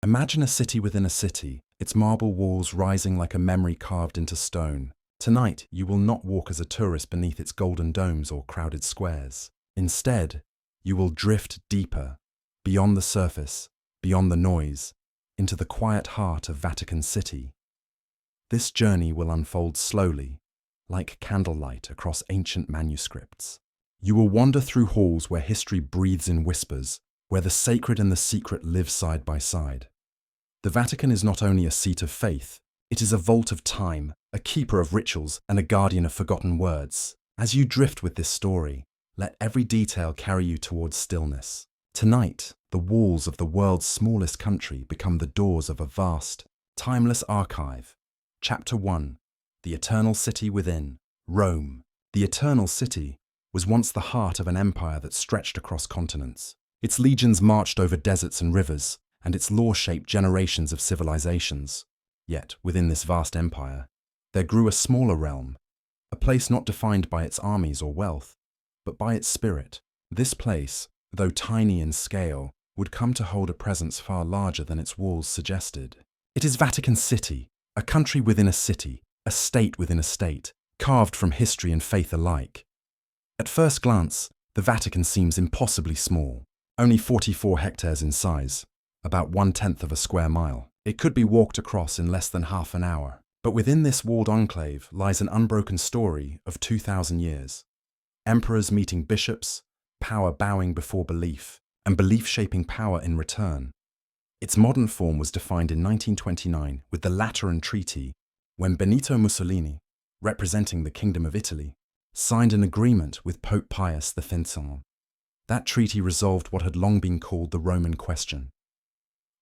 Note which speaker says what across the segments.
Speaker 1: Imagine a city within a city, its marble walls rising like a memory carved into stone. Tonight, you will not walk as a tourist beneath its golden domes or crowded squares. Instead, you will drift deeper, beyond the surface, beyond the noise, into the quiet heart of Vatican City. This journey will unfold slowly, like candlelight across ancient manuscripts. You will wander through halls where history breathes in whispers, where the sacred and the secret live side by side. The Vatican is not only a seat of faith, it is a vault of time, a keeper of rituals, and a guardian of forgotten words. As you drift with this story, let every detail carry you towards stillness. Tonight, the walls of the world's smallest country become the doors of a vast, timeless archive. Chapter 1. The Eternal City Within. Rome. The Eternal City was once the heart of an empire that stretched across continents. Its legions marched over deserts and rivers, and its law shaped generations of civilizations. Yet, within this vast empire, there grew a smaller realm, a place not defined by its armies or wealth, but by its spirit. This place, though tiny in scale, would come to hold a presence far larger than its walls suggested. It is Vatican City, a country within a city, a state within a state, carved from history and faith alike. At first glance, the Vatican seems impossibly small, only 44 hectares in size, about 1/10 of a square mile. It could be walked across in less than half an hour. But within this walled enclave lies an unbroken story of 2,000 years. Emperors meeting bishops, power bowing before belief, and belief shaping power in return. Its modern form was defined in 1929 with the Lateran Treaty, when Benito Mussolini, representing the Kingdom of Italy, signed an agreement with Pope Pius V. That treaty resolved what had long been called the Roman question.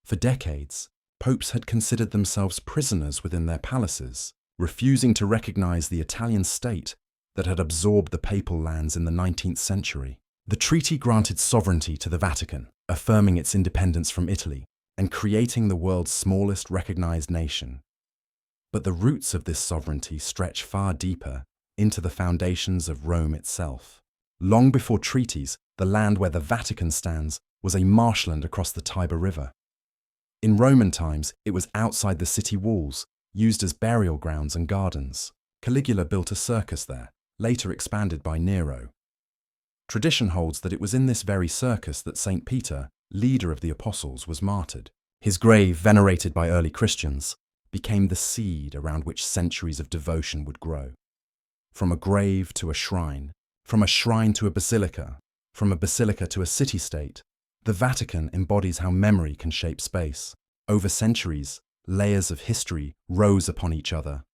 Speaker 1: For decades, popes had considered themselves prisoners within their palaces, refusing to recognize the Italian state that had absorbed the papal lands in the 19th century. The treaty granted sovereignty to the Vatican, affirming its independence from Italy, and creating the world's smallest recognized nation. But the roots of this sovereignty stretch far deeper into the foundations of Rome itself. Long before treaties, the land where the Vatican stands was a marshland across the Tiber River. In Roman times, it was outside the city walls, used as burial grounds and gardens. Caligula built a circus there, later expanded by Nero. Tradition holds that it was in this very circus that St. Peter, leader of the apostles, was martyred. His grave, venerated by early Christians, became the seed around which centuries of devotion would grow. From a grave to a shrine, from a shrine to a basilica, from a basilica to a city-state, the Vatican embodies how memory can shape space. Over centuries, layers of history rose upon each other.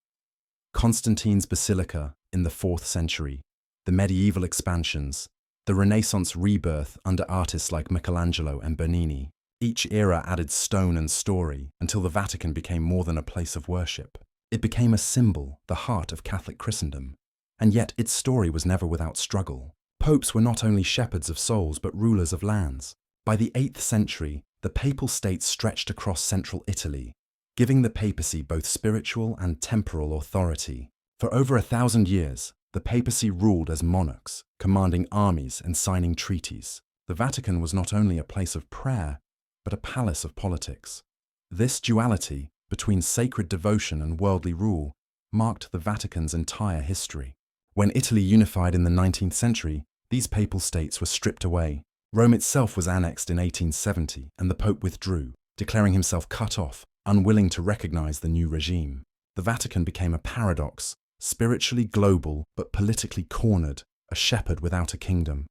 Speaker 1: Constantine's basilica in the 4th century, the medieval expansions, the Renaissance rebirth under artists like Michelangelo and Bernini. Each era added stone and story until the Vatican became more than a place of worship. It became a symbol, the heart of Catholic Christendom. And yet its story was never without struggle. Popes were not only shepherds of souls but rulers of lands. By the 8th century, the Papal States stretched across central Italy, giving the papacy both spiritual and temporal authority. For over 1,000 years, the papacy ruled as monarchs, commanding armies and signing treaties. The Vatican was not only a place of prayer, but a palace of politics. This duality between sacred devotion and worldly rule marked the Vatican's entire history. When Italy unified in the 19th century, these papal states were stripped away. Rome itself was annexed in 1870, and the Pope withdrew, declaring himself cut off, unwilling to recognize the new regime. The Vatican became a paradox, spiritually global but politically cornered, a shepherd without a kingdom.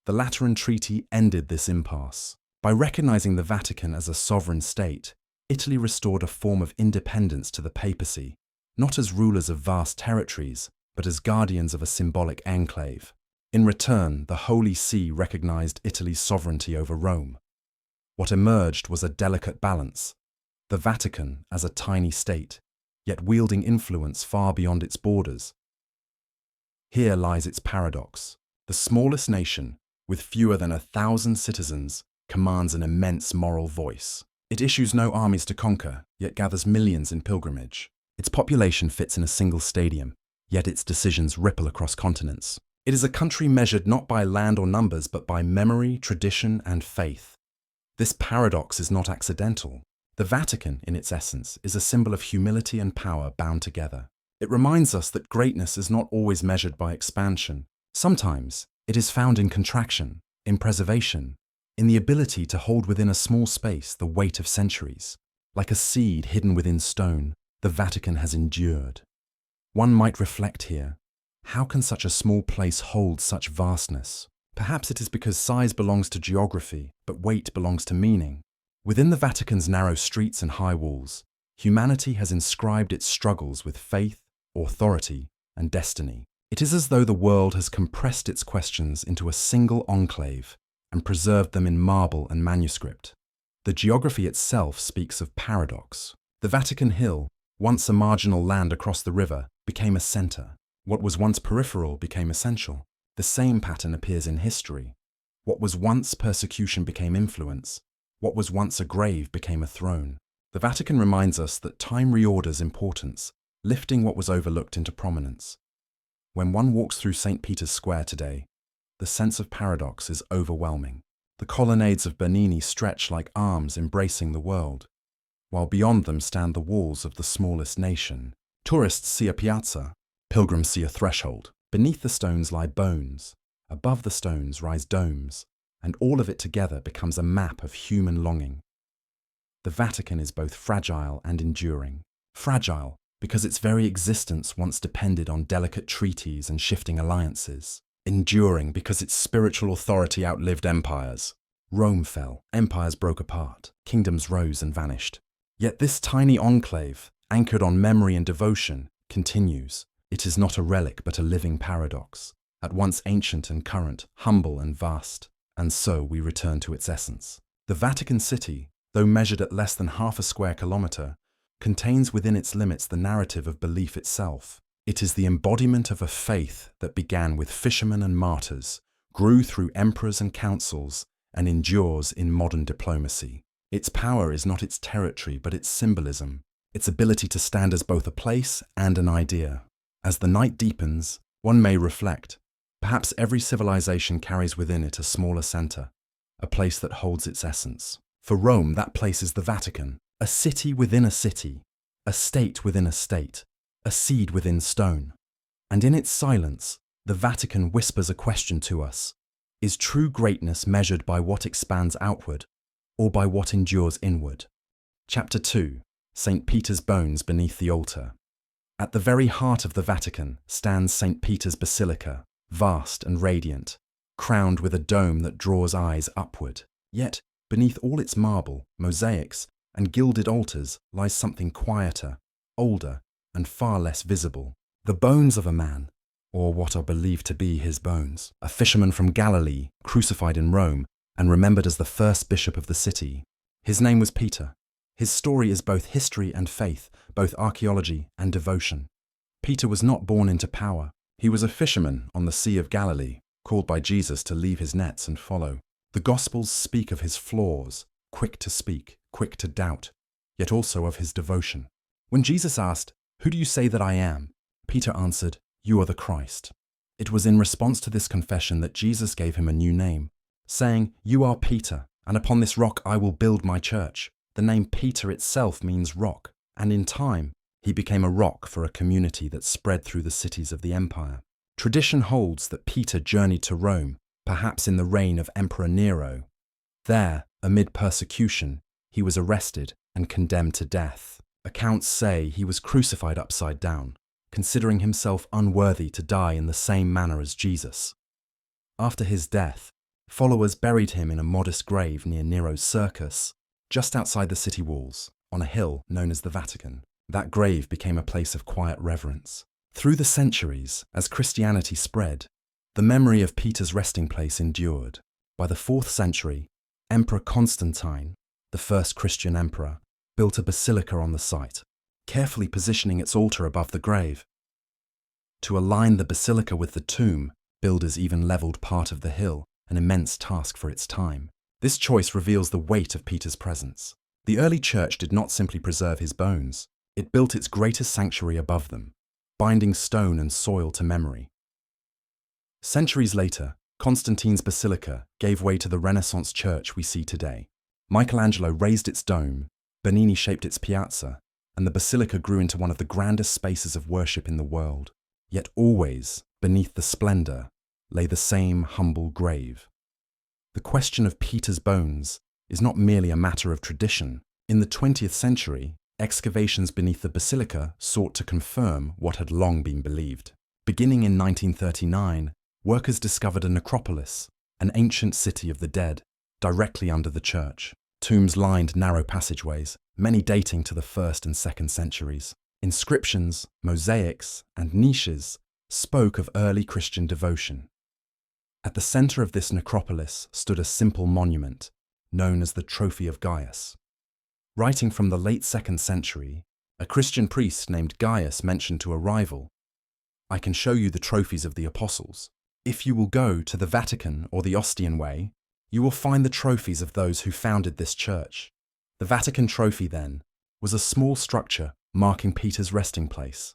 Speaker 1: The Lateran Treaty ended this impasse. By recognizing the Vatican as a sovereign state, Italy restored a form of independence to the papacy, not as rulers of vast territories, but as guardians of a symbolic enclave. In return, the Holy See recognized Italy's sovereignty over Rome. What emerged was a delicate balance, the Vatican as a tiny state, yet wielding influence far beyond its borders. Here lies its paradox. The smallest nation, with fewer than 1,000 citizens, commands an immense moral voice. It issues no armies to conquer, yet gathers millions in pilgrimage. Its population fits in a single stadium, yet its decisions ripple across continents. It is a country measured not by land or numbers, but by memory, tradition, and faith. This paradox is not accidental. The Vatican, in its essence, is a symbol of humility and power bound together. It reminds us that greatness is not always measured by expansion. Sometimes it is found in contraction, in preservation, in the ability to hold within a small space the weight of centuries. Like a seed hidden within stone, the Vatican has endured. One might reflect here, how can such a small place hold such vastness? Perhaps it is because size belongs to geography, but weight belongs to meaning. Within the Vatican's narrow streets and high walls, humanity has inscribed its struggles with faith, authority, and destiny. It is as though the world has compressed its questions into a single enclave and preserved them in marble and manuscript. The geography itself speaks of paradox. The Vatican Hill, once a marginal land across the river, became a center. What was once peripheral became essential. The same pattern appears in history. What was once persecution became influence. What was once a grave became a throne. The Vatican reminds us that time reorders importance, lifting what was overlooked into prominence. When one walks through St. Peter's Square today, the sense of paradox is overwhelming. The colonnades of Bernini stretch like arms embracing the world, while beyond them stand the walls of the smallest nation. Tourists see a piazza, pilgrims see a threshold. Beneath the stones lie bones, above the stones rise domes, and all of it together becomes a map of human longing. The Vatican is both fragile and enduring. Fragile, because its very existence once depended on delicate treaties and shifting alliances. Enduring, because its spiritual authority outlived empires. Rome fell, empires broke apart, kingdoms rose and vanished. Yet this tiny enclave, anchored on memory and devotion, continues. It is not a relic but a living paradox, at once ancient and current, humble and vast. And so we return to its essence. The Vatican City, though measured at less than half a square kilometre, contains within its limits the narrative of belief itself. It is the embodiment of a faith that began with fishermen and martyrs, grew through emperors and councils, and endures in modern diplomacy. Its power is not its territory but its symbolism, its ability to stand as both a place and an idea. As the night deepens, one may reflect. Perhaps every civilization carries within it a smaller center, a place that holds its essence. For Rome, that place is the Vatican, a city within a city, a state within a state, a seed within stone. And in its silence, the Vatican whispers a question to us. Is true greatness measured by what expands outward, or by what endures inward? Chapter 2. St. Peter's Bones Beneath the Altar. At the very heart of the Vatican stands St. Peter's Basilica, vast and radiant, crowned with a dome that draws eyes upward. Yet, beneath all its marble, mosaics, and gilded altars lies something quieter, older, and far less visible. The bones of a man, or what are believed to be his bones. A fisherman from Galilee, crucified in Rome, and remembered as the first bishop of the city. His name was Peter. His story is both history and faith, both archaeology and devotion. Peter was not born into power. He was a fisherman on the Sea of Galilee, called by Jesus to leave his nets and follow. The Gospels speak of his flaws, quick to speak, quick to doubt, yet also of his devotion. When Jesus asked, "Who do you say that I am?" Peter answered, "You are the Christ." It was in response to this confession that Jesus gave him a new name, saying, "You are Peter, and upon this rock I will build my church." The name Peter itself means rock, and in time, he became a rock for a community that spread through the cities of the empire. Tradition holds that Peter journeyed to Rome, perhaps in the reign of Emperor Nero. There, amid persecution, he was arrested and condemned to death. Accounts say he was crucified upside down, considering himself unworthy to die in the same manner as Jesus. After his death, followers buried him in a modest grave near Nero's circus, just outside the city walls, on a hill known as the Vatican. That grave became a place of quiet reverence. Through the centuries, as Christianity spread, the memory of Peter's resting place endured. By the 4th century, Emperor Constantine, the first Christian emperor, built a basilica on the site, carefully positioning its altar above the grave. To align the basilica with the tomb, builders even leveled part of the hill, an immense task for its time. This choice reveals the weight of Peter's presence. The early church did not simply preserve his bones, it built its greatest sanctuary above them, binding stone and soil to memory. Centuries later, Constantine's basilica gave way to the Renaissance church we see today. Michelangelo raised its dome, Bernini shaped its piazza, and the basilica grew into one of the grandest spaces of worship in the world. Yet always, beneath the splendor, lay the same humble grave. The question of Peter's bones is not merely a matter of tradition. In the 20th century, excavations beneath the basilica sought to confirm what had long been believed. Beginning in 1939, workers discovered a necropolis, an ancient city of the dead, directly under the church. Tombs lined narrow passageways, many dating to the 1st and 2nd centuries. Inscriptions, mosaics, and niches spoke of early Christian devotion. At the center of this necropolis stood a simple monument, known as the Trophy of Gaius. Writing from the late 2nd century, a Christian priest named Gaius mentioned to a rival, "I can show you the trophies of the apostles. If you will go to the Vatican or the Ostian Way, you will find the trophies of those who founded this church." The Vatican trophy, then, was a small structure marking Peter's resting place.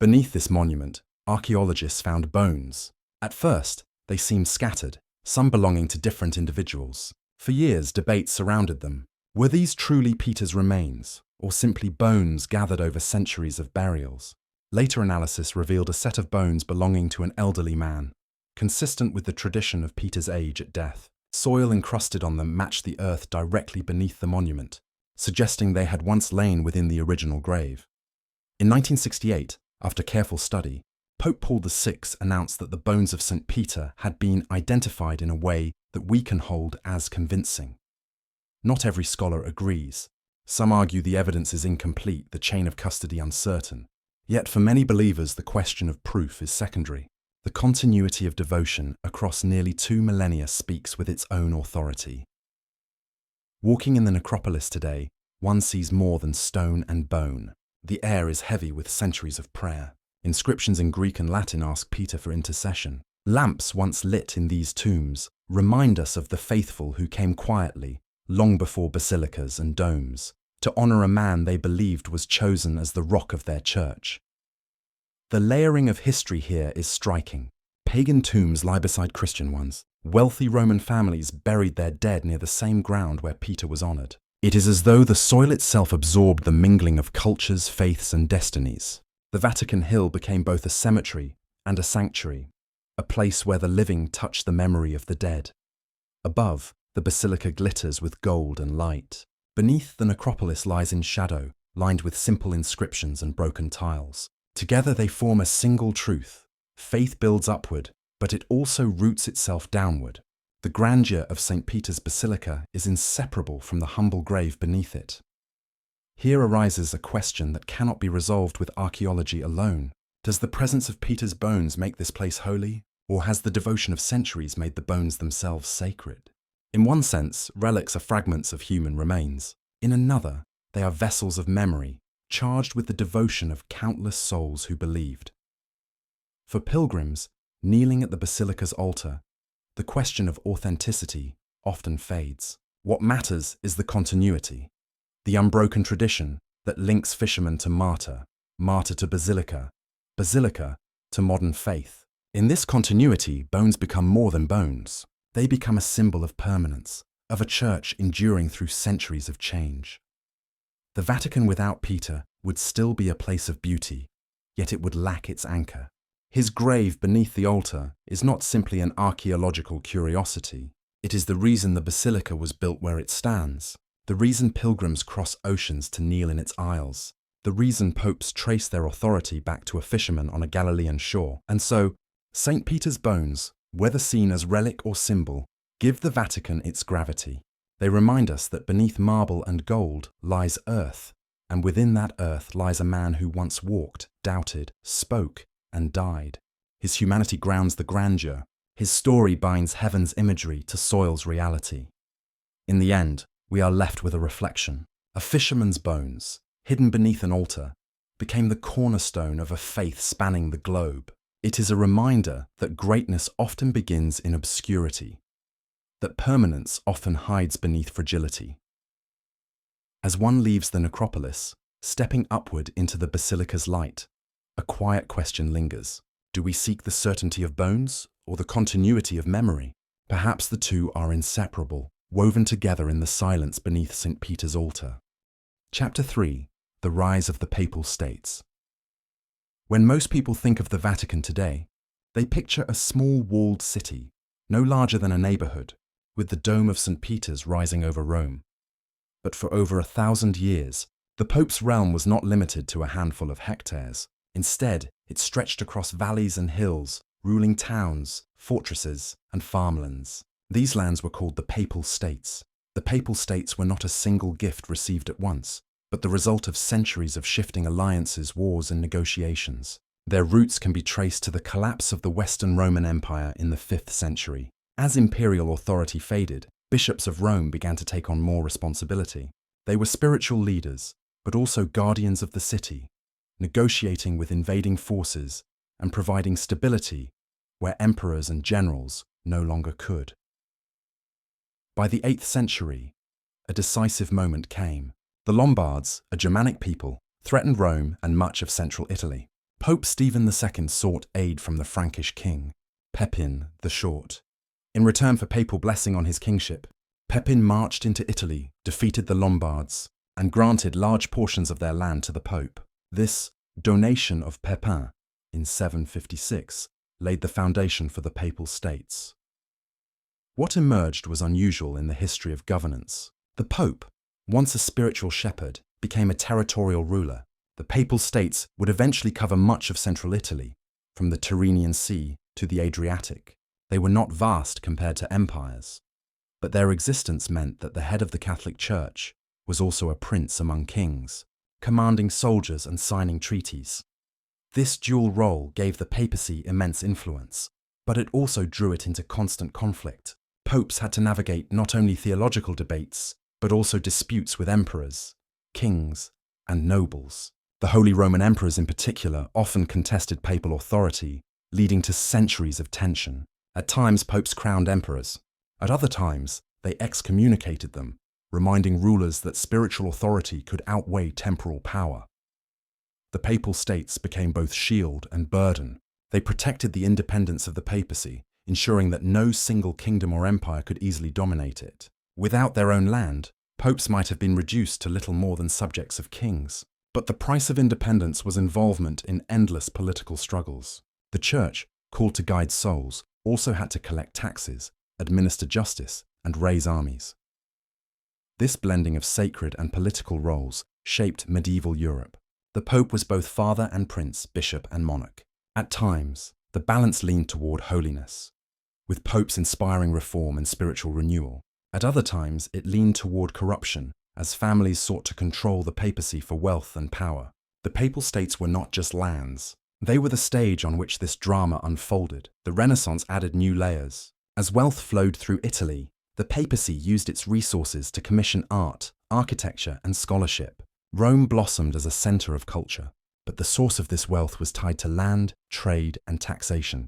Speaker 1: Beneath this monument, archaeologists found bones. At first, they seemed scattered, some belonging to different individuals. For years, debates surrounded them. Were these truly Peter's remains, or simply bones gathered over centuries of burials? Later analysis revealed a set of bones belonging to an elderly man, consistent with the tradition of Peter's age at death. Soil encrusted on them matched the earth directly beneath the monument, suggesting they had once lain within the original grave. In 1968, after careful study, Pope Paul VI announced that the bones of St. Peter had been identified in a way that we can hold as convincing. Not every scholar agrees. Some argue the evidence is incomplete, the chain of custody uncertain. Yet for many believers, the question of proof is secondary. The continuity of devotion across nearly 2 millennia speaks with its own authority. Walking in the necropolis today, one sees more than stone and bone. The air is heavy with centuries of prayer. Inscriptions in Greek and Latin ask Peter for intercession. Lamps once lit in these tombs remind us of the faithful who came quietly, long before basilicas and domes, to honor a man they believed was chosen as the rock of their church. The layering of history here is striking. Pagan tombs lie beside Christian ones. Wealthy Roman families buried their dead near the same ground where Peter was honored. It is as though the soil itself absorbed the mingling of cultures, faiths, and destinies. The Vatican Hill became both a cemetery and a sanctuary, a place where the living touch the memory of the dead. Above, the basilica glitters with gold and light. Beneath, the necropolis lies in shadow, lined with simple inscriptions and broken tiles. Together they form a single truth. Faith builds upward, but it also roots itself downward. The grandeur of St. Peter's Basilica is inseparable from the humble grave beneath it. Here arises a question that cannot be resolved with archaeology alone. Does the presence of Peter's bones make this place holy, or has the devotion of centuries made the bones themselves sacred? In one sense, relics are fragments of human remains. In another, they are vessels of memory, charged with the devotion of countless souls who believed. For pilgrims, kneeling at the basilica's altar, the question of authenticity often fades. What matters is the continuity, the unbroken tradition that links fisherman to martyr, martyr to basilica, basilica to modern faith. In this continuity, bones become more than bones. They become a symbol of permanence, of a church enduring through centuries of change. The Vatican without Peter would still be a place of beauty, yet it would lack its anchor. His grave beneath the altar is not simply an archaeological curiosity. It is the reason the basilica was built where it stands, the reason pilgrims cross oceans to kneel in its aisles, the reason popes trace their authority back to a fisherman on a Galilean shore. And so, St. Peter's bones, whether seen as relic or symbol, give the Vatican its gravity. They remind us that beneath marble and gold lies earth, and within that earth lies a man who once walked, doubted, spoke, and died. His humanity grounds the grandeur. His story binds heaven's imagery to soil's reality. In the end, we are left with a reflection. A fisherman's bones, hidden beneath an altar, became the cornerstone of a faith spanning the globe. It is a reminder that greatness often begins in obscurity, that permanence often hides beneath fragility. As one leaves the necropolis, stepping upward into the basilica's light, a quiet question lingers. Do we seek the certainty of bones or the continuity of memory? Perhaps the two are inseparable. woven together in the silence beneath St. Peter's altar. Chapter 3. The Rise of the Papal States. When most people think of the Vatican today, they picture a small walled city, no larger than a neighborhood, with the dome of St. Peter's rising over Rome. But for over 1,000 years, the Pope's realm was not limited to a handful of hectares. Instead, it stretched across valleys and hills, ruling towns, fortresses, and farmlands. These lands were called the Papal States. The Papal States were not a single gift received at once, but the result of centuries of shifting alliances, wars, and negotiations. Their roots can be traced to the collapse of the Western Roman Empire in the 5th century. As imperial authority faded, bishops of Rome began to take on more responsibility. They were spiritual leaders, but also guardians of the city, negotiating with invading forces and providing stability where emperors and generals no longer could. By the 8th century, a decisive moment came. The Lombards, a Germanic people, threatened Rome and much of central Italy. Pope Stephen II sought aid from the Frankish king, Pepin the Short. In return for papal blessing on his kingship, Pepin marched into Italy, defeated the Lombards, and granted large portions of their land to the Pope. This donation of Pepin in 756 laid the foundation for the Papal States. What emerged was unusual in the history of governance. The Pope, once a spiritual shepherd, became a territorial ruler. The Papal States would eventually cover much of central Italy, from the Tyrrhenian Sea to the Adriatic. They were not vast compared to empires, but their existence meant that the head of the Catholic Church was also a prince among kings, commanding soldiers and signing treaties. This dual role gave the papacy immense influence, but it also drew it into constant conflict. Popes had to navigate not only theological debates, but also disputes with emperors, kings, and nobles. The Holy Roman Emperors in particular often contested papal authority, leading to centuries of tension. At times, popes crowned emperors. At other times, they excommunicated them, reminding rulers that spiritual authority could outweigh temporal power. The Papal States became both shield and burden. They protected the independence of the papacy, ensuring that no single kingdom or empire could easily dominate it. Without their own land, popes might have been reduced to little more than subjects of kings. But the price of independence was involvement in endless political struggles. The Church, called to guide souls, also had to collect taxes, administer justice, and raise armies. This blending of sacred and political roles shaped medieval Europe. The Pope was both father and prince, bishop and monarch. At times, the balance leaned toward holiness, with popes inspiring reform and spiritual renewal. At other times, it leaned toward corruption, as families sought to control the papacy for wealth and power. The Papal States were not just lands. They were the stage on which this drama unfolded. The Renaissance added new layers. As wealth flowed through Italy, the papacy used its resources to commission art, architecture, and scholarship. Rome blossomed as a center of culture, but the source of this wealth was tied to land, trade, and taxation,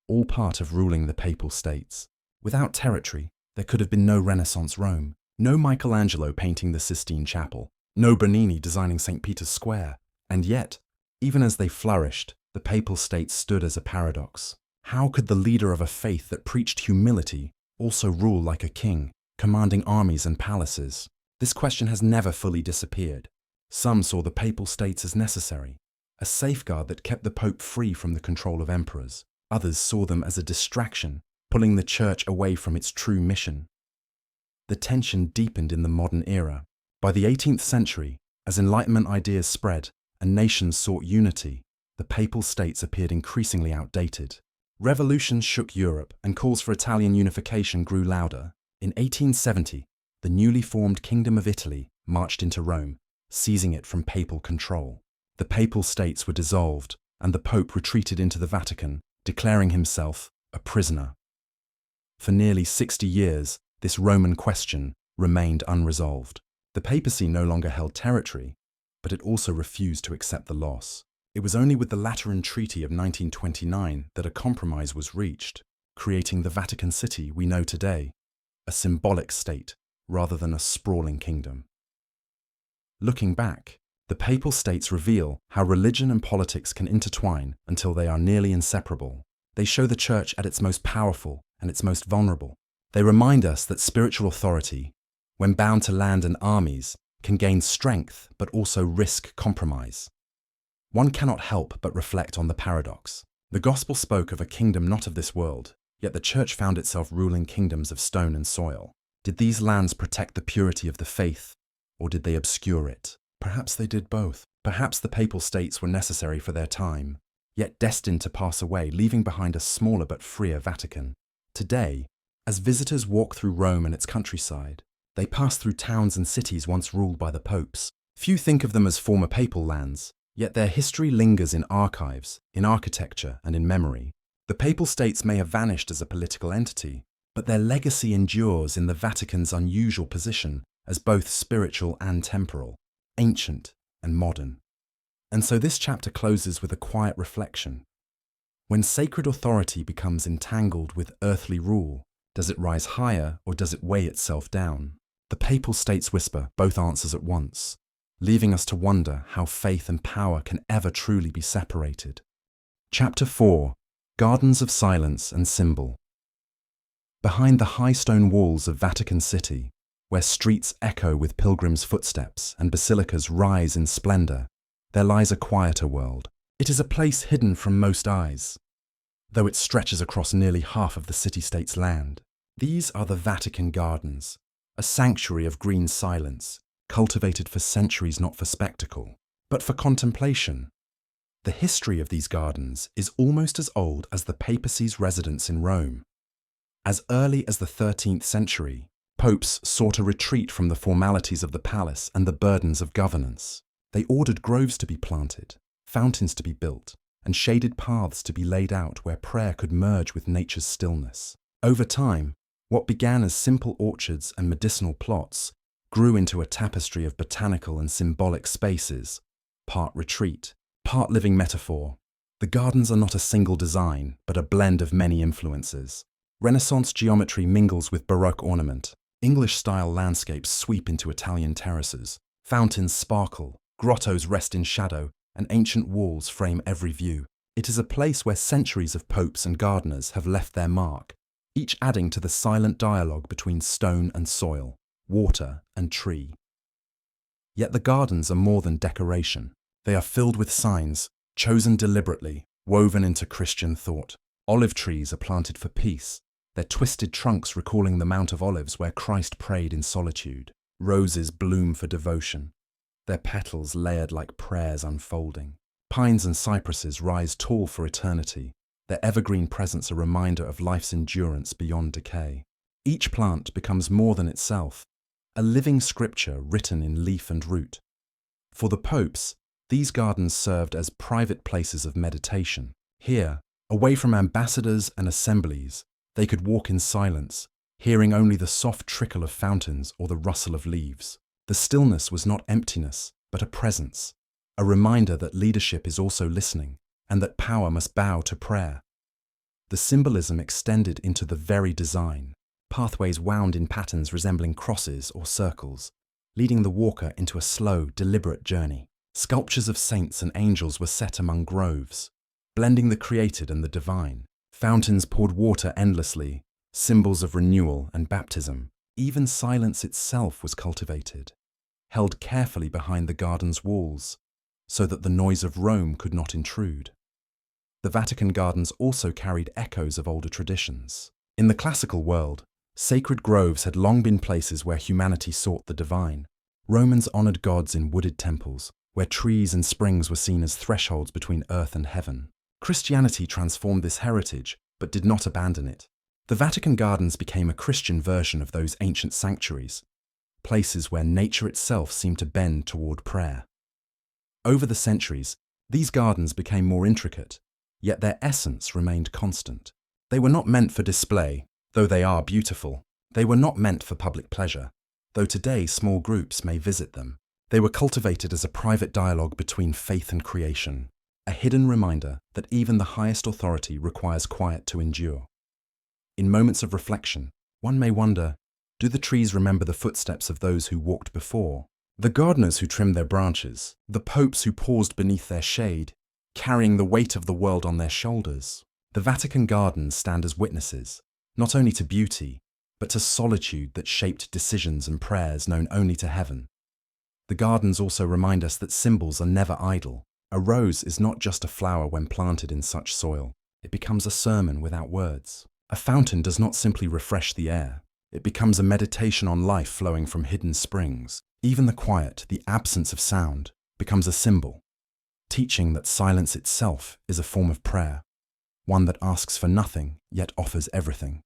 Speaker 1: all part of ruling the Papal States. Without territory, there could have been no Renaissance Rome, no Michelangelo painting the Sistine Chapel, no Bernini designing St. Peter's Square. And yet, even as they flourished, the Papal States stood as a paradox. How could the leader of a faith that preached humility also rule like a king, commanding armies and palaces? This question has never fully disappeared. Some saw the Papal States as necessary, a safeguard that kept the Pope free from the control of emperors. Others saw them as a distraction, pulling the Church away from its true mission. The tension deepened in the modern era. By the 18th century, as Enlightenment ideas spread and nations sought unity, the Papal States appeared increasingly outdated. Revolutions shook Europe and calls for Italian unification grew louder. In 1870, the newly formed Kingdom of Italy marched into Rome, seizing it from papal control. The Papal States were dissolved, and the Pope retreated into the Vatican, declaring himself a prisoner. For nearly 60 years, this Roman question remained unresolved. The papacy no longer held territory, but it also refused to accept the loss. It was only with the Lateran Treaty of 1929 that a compromise was reached, creating the Vatican City we know today, a symbolic state rather than a sprawling kingdom. Looking back, the Papal States reveal how religion and politics can intertwine until they are nearly inseparable. They show the Church at its most powerful and its most vulnerable, They remind us that spiritual authority, when bound to land and armies, can gain strength but also risk compromise. One cannot help but reflect on the paradox. The Gospel spoke of a kingdom not of this world, yet the Church found itself ruling kingdoms of stone and soil. Did these lands protect the purity of the faith, or did they obscure it? Perhaps they did both. Perhaps the Papal States were necessary for their time, yet destined to pass away, leaving behind a smaller but freer Vatican. Today, as visitors walk through Rome and its countryside, they pass through towns and cities once ruled by the popes. Few think of them as former papal lands, yet their history lingers in archives, in architecture, and in memory. The Papal States may have vanished as a political entity, but their legacy endures in the Vatican's unusual position as both spiritual and temporal, ancient and modern. And so this chapter closes with a quiet reflection. When sacred authority becomes entangled with earthly rule, does it rise higher or does it weigh itself down? The Papal States whisper both answers at once, leaving us to wonder how faith and power can ever truly be separated. Chapter 4. Gardens of Silence and Symbol. Behind the high stone walls of Vatican City, where streets echo with pilgrims' footsteps and basilicas rise in splendor, there lies a quieter world. It is a place hidden from most eyes, though it stretches across nearly half of the city-state's land. These are the Vatican Gardens, a sanctuary of green silence, cultivated for centuries not for spectacle, but for contemplation. The history of these gardens is almost as old as the papacy's residence in Rome. As early as the 13th century, popes sought a retreat from the formalities of the palace and the burdens of governance. They ordered groves to be planted, fountains to be built, and shaded paths to be laid out where prayer could merge with nature's stillness. Over time, what began as simple orchards and medicinal plots grew into a tapestry of botanical and symbolic spaces, part retreat, part living metaphor. The gardens are not a single design, but a blend of many influences. Renaissance geometry mingles with Baroque ornament. English-style landscapes sweep into Italian terraces. Fountains sparkle, grottos rest in shadow, and ancient walls frame every view. It is a place where centuries of popes and gardeners have left their mark, each adding to the silent dialogue between stone and soil, water and tree. Yet the gardens are more than decoration. They are filled with signs, chosen deliberately, woven into Christian thought. Olive trees are planted for peace, their twisted trunks recalling the Mount of Olives where Christ prayed in solitude. Roses bloom for devotion, their petals layered like prayers unfolding. Pines and cypresses rise tall for eternity, their evergreen presence a reminder of life's endurance beyond decay. Each plant becomes more than itself, a living scripture written in leaf and root. For the popes, these gardens served as private places of meditation. Here, away from ambassadors and assemblies, they could walk in silence, hearing only the soft trickle of fountains or the rustle of leaves. The stillness was not emptiness, but a presence, a reminder that leadership is also listening, and that power must bow to prayer. The symbolism extended into the very design. Pathways wound in patterns resembling crosses or circles, leading the walker into a slow, deliberate journey. Sculptures of saints and angels were set among groves, blending the created and the divine. Fountains poured water endlessly, symbols of renewal and baptism. Even silence itself was cultivated, held carefully behind the garden's walls, so that the noise of Rome could not intrude. The Vatican gardens also carried echoes of older traditions. In the classical world, sacred groves had long been places where humanity sought the divine. Romans honored gods in wooded temples, where trees and springs were seen as thresholds between earth and heaven. Christianity transformed this heritage, but did not abandon it. The Vatican gardens became a Christian version of those ancient sanctuaries, places where nature itself seemed to bend toward prayer. Over the centuries, these gardens became more intricate, yet their essence remained constant. They were not meant for display, though they are beautiful. They were not meant for public pleasure, though today small groups may visit them. They were cultivated as a private dialogue between faith and creation, a hidden reminder that even the highest authority requires quiet to endure. In moments of reflection, one may wonder, do the trees remember the footsteps of those who walked before? The gardeners who trimmed their branches, the popes who paused beneath their shade, carrying the weight of the world on their shoulders. The Vatican gardens stand as witnesses, not only to beauty, but to solitude that shaped decisions and prayers known only to heaven. The gardens also remind us that symbols are never idle. A rose is not just a flower when planted in such soil. It becomes a sermon without words. A fountain does not simply refresh the air. It becomes a meditation on life flowing from hidden springs. Even the quiet, the absence of sound, becomes a symbol, teaching that silence itself is a form of prayer, one that asks for nothing yet offers everything.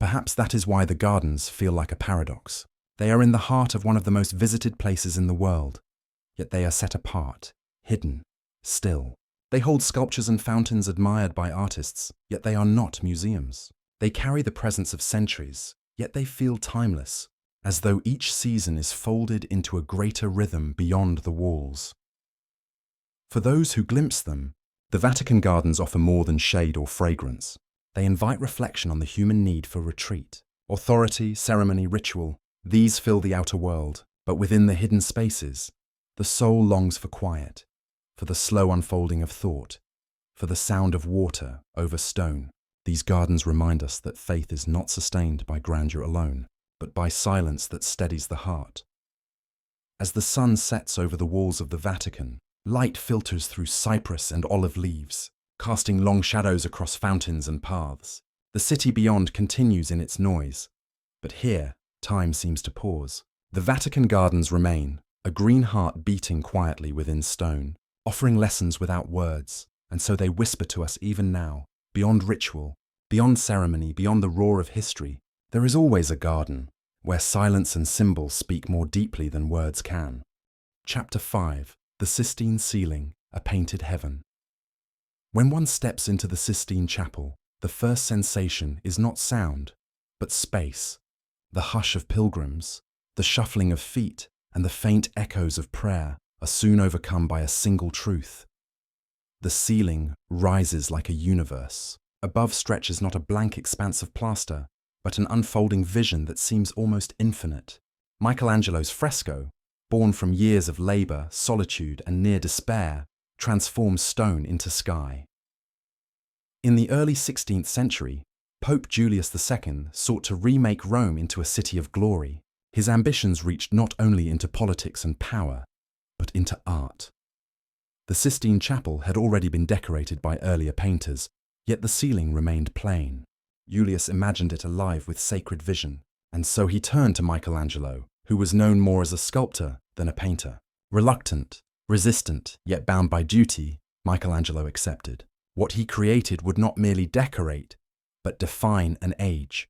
Speaker 1: Perhaps that is why the gardens feel like a paradox. They are in the heart of one of the most visited places in the world, yet they are set apart, hidden, still. They hold sculptures and fountains admired by artists, yet they are not museums. They carry the presence of centuries, yet they feel timeless, as though each season is folded into a greater rhythm beyond the walls. For those who glimpse them, the Vatican gardens offer more than shade or fragrance. They invite reflection on the human need for retreat. Authority, ceremony, ritual, these fill the outer world, but within the hidden spaces, the soul longs for quiet, for the slow unfolding of thought, for the sound of water over stone. These gardens remind us that faith is not sustained by grandeur alone, but by silence that steadies the heart. As the sun sets over the walls of the Vatican, light filters through cypress and olive leaves, casting long shadows across fountains and paths. The city beyond continues in its noise, but here, time seems to pause. The Vatican gardens remain, a green heart beating quietly within stone, offering lessons without words, and so they whisper to us even now, beyond ritual, beyond ceremony, beyond the roar of history. There is always a garden, where silence and symbol speak more deeply than words can. Chapter 5. The Sistine Ceiling, a Painted Heaven. When one steps into the Sistine Chapel, the first sensation is not sound, but space. The hush of pilgrims, the shuffling of feet, and the faint echoes of prayer are soon overcome by a single truth. The ceiling rises like a universe. Above stretches not a blank expanse of plaster, but an unfolding vision that seems almost infinite. Michelangelo's fresco, born from years of labor, solitude, and near despair, transforms stone into sky. In the early 16th century, Pope Julius II sought to remake Rome into a city of glory. His ambitions reached not only into politics and power, but into art. The Sistine Chapel had already been decorated by earlier painters, yet the ceiling remained plain. Julius imagined it alive with sacred vision, and so he turned to Michelangelo, who was known more as a sculptor than a painter. Reluctant, resistant, yet bound by duty, Michelangelo accepted. What he created would not merely decorate, but define an age.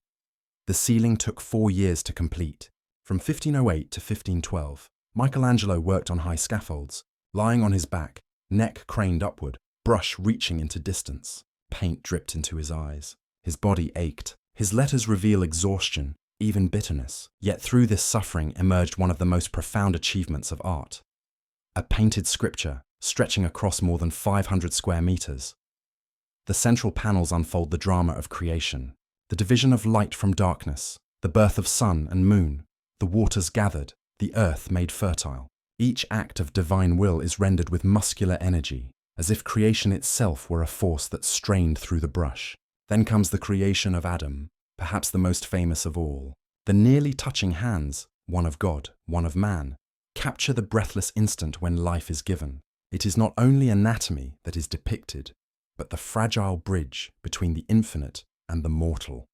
Speaker 1: The ceiling took 4 years to complete. From 1508 to 1512, Michelangelo worked on high scaffolds, lying on his back, neck craned upward, brush reaching into distance. Paint dripped into his eyes. His body ached. His letters reveal exhaustion, even bitterness. Yet through this suffering emerged one of the most profound achievements of art. A painted scripture, stretching across more than 500 square meters. The central panels unfold the drama of creation, the division of light from darkness, the birth of sun and moon, the waters gathered, the earth made fertile. Each act of divine will is rendered with muscular energy, as if creation itself were a force that strained through the brush. Then comes the creation of Adam, perhaps the most famous of all. The nearly touching hands, one of God, one of man, capture the breathless instant when life is given. It is not only anatomy that is depicted, but the fragile bridge between the infinite and the mortal.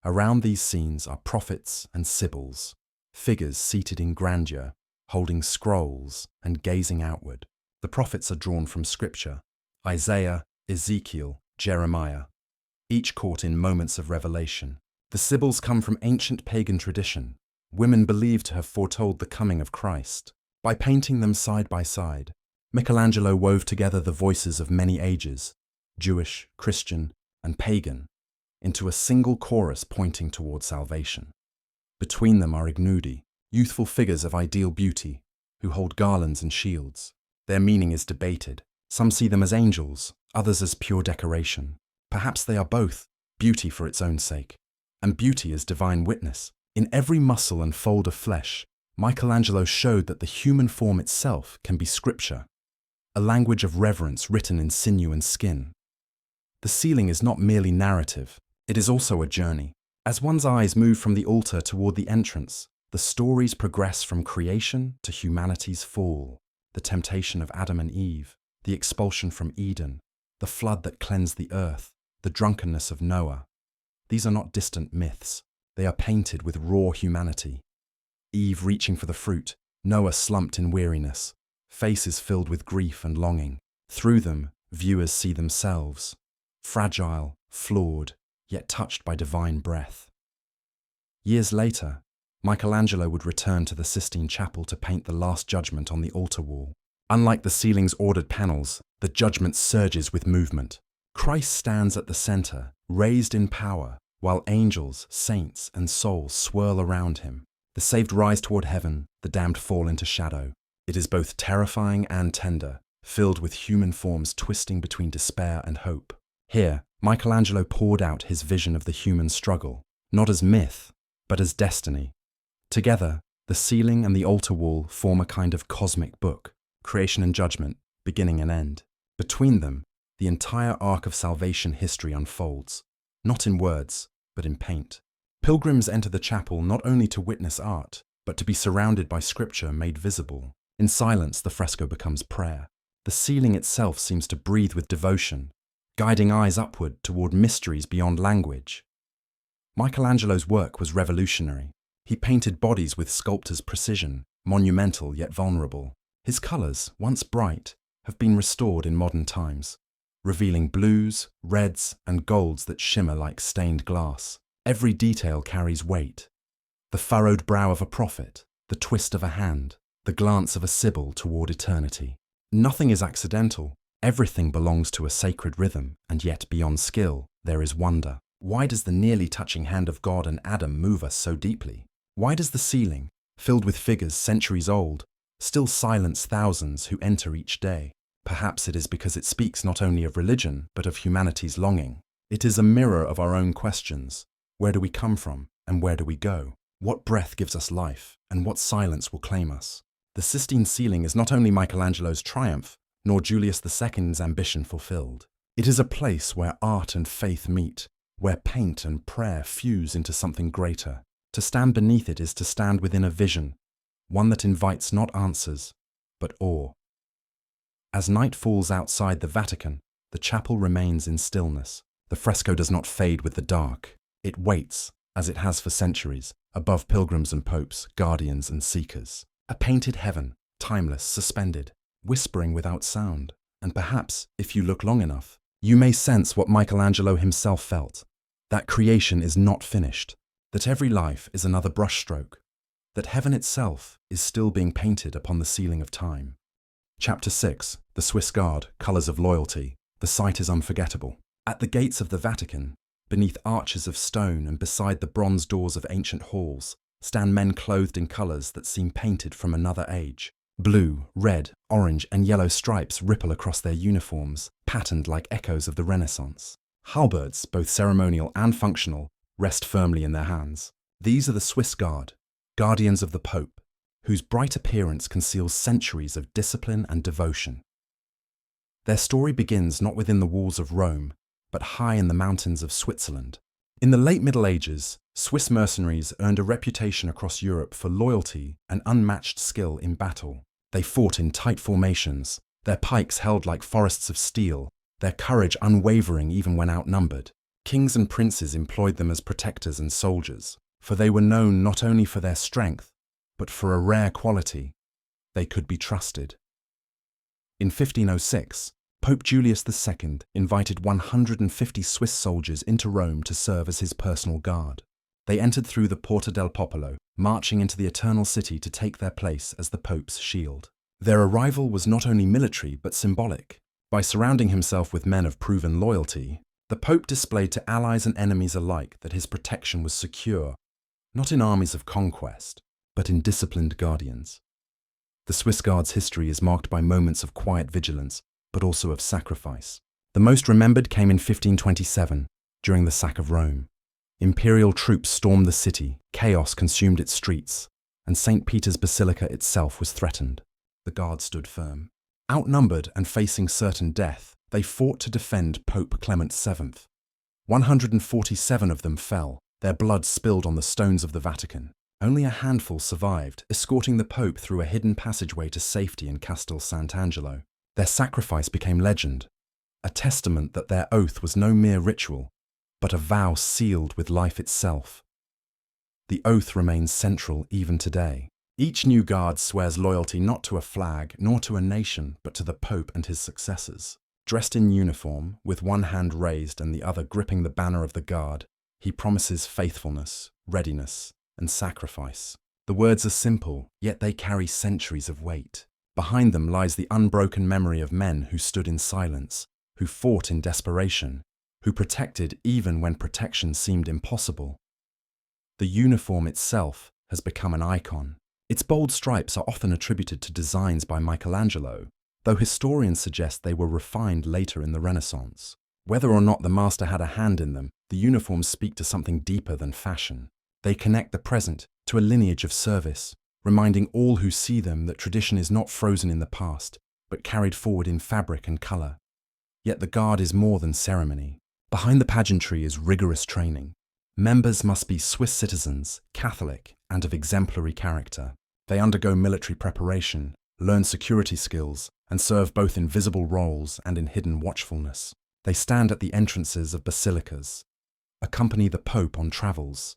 Speaker 1: Around these scenes are prophets and sibyls, figures seated in grandeur, holding scrolls and gazing outward. The prophets are drawn from Scripture: Isaiah, Ezekiel, Jeremiah, each caught in moments of revelation. The sibyls come from ancient pagan tradition, women believed to have foretold the coming of Christ. By painting them side by side, Michelangelo wove together the voices of many ages, Jewish, Christian, and pagan, into a single chorus pointing toward salvation. Between them are ignudi, youthful figures of ideal beauty, who hold garlands and shields. Their meaning is debated. Some see them as angels, others as pure decoration. Perhaps they are both, beauty for its own sake, and beauty as divine witness. In every muscle and fold of flesh, Michelangelo showed that the human form itself can be scripture, a language of reverence written in sinew and skin. The ceiling is not merely narrative, it is also a journey As one's eyes move from the altar toward the entrance, the stories progress from creation to humanity's fall, the temptation of Adam and Eve, the expulsion from Eden, the flood that cleansed the earth, the drunkenness of Noah. These are not distant myths. They are painted with raw humanity. Eve reaching for the fruit, Noah slumped in weariness, faces filled with grief and longing. Through them, viewers see themselves, fragile, flawed, yet touched by divine breath. Years later, Michelangelo would return to the Sistine Chapel to paint the Last Judgment on the altar wall. Unlike the ceiling's ordered panels, the judgment surges with movement. Christ stands at the center, raised in power, while angels, saints, and souls swirl around him. The saved rise toward heaven, the damned fall into shadow. It is both terrifying and tender, filled with human forms twisting between despair and hope. Here, Michelangelo poured out his vision of the human struggle, not as myth, but as destiny. Together, the ceiling and the altar wall form a kind of cosmic book, creation and judgment, beginning and end. Between them, the entire arc of salvation history unfolds, not in words, but in paint. Pilgrims enter the chapel not only to witness art, but to be surrounded by scripture made visible. In silence, the fresco becomes prayer. The ceiling itself seems to breathe with devotion, guiding eyes upward toward mysteries beyond language. Michelangelo's work was revolutionary. He painted bodies with sculptor's precision, monumental yet vulnerable. His colors, once bright, have been restored in modern times, revealing blues, reds, and golds that shimmer like stained glass. Every detail carries weight. The furrowed brow of a prophet, the twist of a hand, the glance of a sibyl toward eternity. Nothing is accidental. Everything belongs to a sacred rhythm, and yet beyond skill, there is wonder. Why does the nearly touching hand of God and Adam move us so deeply? Why does the ceiling, filled with figures centuries old, still silence thousands who enter each day? Perhaps it is because it speaks not only of religion, but of humanity's longing. It is a mirror of our own questions. Where do we come from, and where do we go? What breath gives us life, and what silence will claim us? The Sistine Ceiling is not only Michelangelo's triumph, nor Julius II's ambition fulfilled. It is a place where art and faith meet, where paint and prayer fuse into something greater. To stand beneath it is to stand within a vision, one that invites not answers, but awe. As night falls outside the Vatican, the chapel remains in stillness. The fresco does not fade with the dark. It waits, as it has for centuries, above pilgrims and popes, guardians and seekers. A painted heaven, timeless, suspended, whispering without sound. And perhaps, if you look long enough, you may sense what Michelangelo himself felt, that creation is not finished, that every life is another brushstroke, that heaven itself is still being painted upon the ceiling of time. Chapter 6, The Swiss Guard, Colours of Loyalty. The sight is unforgettable. At the gates of the Vatican, beneath arches of stone and beside the bronze doors of ancient halls, stand men clothed in colours that seem painted from another age. Blue, red, orange, and yellow stripes ripple across their uniforms, patterned like echoes of the Renaissance. Halberds, both ceremonial and functional, rest firmly in their hands. These are the Swiss Guard, guardians of the Pope, whose bright appearance conceals centuries of discipline and devotion. Their story begins not within the walls of Rome, but high in the mountains of Switzerland. In the late Middle Ages, Swiss mercenaries earned a reputation across Europe for loyalty and unmatched skill in battle. They fought in tight formations, their pikes held like forests of steel, their courage unwavering even when outnumbered. Kings and princes employed them as protectors and soldiers, for they were known not only for their strength, but for a rare quality: they could be trusted. In 1506, Pope Julius II invited 150 Swiss soldiers into Rome to serve as his personal guard. They entered through the Porta del Popolo, marching into the Eternal City to take their place as the Pope's shield. Their arrival was not only military but symbolic. By surrounding himself with men of proven loyalty, the Pope displayed to allies and enemies alike that his protection was secure, not in armies of conquest, but in disciplined guardians. The Swiss Guard's history is marked by moments of quiet vigilance, but also of sacrifice. The most remembered came in 1527, during the sack of Rome. Imperial troops stormed the city, chaos consumed its streets, and St. Peter's Basilica itself was threatened. The Guard stood firm. Outnumbered and facing certain death, they fought to defend Pope Clement VII. 147 of them fell, Their blood spilled on the stones of the Vatican. Only a handful survived, escorting the Pope through a hidden passageway to safety in Castel Sant'Angelo. Their sacrifice became legend, a testament that their oath was no mere ritual, but a vow sealed with life itself. The oath remains central even today. Each new guard swears loyalty not to a flag nor to a nation, but to the Pope and his successors. Dressed in uniform, with one hand raised and the other gripping the banner of the guard, he promises faithfulness, readiness, and sacrifice. The words are simple, yet they carry centuries of weight. Behind them lies the unbroken memory of men who stood in silence, who fought in desperation, who protected even when protection seemed impossible. The uniform itself has become an icon. Its bold stripes are often attributed to designs by Michelangelo, though historians suggest they were refined later in the Renaissance. Whether or not the master had a hand in them, the uniforms speak to something deeper than fashion. They connect the present to a lineage of service, reminding all who see them that tradition is not frozen in the past, but carried forward in fabric and colour. Yet the guard is more than ceremony. Behind the pageantry is rigorous training. Members must be Swiss citizens, Catholic, and of exemplary character. They undergo military preparation, learn security skills, and serve both in visible roles and in hidden watchfulness. They stand at the entrances of basilicas, accompany the Pope on travels,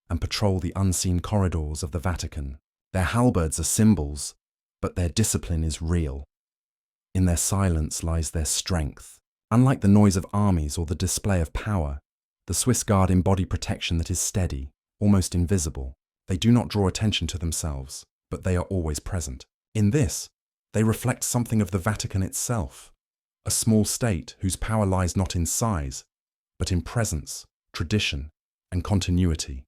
Speaker 1: and patrol the unseen corridors of the Vatican. Their halberds are symbols, but their discipline is real. In their silence lies their strength. Unlike the noise of armies or the display of power, the Swiss Guard embody protection that is steady, almost invisible. They do not draw attention to themselves, but they are always present. In this, they reflect something of the Vatican itself, a small state whose power lies not in size, but in presence, tradition, and continuity.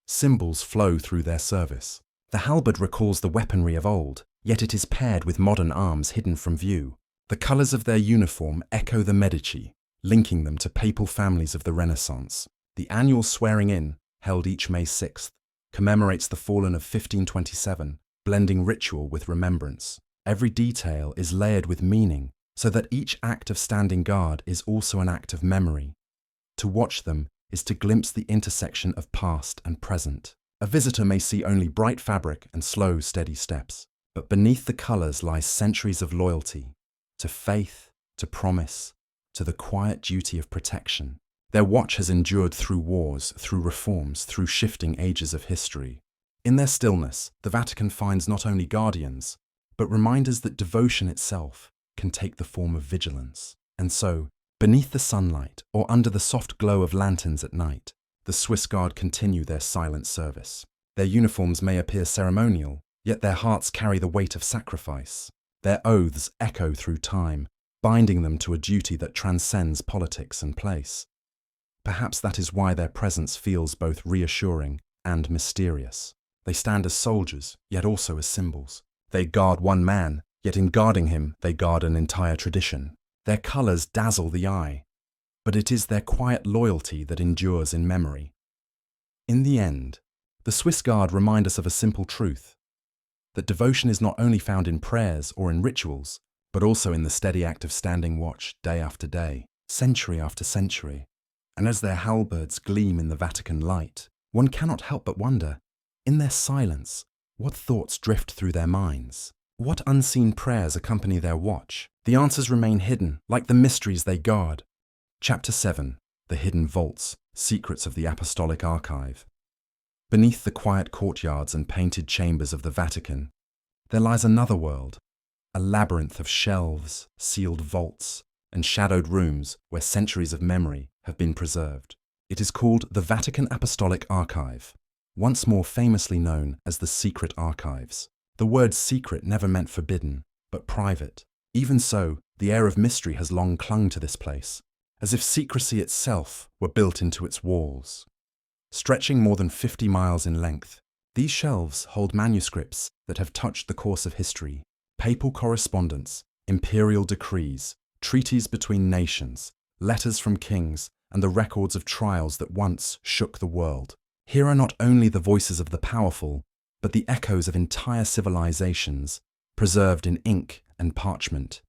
Speaker 1: Symbols flow through their service. The halberd recalls the weaponry of old, yet it is paired with modern arms hidden from view. The colours of their uniform echo the Medici, linking them to papal families of the Renaissance. The annual swearing-in, held each May 6th, commemorates the fallen of 1527, blending ritual with remembrance. Every detail is layered with meaning, so that each act of standing guard is also an act of memory. To watch them is to glimpse the intersection of past and present. A visitor may see only bright fabric and slow, steady steps, but beneath the colours lies centuries of loyalty, to faith, to promise, to the quiet duty of protection. Their watch has endured through wars, through reforms, through shifting ages of history. In their stillness, the Vatican finds not only guardians, but reminders that devotion itself can take the form of vigilance. And so, beneath the sunlight or under the soft glow of lanterns at night, the Swiss Guard continue their silent service. Their uniforms may appear ceremonial, yet their hearts carry the weight of sacrifice. Their oaths echo through time, binding them to a duty that transcends politics and place. Perhaps that is why their presence feels both reassuring and mysterious. They stand as soldiers, yet also as symbols. They guard one man, yet in guarding him, they guard an entire tradition. Their colours dazzle the eye, but it is their quiet loyalty that endures in memory. In the end, the Swiss Guard remind us of a simple truth, that devotion is not only found in prayers or in rituals, but also in the steady act of standing watch day after day, century after century. And as their halberds gleam in the Vatican light, one cannot help but wonder, in their silence, what thoughts drift through their minds? What unseen prayers accompany their watch? The answers remain hidden, like the mysteries they guard. Chapter 7. The Hidden Vaults, Secrets of the Apostolic Archive. Beneath the quiet courtyards and painted chambers of the Vatican, there lies another world, a labyrinth of shelves, sealed vaults, and shadowed rooms where centuries of memory have been preserved. It is called the Vatican Apostolic Archive, once more famously known as the Secret Archives. The word secret never meant forbidden, but private. Even so, the air of mystery has long clung to this place, as if secrecy itself were built into its walls. Stretching more than 50 miles in length, these shelves hold manuscripts that have touched the course of history, papal correspondence, imperial decrees, treaties between nations, letters from kings, and the records of trials that once shook the world. Here are not only the voices of the powerful, but the echoes of entire civilizations, preserved in ink and parchment.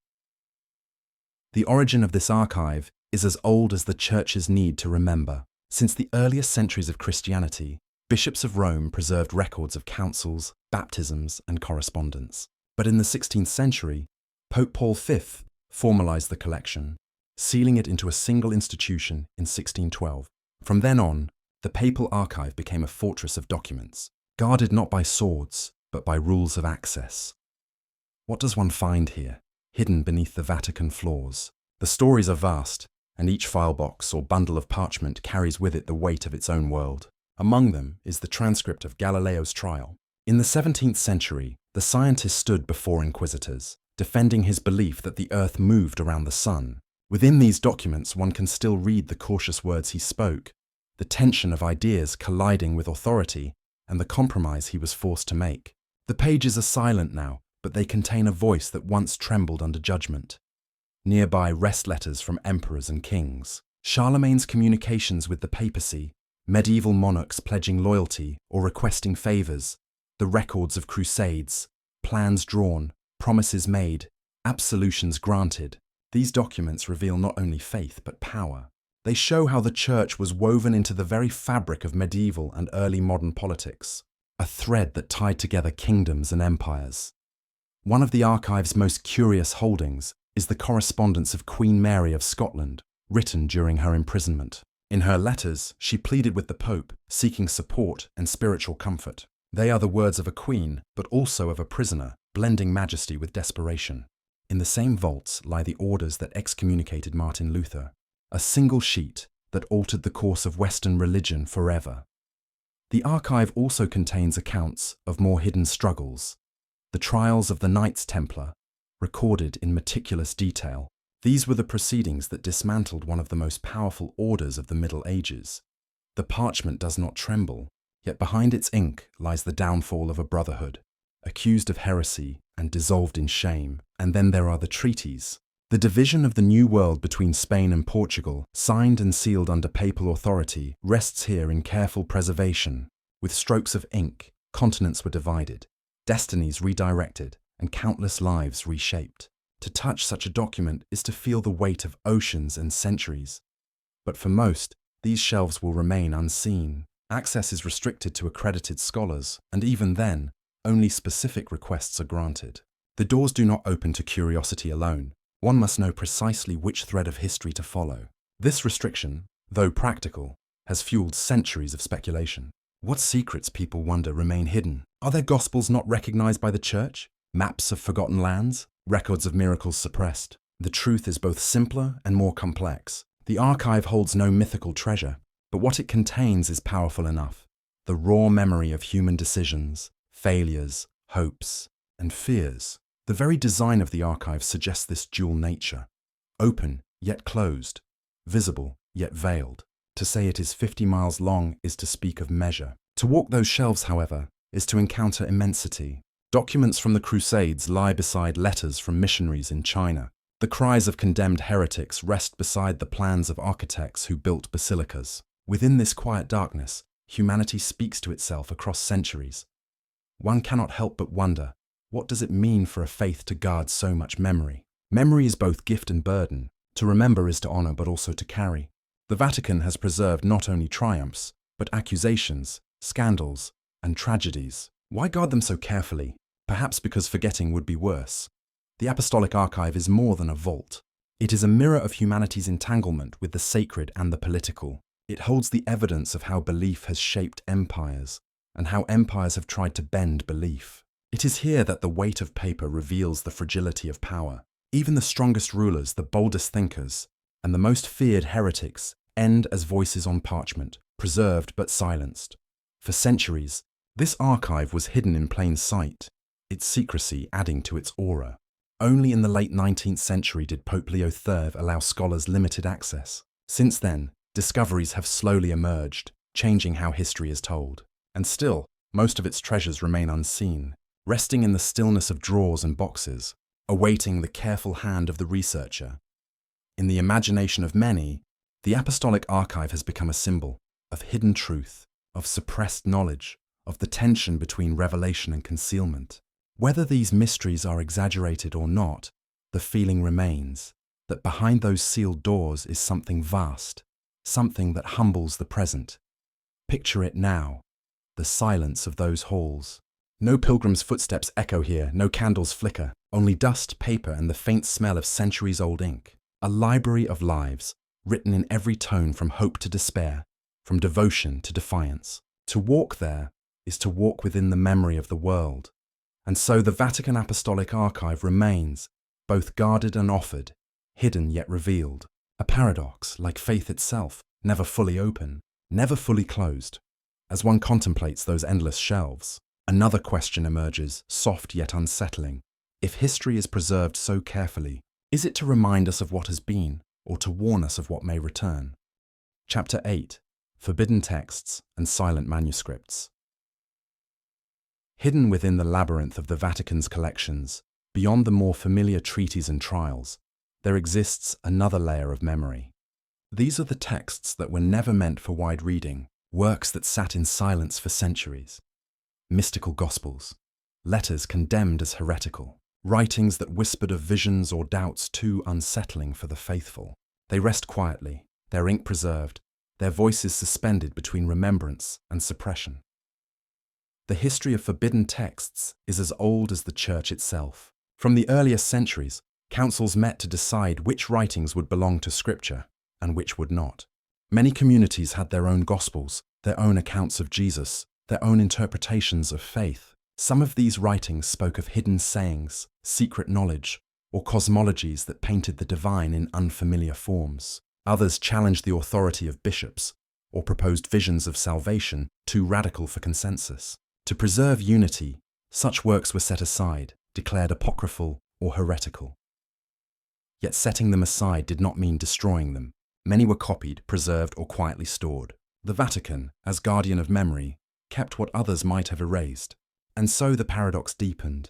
Speaker 1: The origin of this archive is as old as the Church's need to remember. Since the earliest centuries of Christianity, bishops of Rome preserved records of councils, baptisms, and correspondence. But in the 16th century, Pope Paul V formalized the collection, sealing it into a single institution in 1612. From then on, the papal archive became a fortress of documents, guarded not by swords, but by rules of access. What does one find here, hidden beneath the Vatican floors? The stories are vast, and each file box or bundle of parchment carries with it the weight of its own world. Among them is the transcript of Galileo's trial. In the 17th century, the scientist stood before inquisitors, defending his belief that the earth moved around the sun. Within these documents, one can still read the cautious words he spoke, the tension of ideas colliding with authority, and the compromise he was forced to make. The pages are silent now, but they contain a voice that once trembled under judgment. Nearby rest letters from emperors and kings, Charlemagne's communications with the papacy, medieval monarchs pledging loyalty or requesting favours, the records of crusades, plans drawn, promises made, absolutions granted. These documents reveal not only faith but power. They show how the Church was woven into the very fabric of medieval and early modern politics, a thread that tied together kingdoms and empires. One of the archive's most curious holdings is the correspondence of Queen Mary of Scotland, written during her imprisonment. In her letters, she pleaded with the Pope, seeking support and spiritual comfort. They are the words of a queen, but also of a prisoner, blending majesty with desperation. In the same vaults lie the orders that excommunicated Martin Luther, a single sheet that altered the course of Western religion forever. The archive also contains accounts of more hidden struggles, the trials of the Knights Templar, recorded in meticulous detail. These were the proceedings that dismantled one of the most powerful orders of the Middle Ages. The parchment does not tremble, yet behind its ink lies the downfall of a brotherhood, accused of heresy and dissolved in shame. And then there are the treaties. The division of the New World between Spain and Portugal, signed and sealed under papal authority, rests here in careful preservation. With strokes of ink, continents were divided, destinies redirected, and countless lives reshaped. To touch such a document is to feel the weight of oceans and centuries. But for most, these shelves will remain unseen. Access is restricted to accredited scholars, and even then, only specific requests are granted. The doors do not open to curiosity alone. One must know precisely which thread of history to follow. This restriction, though practical, has fueled centuries of speculation. What secrets, people wonder, remain hidden? Are there gospels not recognized by the Church? Maps of forgotten lands? Records of miracles suppressed? The truth is both simpler and more complex. The archive holds no mythical treasure, but what it contains is powerful enough. The raw memory of human decisions, failures, hopes, and fears. The very design of the archive suggests this dual nature. Open, yet closed. Visible, yet veiled. To say it is 50 miles long is to speak of measure. To walk those shelves, however, is to encounter immensity. Documents from the Crusades lie beside letters from missionaries in China. The cries of condemned heretics rest beside the plans of architects who built basilicas. Within this quiet darkness, humanity speaks to itself across centuries. One cannot help but wonder, what does it mean for a faith to guard so much memory? Memory is both gift and burden. To remember is to honor, but also to carry. The Vatican has preserved not only triumphs, but accusations, scandals, and tragedies. Why guard them so carefully? Perhaps because forgetting would be worse. The Apostolic Archive is more than a vault. It is a mirror of humanity's entanglement with the sacred and the political. It holds the evidence of how belief has shaped empires, and how empires have tried to bend belief. It is here that the weight of paper reveals the fragility of power. Even the strongest rulers, the boldest thinkers, and the most feared heretics end as voices on parchment, preserved but silenced. For centuries, this archive was hidden in plain sight, its secrecy adding to its aura. Only in the late 19th century did Pope Leo III allow scholars limited access. Since then, discoveries have slowly emerged, changing how history is told. And still, most of its treasures remain unseen, resting in the stillness of drawers and boxes, awaiting the careful hand of the researcher. In the imagination of many, the Apostolic Archive has become a symbol of hidden truth, of suppressed knowledge, of the tension between revelation and concealment. Whether these mysteries are exaggerated or not, the feeling remains that behind those sealed doors is something vast, something that humbles the present. Picture it now, the silence of those halls. No pilgrim's footsteps echo here, no candles flicker, only dust, paper, and the faint smell of centuries-old ink. A library of lives, written in every tone from hope to despair, from devotion to defiance. To walk there is to walk within the memory of the world. And so the Vatican Apostolic Archive remains, both guarded and offered, hidden yet revealed. A paradox, like faith itself, never fully open, never fully closed. As one contemplates those endless shelves, another question emerges, soft yet unsettling. If history is preserved so carefully, is it to remind us of what has been, or to warn us of what may return? Chapter 8. Forbidden Texts and Silent Manuscripts. Hidden within the labyrinth of the Vatican's collections, beyond the more familiar treaties and trials, there exists another layer of memory. These are the texts that were never meant for wide reading, works that sat in silence for centuries. Mystical gospels, letters condemned as heretical, writings that whispered of visions or doubts too unsettling for the faithful. They rest quietly, their ink preserved, their voices suspended between remembrance and suppression. The history of forbidden texts is as old as the Church itself. From the earliest centuries, councils met to decide which writings would belong to Scripture and which would not. Many communities had their own gospels, their own accounts of Jesus, their own interpretations of faith. Some of these writings spoke of hidden sayings, secret knowledge, or cosmologies that painted the divine in unfamiliar forms. Others challenged the authority of bishops, or proposed visions of salvation too radical for consensus. To preserve unity, such works were set aside, declared apocryphal or heretical. Yet setting them aside did not mean destroying them. Many were copied, preserved, or quietly stored. The Vatican, as guardian of memory, kept what others might have erased. And so the paradox deepened.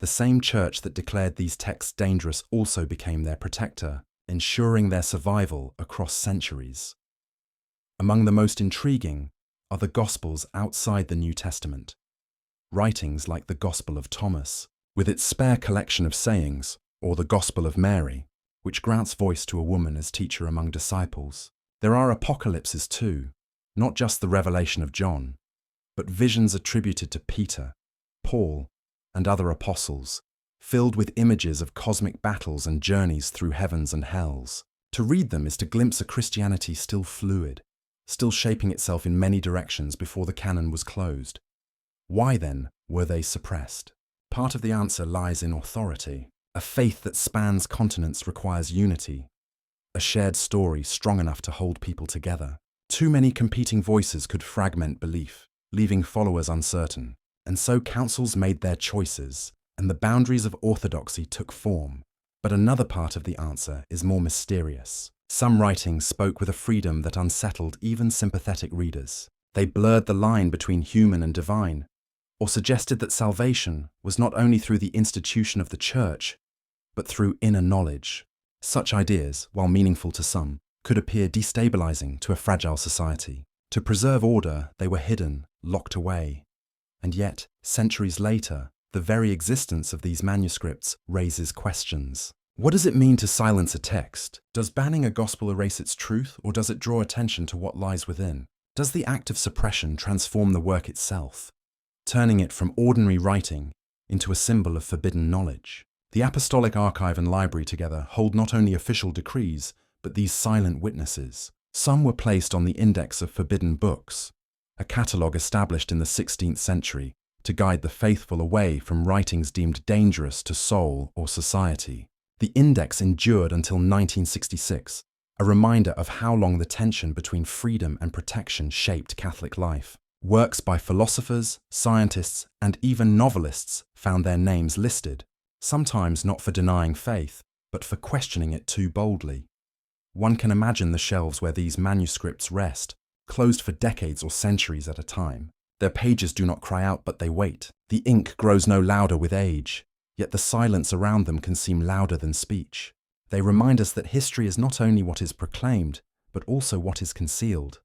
Speaker 1: The same Church that declared these texts dangerous also became their protector, ensuring their survival across centuries. Among the most intriguing are the Gospels outside the New Testament. Writings like the Gospel of Thomas, with its spare collection of sayings, or the Gospel of Mary, which grants voice to a woman as teacher among disciples. There are apocalypses too, not just the revelation of John, but visions attributed to Peter, Paul, and other apostles, filled with images of cosmic battles and journeys through heavens and hells. To read them is to glimpse a Christianity still fluid, still shaping itself in many directions before the canon was closed. Why then were they suppressed? Part of the answer lies in authority. A faith that spans continents requires unity, a shared story strong enough to hold people together. Too many competing voices could fragment belief, leaving followers uncertain. And so councils made their choices, and the boundaries of orthodoxy took form. But another part of the answer is more mysterious. Some writings spoke with a freedom that unsettled even sympathetic readers. They blurred the line between human and divine, or suggested that salvation was not only through the institution of the Church, but through inner knowledge. Such ideas, while meaningful to some, could appear destabilizing to a fragile society. To preserve order, they were hidden, locked away. And yet, centuries later, the very existence of these manuscripts raises questions. What does it mean to silence a text? Does banning a gospel erase its truth, or does it draw attention to what lies within? Does the act of suppression transform the work itself, turning it from ordinary writing into a symbol of forbidden knowledge? The Apostolic Archive and Library together hold not only official decrees, but these silent witnesses. Some were placed on the Index of Forbidden Books, a catalogue established in the 16th century to guide the faithful away from writings deemed dangerous to soul or society. The index endured until 1966, a reminder of how long the tension between freedom and protection shaped Catholic life. Works by philosophers, scientists, and even novelists found their names listed, sometimes not for denying faith, but for questioning it too boldly. One can imagine the shelves where these manuscripts rest, closed for decades or centuries at a time. Their pages do not cry out, but they wait. The ink grows no louder with age, yet the silence around them can seem louder than speech. They remind us that history is not only what is proclaimed, but also what is concealed.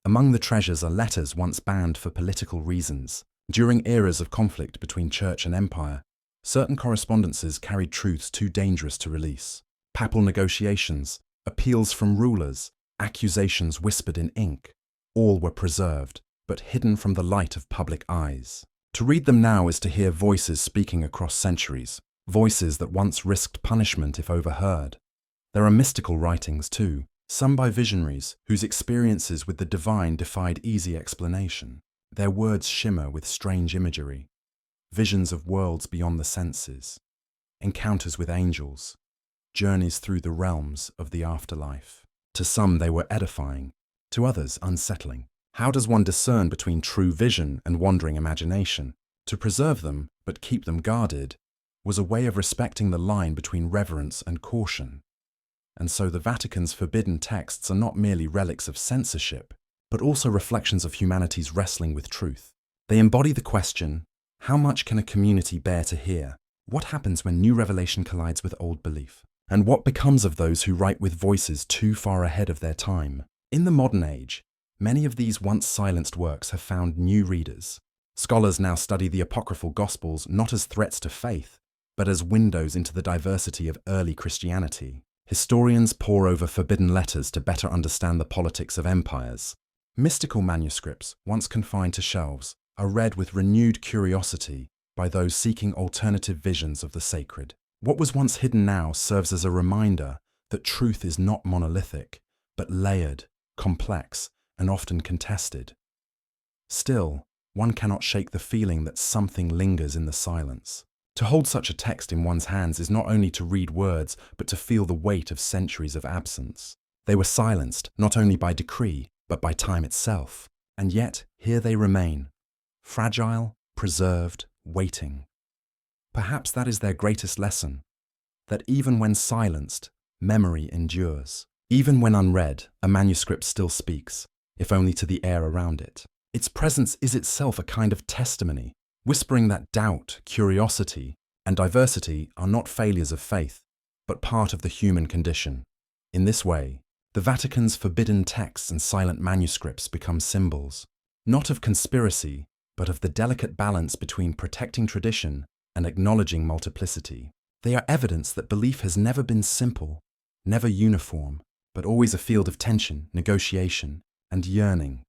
Speaker 1: Among the treasures are letters once banned for political reasons. During eras of conflict between church and empire, certain correspondences carried truths too dangerous to release. Papal negotiations, appeals from rulers, accusations whispered in ink. All were preserved, but hidden from the light of public eyes. To read them now is to hear voices speaking across centuries, voices that once risked punishment if overheard. There are mystical writings too, some by visionaries whose experiences with the divine defied easy explanation. Their words shimmer with strange imagery, visions of worlds beyond the senses, encounters with angels, journeys through the realms of the afterlife. To some they were edifying, to others unsettling. How does one discern between true vision and wandering imagination? To preserve them, but keep them guarded, was a way of respecting the line between reverence and caution. And so the Vatican's forbidden texts are not merely relics of censorship, but also reflections of humanity's wrestling with truth. They embody the question, how much can a community bear to hear? What happens when new revelation collides with old belief? And what becomes of those who write with voices too far ahead of their time? In the modern age, many of these once silenced works have found new readers. Scholars now study the apocryphal Gospels not as threats to faith, but as windows into the diversity of early Christianity. Historians pore over forbidden letters to better understand the politics of empires. Mystical manuscripts, once confined to shelves, are read with renewed curiosity by those seeking alternative visions of the sacred. What was once hidden now serves as a reminder that truth is not monolithic, but layered, complex, and often contested. Still, one cannot shake the feeling that something lingers in the silence. To hold such a text in one's hands is not only to read words, but to feel the weight of centuries of absence. They were silenced, not only by decree, but by time itself. And yet, here they remain, fragile, preserved, waiting. Perhaps that is their greatest lesson, that even when silenced, memory endures. Even when unread, a manuscript still speaks, if only to the air around it. Its presence is itself a kind of testimony, whispering that doubt, curiosity, and diversity are not failures of faith, but part of the human condition. In this way, the Vatican's forbidden texts and silent manuscripts become symbols, not of conspiracy, but of the delicate balance between protecting tradition and acknowledging multiplicity. They are evidence that belief has never been simple, never uniform, but always a field of tension, negotiation, and yearning.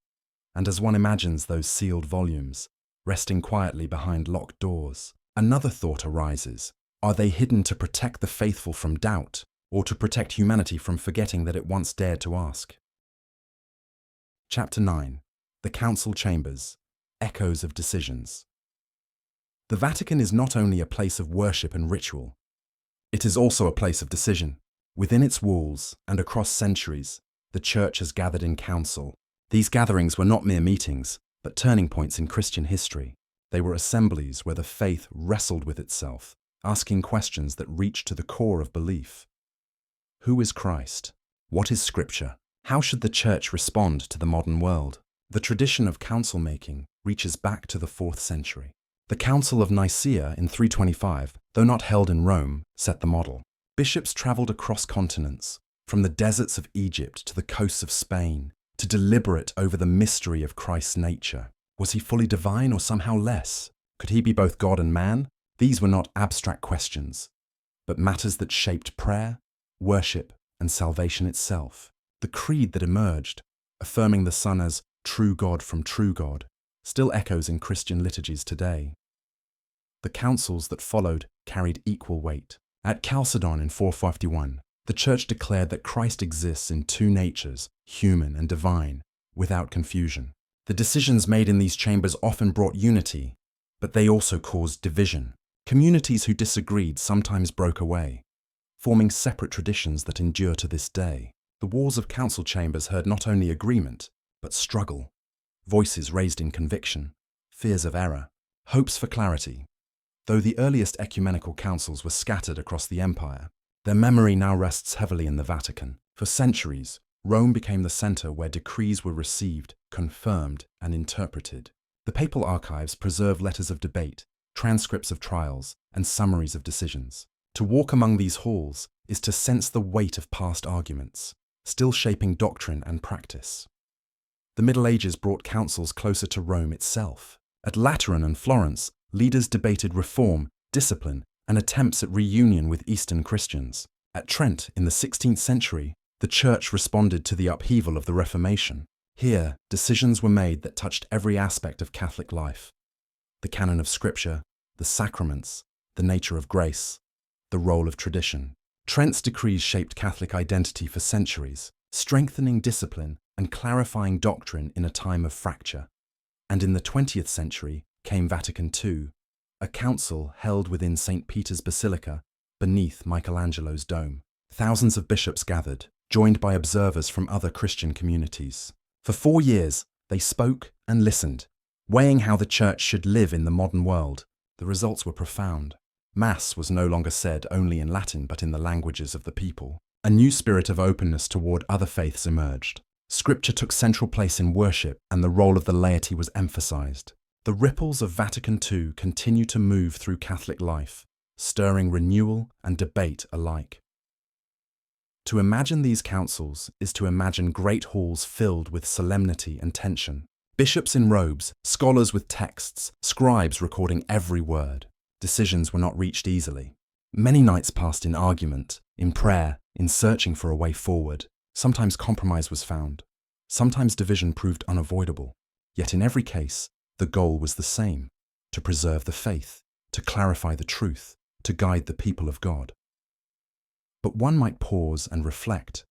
Speaker 1: And as one imagines those sealed volumes, resting quietly behind locked doors, another thought arises. Are they hidden to protect the faithful from doubt, or to protect humanity from forgetting that it once dared to ask? Chapter 9. The Council Chambers. Echoes of Decisions. The Vatican is not only a place of worship and ritual, it is also a place of decision. Within its walls, and across centuries, the Church has gathered in council. These gatherings were not mere meetings, but turning points in Christian history. They were assemblies where the faith wrestled with itself, asking questions that reached to the core of belief. Who is Christ? What is Scripture? How should the Church respond to the modern world? The tradition of council-making reaches back to the 4th century. The Council of Nicaea in 325, though not held in Rome, set the model. Bishops travelled across continents, from the deserts of Egypt to the coasts of Spain, to deliberate over the mystery of Christ's nature. Was he fully divine or somehow less? Could he be both God and man? These were not abstract questions, but matters that shaped prayer, worship, and salvation itself. The creed that emerged, affirming the Son as true God from true God, still echoes in Christian liturgies today. The councils that followed carried equal weight. At Chalcedon in 451, the Church declared that Christ exists in two natures, human and divine, without confusion. The decisions made in these chambers often brought unity, but they also caused division. Communities who disagreed sometimes broke away, forming separate traditions that endure to this day. The walls of council chambers heard not only agreement, but struggle, voices raised in conviction, fears of error, hopes for clarity. Though the earliest ecumenical councils were scattered across the empire, their memory now rests heavily in the Vatican. For centuries, Rome became the center where decrees were received, confirmed, and interpreted. The papal archives preserve letters of debate, transcripts of trials, and summaries of decisions. To walk among these halls is to sense the weight of past arguments, still shaping doctrine and practice. The Middle Ages brought councils closer to Rome itself. At Lateran and Florence, leaders debated reform, discipline, and attempts at reunion with Eastern Christians. At Trent, in the 16th century, The Church responded to the upheaval of the Reformation. Here, decisions were made that touched every aspect of Catholic life: the canon of Scripture, the sacraments, the nature of grace, the role of tradition. Trent's decrees shaped Catholic identity for centuries, strengthening discipline and clarifying doctrine in a time of fracture. And in the 20th century came Vatican II, a council held within St. Peter's Basilica beneath Michelangelo's dome. Thousands of bishops gathered, joined by observers from other Christian communities. For 4 years, they spoke and listened, weighing how the Church should live in the modern world. The results were profound. Mass was no longer said only in Latin but in the languages of the people. A new spirit of openness toward other faiths emerged. Scripture took central place in worship, and the role of the laity was emphasized. The ripples of Vatican II continue to move through Catholic life, stirring renewal and debate alike. To imagine these councils is to imagine great halls filled with solemnity and tension. Bishops in robes, scholars with texts, scribes recording every word. Decisions were not reached easily. Many nights passed in argument, in prayer, in searching for a way forward. Sometimes compromise was found. Sometimes division proved unavoidable. Yet in every case, the goal was the same: to preserve the faith, to clarify the truth, to guide the people of God. But one might pause and reflect.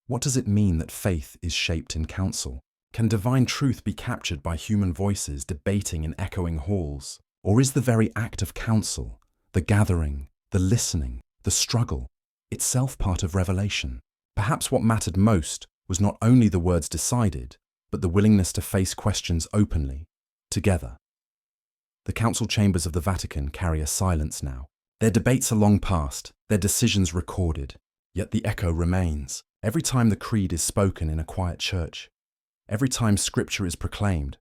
Speaker 1: What does it mean that faith is shaped in council? Can divine truth be captured by human voices debating in echoing halls? Or is the very act of council, the gathering, the listening, the struggle, itself part of revelation? Perhaps what mattered most was not only the words decided, but the willingness to face questions openly, together. The council chambers of the Vatican carry a silence now. Their debates are long past, their decisions recorded, yet the echo remains. Every time the creed is spoken in a quiet church, every time Scripture is proclaimed,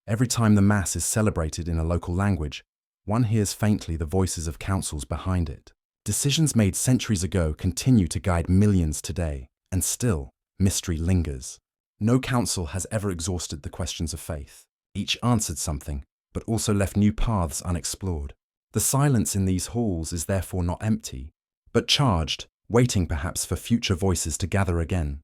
Speaker 1: every time the Mass is celebrated in a local language, one hears faintly the voices of councils behind it. Decisions made centuries ago continue to guide millions today, and still, mystery lingers. No council has ever exhausted the questions of faith. Each answered something, but also left new paths unexplored. The silence in these halls is therefore not empty, but charged, waiting perhaps for future voices to gather again.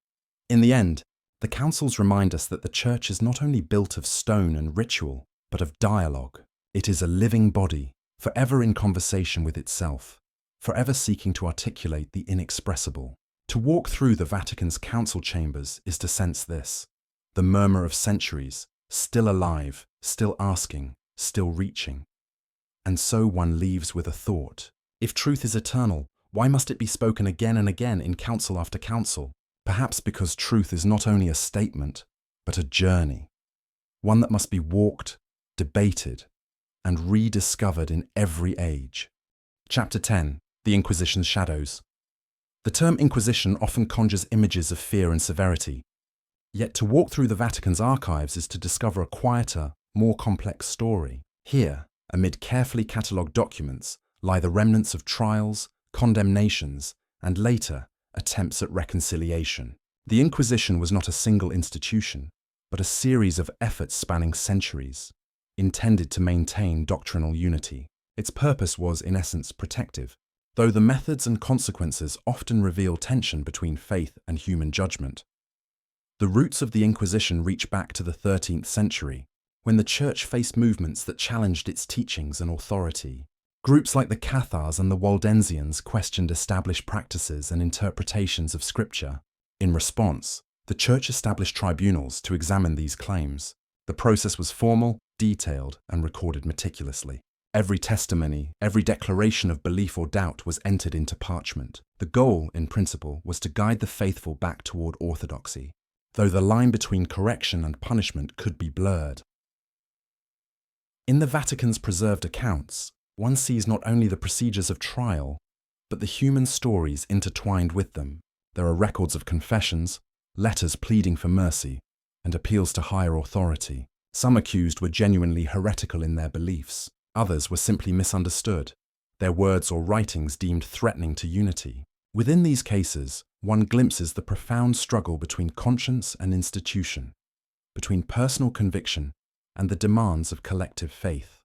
Speaker 1: In the end, the councils remind us that the Church is not only built of stone and ritual, but of dialogue. It is a living body, forever in conversation with itself, forever seeking to articulate the inexpressible. To walk through the Vatican's council chambers is to sense this: the murmur of centuries, still alive, still asking, still reaching. And so one leaves with a thought. If truth is eternal, why must it be spoken again and again in council after council? Perhaps because truth is not only a statement, but a journey. One that must be walked, debated, and rediscovered in every age. Chapter 10. The Inquisition's Shadows. The term Inquisition often conjures images of fear and severity. Yet to walk through the Vatican's archives is to discover a quieter, more complex story. Here, amid carefully catalogued documents, lie the remnants of trials, condemnations, and later, attempts at reconciliation. The Inquisition was not a single institution, but a series of efforts spanning centuries, intended to maintain doctrinal unity. Its purpose was, in essence, protective, though the methods and consequences often reveal tension between faith and human judgment. The roots of the Inquisition reach back to the 13th century, when the Church faced movements that challenged its teachings and authority. Groups like the Cathars and the Waldensians questioned established practices and interpretations of Scripture. In response, the Church established tribunals to examine these claims. The process was formal, detailed, and recorded meticulously. Every testimony, every declaration of belief or doubt was entered into parchment. The goal, in principle, was to guide the faithful back toward orthodoxy, though the line between correction and punishment could be blurred. In the Vatican's preserved accounts, one sees not only the procedures of trial, but the human stories intertwined with them. There are records of confessions, letters pleading for mercy, and appeals to higher authority. Some accused were genuinely heretical in their beliefs. Others were simply misunderstood, their words or writings deemed threatening to unity. Within these cases, one glimpses the profound struggle between conscience and institution, between personal conviction and the demands of collective faith.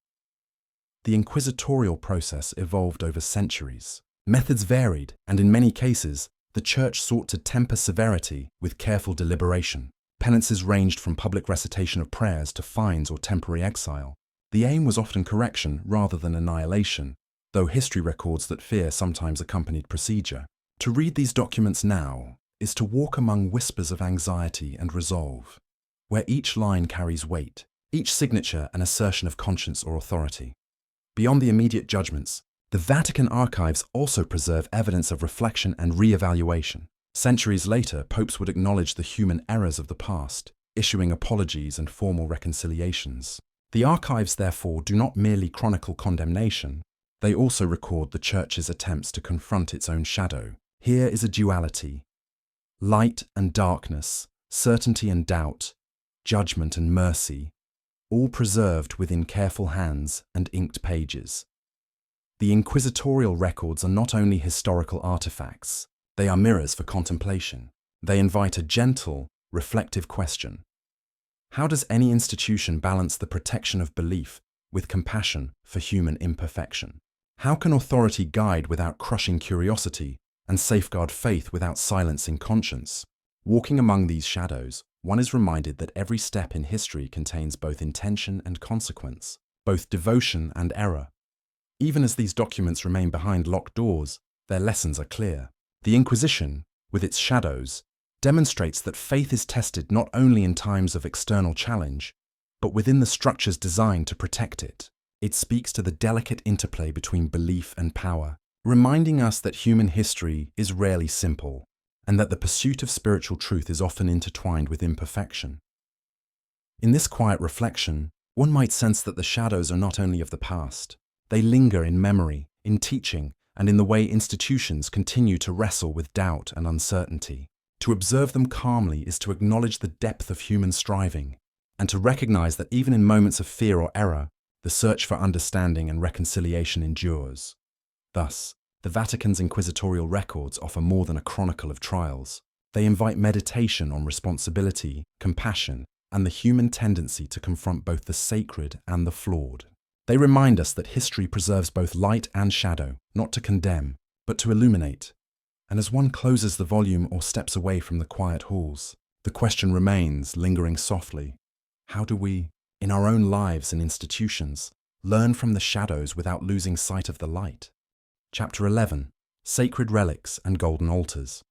Speaker 1: The inquisitorial process evolved over centuries. Methods varied, and in many cases, The Church sought to temper severity with careful deliberation. Penances ranged from public recitation of prayers to fines or temporary exile. The aim was often correction rather than annihilation, though history records that fear sometimes accompanied procedure. To read these documents now is to walk among whispers of anxiety and resolve, where each line carries weight, each signature an assertion of conscience or authority. Beyond the immediate judgments, the Vatican archives also preserve evidence of reflection and re-evaluation. Centuries later, popes would acknowledge the human errors of the past, issuing apologies and formal reconciliations. The archives, therefore, do not merely chronicle condemnation, they also record the Church's attempts to confront its own shadow. Here is a duality: light and darkness, certainty and doubt, judgment and mercy, all preserved within careful hands and inked pages. The inquisitorial records are not only historical artifacts, they are mirrors for contemplation. They invite a gentle, reflective question. How does any institution balance the protection of belief with compassion for human imperfection? How can authority guide without crushing curiosity and safeguard faith without silencing conscience? Walking among these shadows, one is reminded that every step in history contains both intention and consequence, both devotion and error. Even as these documents remain behind locked doors, their lessons are clear. The Inquisition, with its shadows, demonstrates that faith is tested not only in times of external challenge, but within the structures designed to protect it. It speaks to the delicate interplay between belief and power, reminding us that human history is rarely simple, and that the pursuit of spiritual truth is often intertwined with imperfection. In this quiet reflection, one might sense that the shadows are not only of the past. They linger in memory, in teaching, and in the way institutions continue to wrestle with doubt and uncertainty. To observe them calmly is to acknowledge the depth of human striving, and to recognize that even in moments of fear or error, the search for understanding and reconciliation endures. Thus, the Vatican's inquisitorial records offer more than a chronicle of trials. They invite meditation on responsibility, compassion, and the human tendency to confront both the sacred and the flawed. They remind us that history preserves both light and shadow, not to condemn, but to illuminate. And as one closes the volume or steps away from the quiet halls, the question remains, lingering softly: how do we, in our own lives and institutions, learn from the shadows without losing sight of the light? Chapter 11: Sacred Relics and Golden Altars.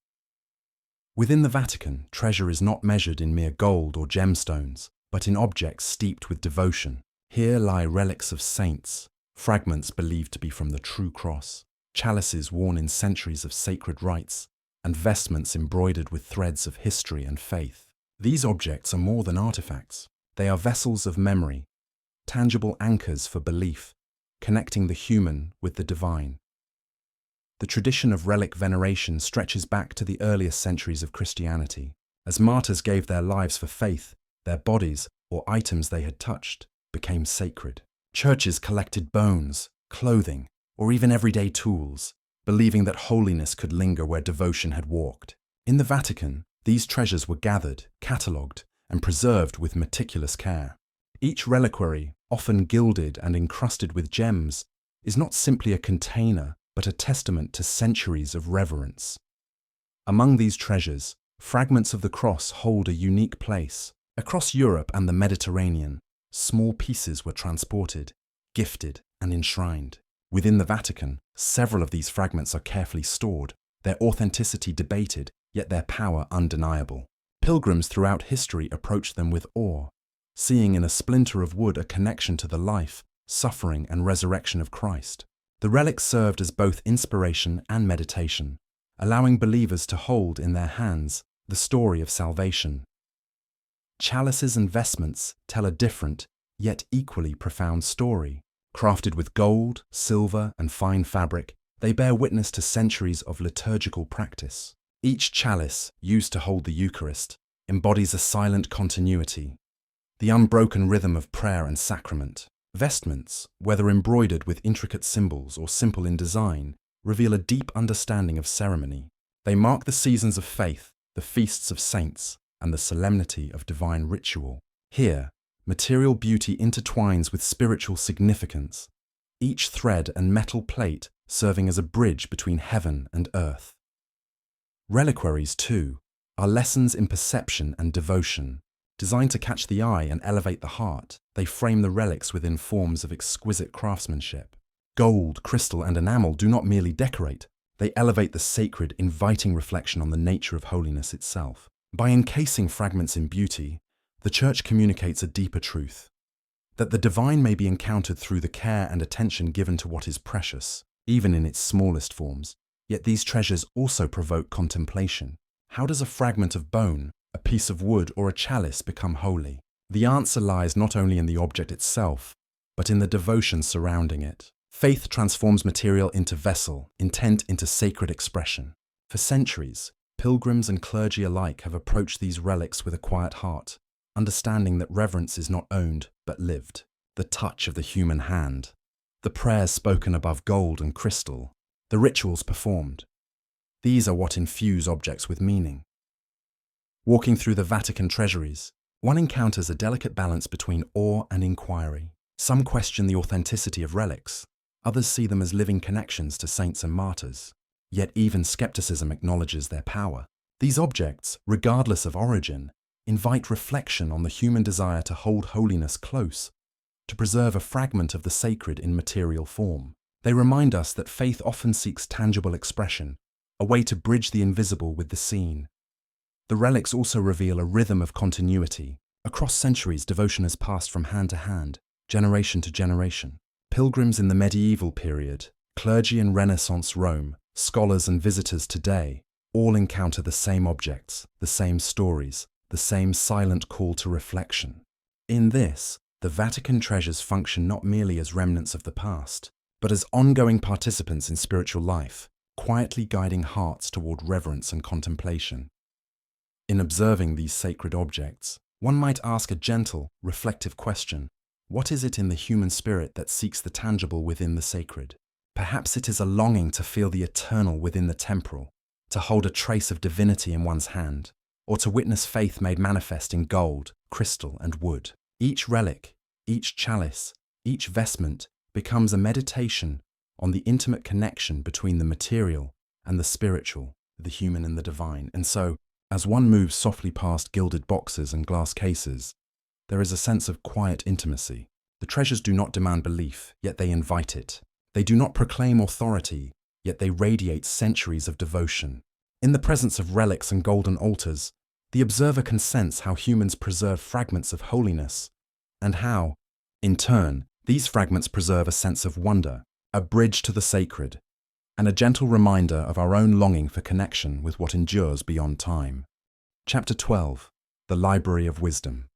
Speaker 1: Within the Vatican, treasure is not measured in mere gold or gemstones, but in objects steeped with devotion. Here lie relics of saints, fragments believed to be from the true cross, chalices worn in centuries of sacred rites, and vestments embroidered with threads of history and faith. These objects are more than artifacts. They are vessels of memory, tangible anchors for belief, connecting the human with the divine. The tradition of relic veneration stretches back to the earliest centuries of Christianity. As martyrs gave their lives for faith, their bodies, or items they had touched, became sacred. Churches collected bones, clothing, or even everyday tools, believing that holiness could linger where devotion had walked. In the Vatican, these treasures were gathered, catalogued, and preserved with meticulous care. Each reliquary, often gilded and encrusted with gems, is not simply a container, but a testament to centuries of reverence. Among these treasures, fragments of the cross hold a unique place. Across Europe and the Mediterranean, small pieces were transported, gifted, and enshrined. Within the Vatican, several of these fragments are carefully stored, their authenticity debated, yet their power undeniable. Pilgrims throughout history approached them with awe, seeing in a splinter of wood a connection to the life, suffering, and resurrection of Christ. The relics served as both inspiration and meditation, allowing believers to hold in their hands the story of salvation. Chalices and vestments tell a different, yet equally profound story. Crafted with gold, silver, and fine fabric, they bear witness to centuries of liturgical practice. Each chalice, used to hold the Eucharist, embodies a silent continuity, the unbroken rhythm of prayer and sacrament. Vestments, whether embroidered with intricate symbols or simple in design, reveal a deep understanding of ceremony. They mark the seasons of faith, the feasts of saints, and the solemnity of divine ritual. Here, material beauty intertwines with spiritual significance, each thread and metal plate serving as a bridge between heaven and earth. Reliquaries, too, are lessons in perception and devotion. Designed to catch the eye and elevate the heart, they frame the relics within forms of exquisite craftsmanship. Gold, crystal, and enamel do not merely decorate, they elevate the sacred, inviting reflection on the nature of holiness itself. By encasing fragments in beauty, the Church communicates a deeper truth, that the divine may be encountered through the care and attention given to what is precious, even in its smallest forms. Yet these treasures also provoke contemplation. How does a fragment of bone, a piece of wood, or a chalice become holy? The answer lies not only in the object itself, but in the devotion surrounding it. Faith transforms material into vessel, intent into sacred expression. For centuries, pilgrims and clergy alike have approached these relics with a quiet heart, understanding that reverence is not owned, but lived. The touch of the human hand, the prayers spoken above gold and crystal, the rituals performed. These are what infuse objects with meaning. Walking through the Vatican treasuries, one encounters a delicate balance between awe and inquiry. Some question the authenticity of relics, others see them as living connections to saints and martyrs. Yet even skepticism acknowledges their power. These objects, regardless of origin, invite reflection on the human desire to hold holiness close, to preserve a fragment of the sacred in material form. They remind us that faith often seeks tangible expression, a way to bridge the invisible with the seen. The relics also reveal a rhythm of continuity. Across centuries, devotion has passed from hand to hand, generation to generation. Pilgrims in the medieval period, clergy in Renaissance Rome, scholars and visitors today, all encounter the same objects, the same stories, the same silent call to reflection. In this, the Vatican treasures function not merely as remnants of the past, but as ongoing participants in spiritual life, quietly guiding hearts toward reverence and contemplation. In observing these sacred objects, one might ask a gentle, reflective question. What is it in the human spirit that seeks the tangible within the sacred? Perhaps it is a longing to feel the eternal within the temporal, to hold a trace of divinity in one's hand, or to witness faith made manifest in gold, crystal, and wood. Each relic, each chalice, each vestment becomes a meditation on the intimate connection between the material and the spiritual, the human and the divine. And so, as one moves softly past gilded boxes and glass cases, there is a sense of quiet intimacy. The treasures do not demand belief, yet they invite it. They do not proclaim authority, yet they radiate centuries of devotion. In the presence of relics and golden altars, the observer can sense how humans preserve fragments of holiness, and how, in turn, these fragments preserve a sense of wonder, a bridge to the sacred, and a gentle reminder of our own longing for connection with what endures beyond time. Chapter 12. The Library of Wisdom.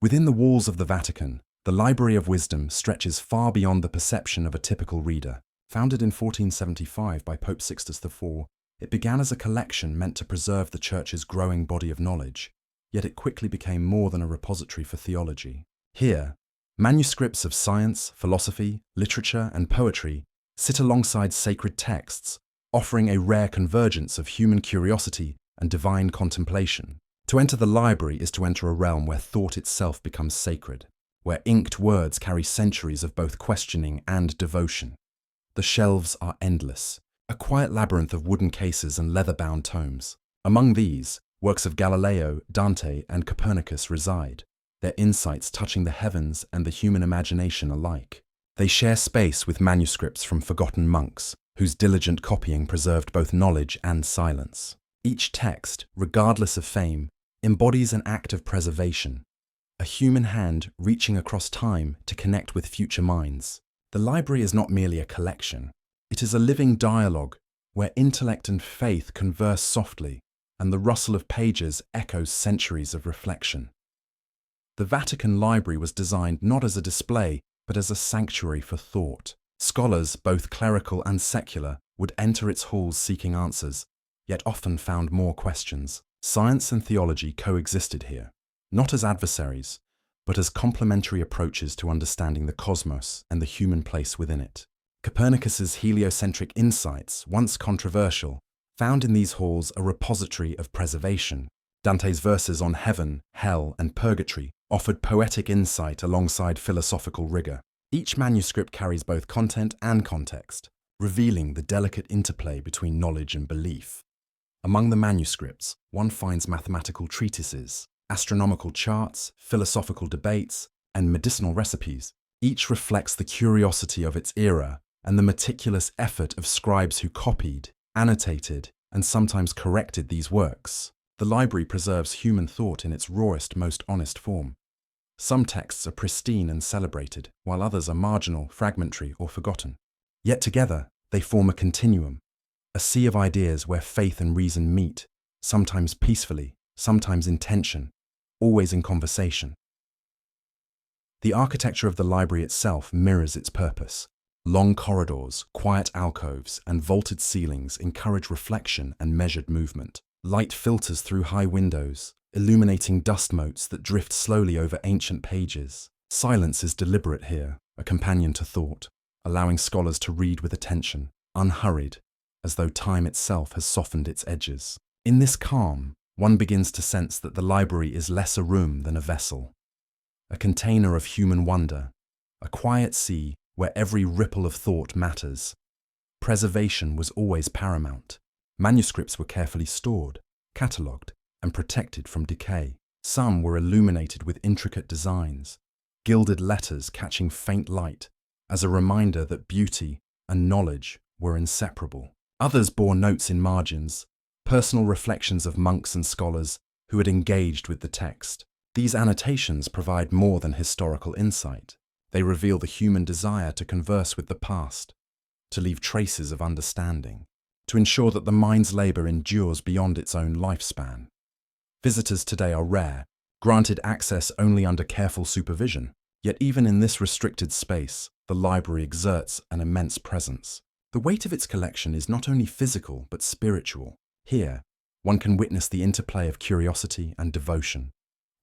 Speaker 1: Within the walls of the Vatican, the Library of Wisdom stretches far beyond the perception of a typical reader. Founded in 1475 by Pope Sixtus IV, it began as a collection meant to preserve the Church's growing body of knowledge, yet it quickly became more than a repository for theology. Here, manuscripts of science, philosophy, literature, and poetry sit alongside sacred texts, offering a rare convergence of human curiosity and divine contemplation. To enter the library is to enter a realm where thought itself becomes sacred, where inked words carry centuries of both questioning and devotion. The shelves are endless, a quiet labyrinth of wooden cases and leather-bound tomes. Among these, works of Galileo, Dante, and Copernicus reside, their insights touching the heavens and the human imagination alike. They share space with manuscripts from forgotten monks, whose diligent copying preserved both knowledge and silence. Each text, regardless of fame, embodies an act of preservation, a human hand reaching across time to connect with future minds. The library is not merely a collection. It is a living dialogue where intellect and faith converse softly, and the rustle of pages echoes centuries of reflection. The Vatican Library was designed not as a display, but as a sanctuary for thought. Scholars, both clerical and secular, would enter its halls seeking answers, yet often found more questions. Science and theology coexisted here, not as adversaries, but as complementary approaches to understanding the cosmos and the human place within it. Copernicus's heliocentric insights, once controversial, found in these halls a repository of preservation. Dante's verses on heaven, hell, and purgatory offered poetic insight alongside philosophical rigor. Each manuscript carries both content and context, revealing the delicate interplay between knowledge and belief. Among the manuscripts, one finds mathematical treatises, astronomical charts, philosophical debates, and medicinal recipes. Each reflects the curiosity of its era and the meticulous effort of scribes who copied, annotated, and sometimes corrected these works. The library preserves human thought in its rawest, most honest form. Some texts are pristine and celebrated, while others are marginal, fragmentary, or forgotten. Yet together, they form a continuum, a sea of ideas where faith and reason meet, sometimes peacefully, sometimes in tension, always in conversation. The architecture of the library itself mirrors its purpose. Long corridors, quiet alcoves, and vaulted ceilings encourage reflection and measured movement. Light filters through high windows, illuminating dust motes that drift slowly over ancient pages. Silence is deliberate here, a companion to thought, allowing scholars to read with attention, unhurried, as though time itself has softened its edges. In this calm, one begins to sense that the library is less a room than a vessel, a container of human wonder, a quiet sea where every ripple of thought matters. Preservation was always paramount. Manuscripts were carefully stored, catalogued, and protected from decay. Some were illuminated with intricate designs, gilded letters catching faint light as a reminder that beauty and knowledge were inseparable. Others bore notes in margins, personal reflections of monks and scholars who had engaged with the text. These annotations provide more than historical insight. They reveal the human desire to converse with the past, to leave traces of understanding, to ensure that the mind's labor endures beyond its own lifespan. Visitors today are rare, granted access only under careful supervision. Yet even in this restricted space, the library exerts an immense presence. The weight of its collection is not only physical but spiritual. Here, one can witness the interplay of curiosity and devotion,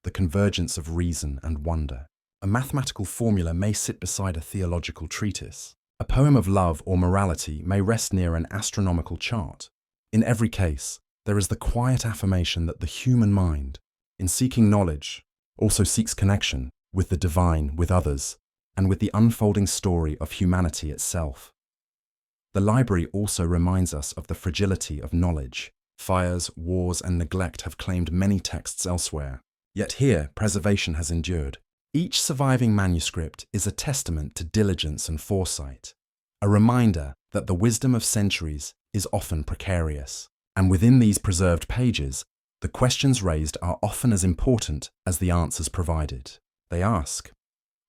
Speaker 1: the convergence of reason and wonder. A mathematical formula may sit beside a theological treatise. A poem of love or morality may rest near an astronomical chart. In every case, there is the quiet affirmation that the human mind, in seeking knowledge, also seeks connection with the divine, with others, and with the unfolding story of humanity itself. The library also reminds us of the fragility of knowledge. Fires, wars, and neglect have claimed many texts elsewhere. Yet here, preservation has endured. Each surviving manuscript is a testament to diligence and foresight, a reminder that the wisdom of centuries is often precarious. And within these preserved pages, the questions raised are often as important as the answers provided. They ask,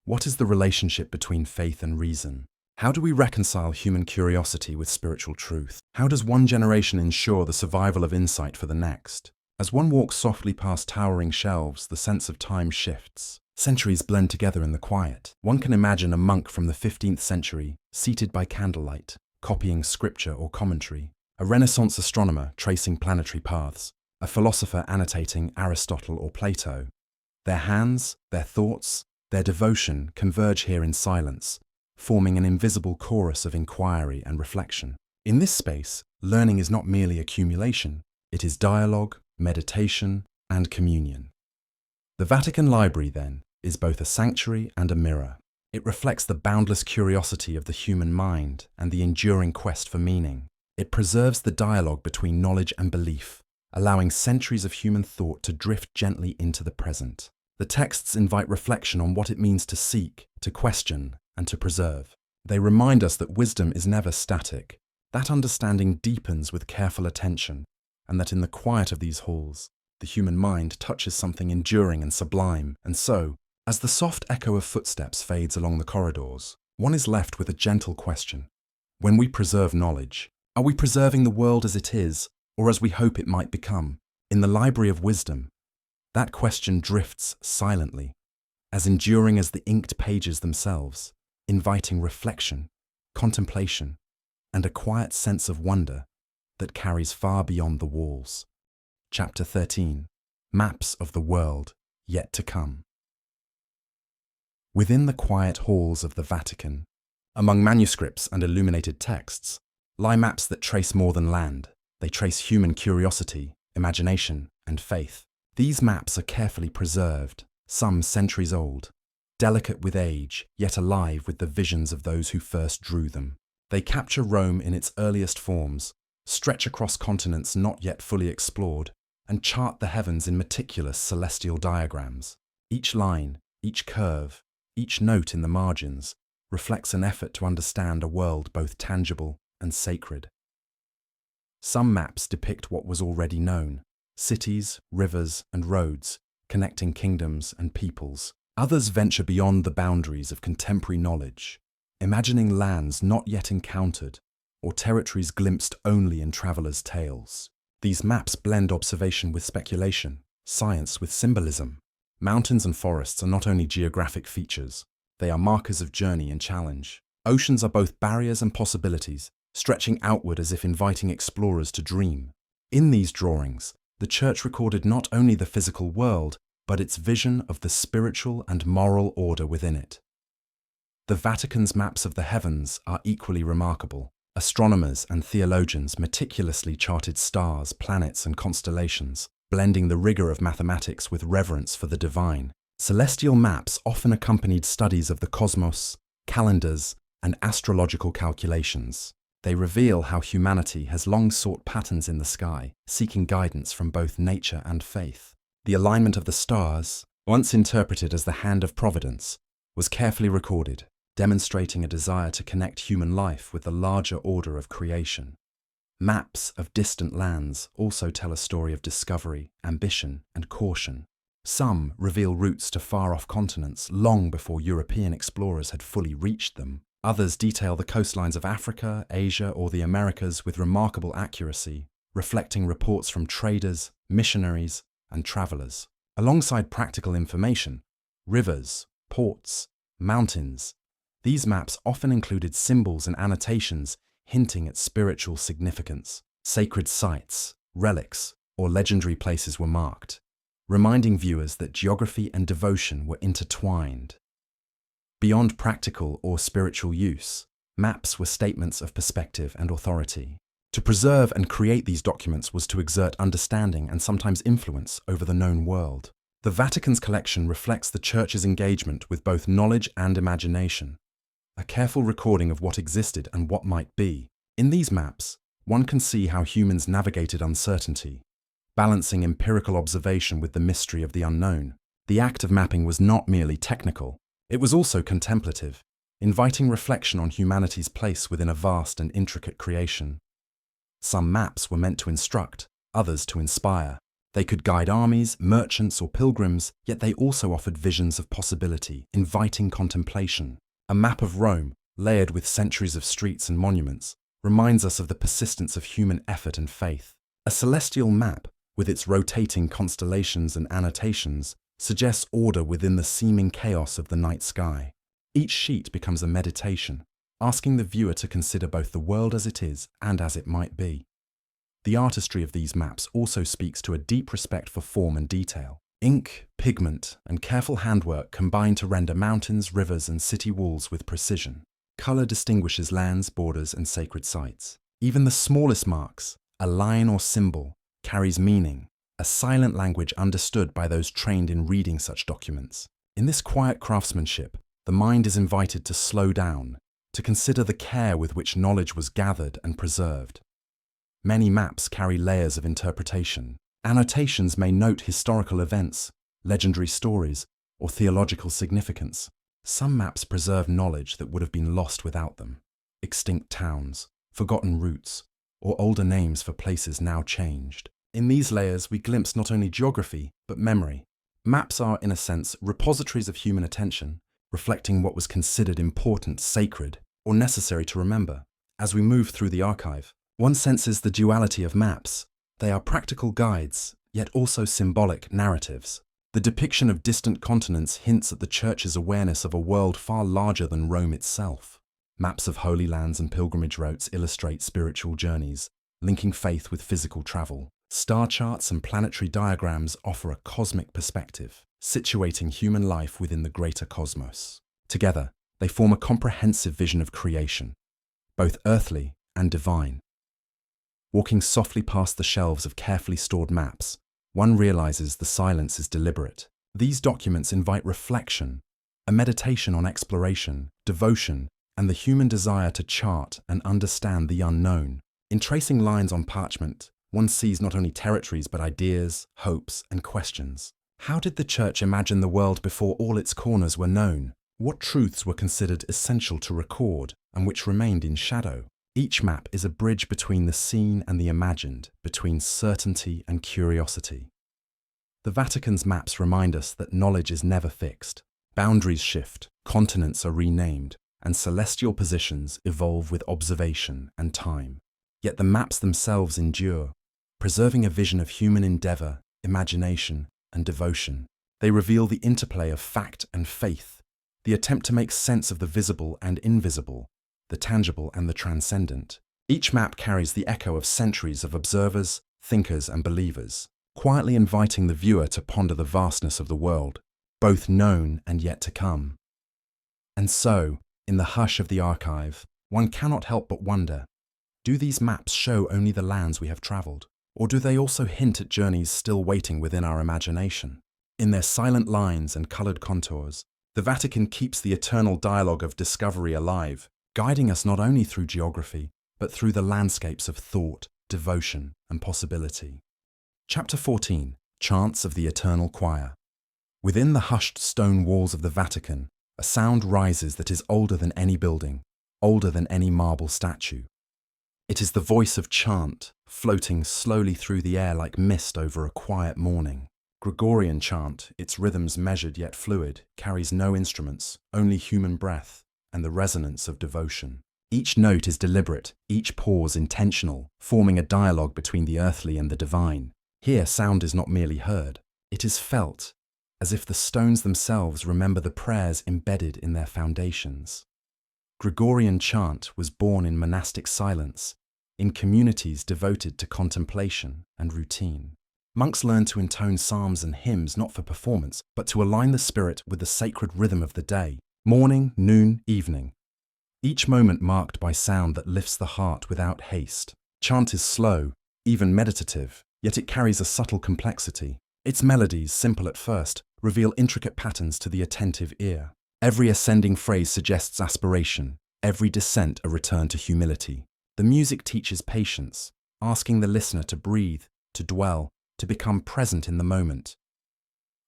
Speaker 1: what is the relationship between faith and reason? How do we reconcile human curiosity with spiritual truth? How does one generation ensure the survival of insight for the next? As one walks softly past towering shelves, the sense of time shifts. Centuries blend together in the quiet. One can imagine a monk from the 15th century, seated by candlelight, copying scripture or commentary, a Renaissance astronomer tracing planetary paths, a philosopher annotating Aristotle or Plato. Their hands, their thoughts, their devotion converge here in silence, forming an invisible chorus of inquiry and reflection. In this space, learning is not merely accumulation, it is dialogue, meditation, and communion. The Vatican Library, then, is both a sanctuary and a mirror. It reflects the boundless curiosity of the human mind and the enduring quest for meaning. It preserves the dialogue between knowledge and belief, allowing centuries of human thought to drift gently into the present. The texts invite reflection on what it means to seek, to question, and to preserve. They remind us that wisdom is never static, that understanding deepens with careful attention, and that in the quiet of these halls, the human mind touches something enduring and sublime. And so, as the soft echo of footsteps fades along the corridors, one is left with a gentle question. When we preserve knowledge, are we preserving the world as it is, or as we hope it might become? In the library of wisdom, that question drifts silently, as enduring as the inked pages themselves, inviting reflection, contemplation, and a quiet sense of wonder that carries far beyond the walls. Chapter 13. Maps of the World Yet to Come. Within the quiet halls of the Vatican, among manuscripts and illuminated texts, lie maps that trace more than land. They trace human curiosity, imagination, and faith. These maps are carefully preserved, some centuries old, delicate with age, yet alive with the visions of those who first drew them. They capture Rome in its earliest forms, stretch across continents not yet fully explored, and chart the heavens in meticulous celestial diagrams. Each line, each curve, each note in the margins reflects an effort to understand a world both tangible and sacred. Some maps depict what was already known: cities, rivers, and roads connecting kingdoms and peoples. Others venture beyond the boundaries of contemporary knowledge, imagining lands not yet encountered or territories glimpsed only in travelers' tales. These maps blend observation with speculation, science with symbolism. Mountains and forests are not only geographic features, they are markers of journey and challenge. Oceans are both barriers and possibilities, stretching outward as if inviting explorers to dream. In these drawings, the Church recorded not only the physical world, but its vision of the spiritual and moral order within it. The Vatican's maps of the heavens are equally remarkable. Astronomers and theologians meticulously charted stars, planets, and constellations, blending the rigor of mathematics with reverence for the divine. Celestial maps often accompanied studies of the cosmos, calendars, and astrological calculations. They reveal how humanity has long sought patterns in the sky, seeking guidance from both nature and faith. The alignment of the stars, once interpreted as the hand of providence, was carefully recorded, demonstrating a desire to connect human life with the larger order of creation. Maps of distant lands also tell a story of discovery, ambition, and caution. Some reveal routes to far-off continents long before European explorers had fully reached them. Others detail the coastlines of Africa, Asia, or the Americas with remarkable accuracy, reflecting reports from traders, missionaries, and travelers. Alongside practical information, rivers, ports, mountains, these maps often included symbols and annotations hinting at spiritual significance. Sacred sites, relics, or legendary places were marked, reminding viewers that geography and devotion were intertwined. Beyond practical or spiritual use, maps were statements of perspective and authority. To preserve and create these documents was to exert understanding and sometimes influence over the known world. The Vatican's collection reflects the Church's engagement with both knowledge and imagination, a careful recording of what existed and what might be. In these maps, one can see how humans navigated uncertainty, balancing empirical observation with the mystery of the unknown. The act of mapping was not merely technical, it was also contemplative, inviting reflection on humanity's place within a vast and intricate creation. Some maps were meant to instruct, others to inspire. They could guide armies, merchants, or pilgrims, yet they also offered visions of possibility, inviting contemplation. A map of Rome, layered with centuries of streets and monuments, reminds us of the persistence of human effort and faith. A celestial map, with its rotating constellations and annotations, suggests order within the seeming chaos of the night sky. Each sheet becomes a meditation, asking the viewer to consider both the world as it is and as it might be. The artistry of these maps also speaks to a deep respect for form and detail. Ink, pigment, and careful handwork combine to render mountains, rivers, and city walls with precision. Color distinguishes lands, borders, and sacred sites. Even the smallest marks, a line or symbol, carries meaning, a silent language understood by those trained in reading such documents. In this quiet craftsmanship, the mind is invited to slow down, to consider the care with which knowledge was gathered and preserved. Many maps carry layers of interpretation. Annotations may note historical events, legendary stories, or theological significance. Some maps preserve knowledge that would have been lost without them. Extinct towns, forgotten routes, or older names for places now changed. In these layers, we glimpse not only geography, but memory. Maps are, in a sense, repositories of human attention, reflecting what was considered important, sacred, or necessary to remember. As we move through the archive, one senses the duality of maps. They are practical guides, yet also symbolic narratives. The depiction of distant continents hints at the Church's awareness of a world far larger than Rome itself. Maps of holy lands and pilgrimage routes illustrate spiritual journeys, linking faith with physical travel. Star charts and planetary diagrams offer a cosmic perspective, situating human life within the greater cosmos. Together, they form a comprehensive vision of creation, both earthly and divine. Walking softly past the shelves of carefully stored maps, one realizes the silence is deliberate. These documents invite reflection, a meditation on exploration, devotion, and the human desire to chart and understand the unknown. In tracing lines on parchment, one sees not only territories but ideas, hopes, and questions. How did the Church imagine the world before all its corners were known? What truths were considered essential to record, and which remained in shadow? Each map is a bridge between the seen and the imagined, between certainty and curiosity. The Vatican's maps remind us that knowledge is never fixed. Boundaries shift, continents are renamed, and celestial positions evolve with observation and time. Yet the maps themselves endure, preserving a vision of human endeavor, imagination, and devotion. They reveal the interplay of fact and faith, the attempt to make sense of the visible and invisible, the tangible and the transcendent. Each map carries the echo of centuries of observers, thinkers, and believers, quietly inviting the viewer to ponder the vastness of the world, both known and yet to come. And so, in the hush of the archive, one cannot help but wonder, do these maps show only the lands we have travelled, or do they also hint at journeys still waiting within our imagination? In their silent lines and coloured contours, the Vatican keeps the eternal dialogue of discovery alive, guiding us not only through geography, but through the landscapes of thought, devotion, and possibility. Chapter 14, Chants of the Eternal Choir. Within the hushed stone walls of the Vatican, a sound rises that is older than any building, older than any marble statue. It is the voice of chant, floating slowly through the air like mist over a quiet morning. Gregorian chant, its rhythms measured yet fluid, carries no instruments, only human breath, and the resonance of devotion. Each note is deliberate, each pause intentional, forming a dialogue between the earthly and the divine. Here, sound is not merely heard, it is felt, as if the stones themselves remember the prayers embedded in their foundations. Gregorian chant was born in monastic silence, in communities devoted to contemplation and routine. Monks learned to intone psalms and hymns not for performance, but to align the spirit with the sacred rhythm of the day, morning, noon, evening. Each moment marked by sound that lifts the heart without haste. Chant is slow, even meditative, yet it carries a subtle complexity. Its melodies, simple at first, reveal intricate patterns to the attentive ear. Every ascending phrase suggests aspiration, every descent a return to humility. The music teaches patience, asking the listener to breathe, to dwell, to become present in the moment.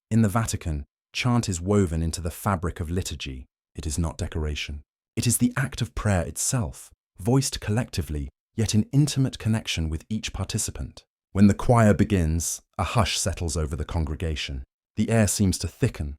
Speaker 1: In the Vatican, chant is woven into the fabric of liturgy. It is not decoration. It is the act of prayer itself, voiced collectively, yet in intimate connection with each participant. When the choir begins, a hush settles over the congregation. The air seems to thicken,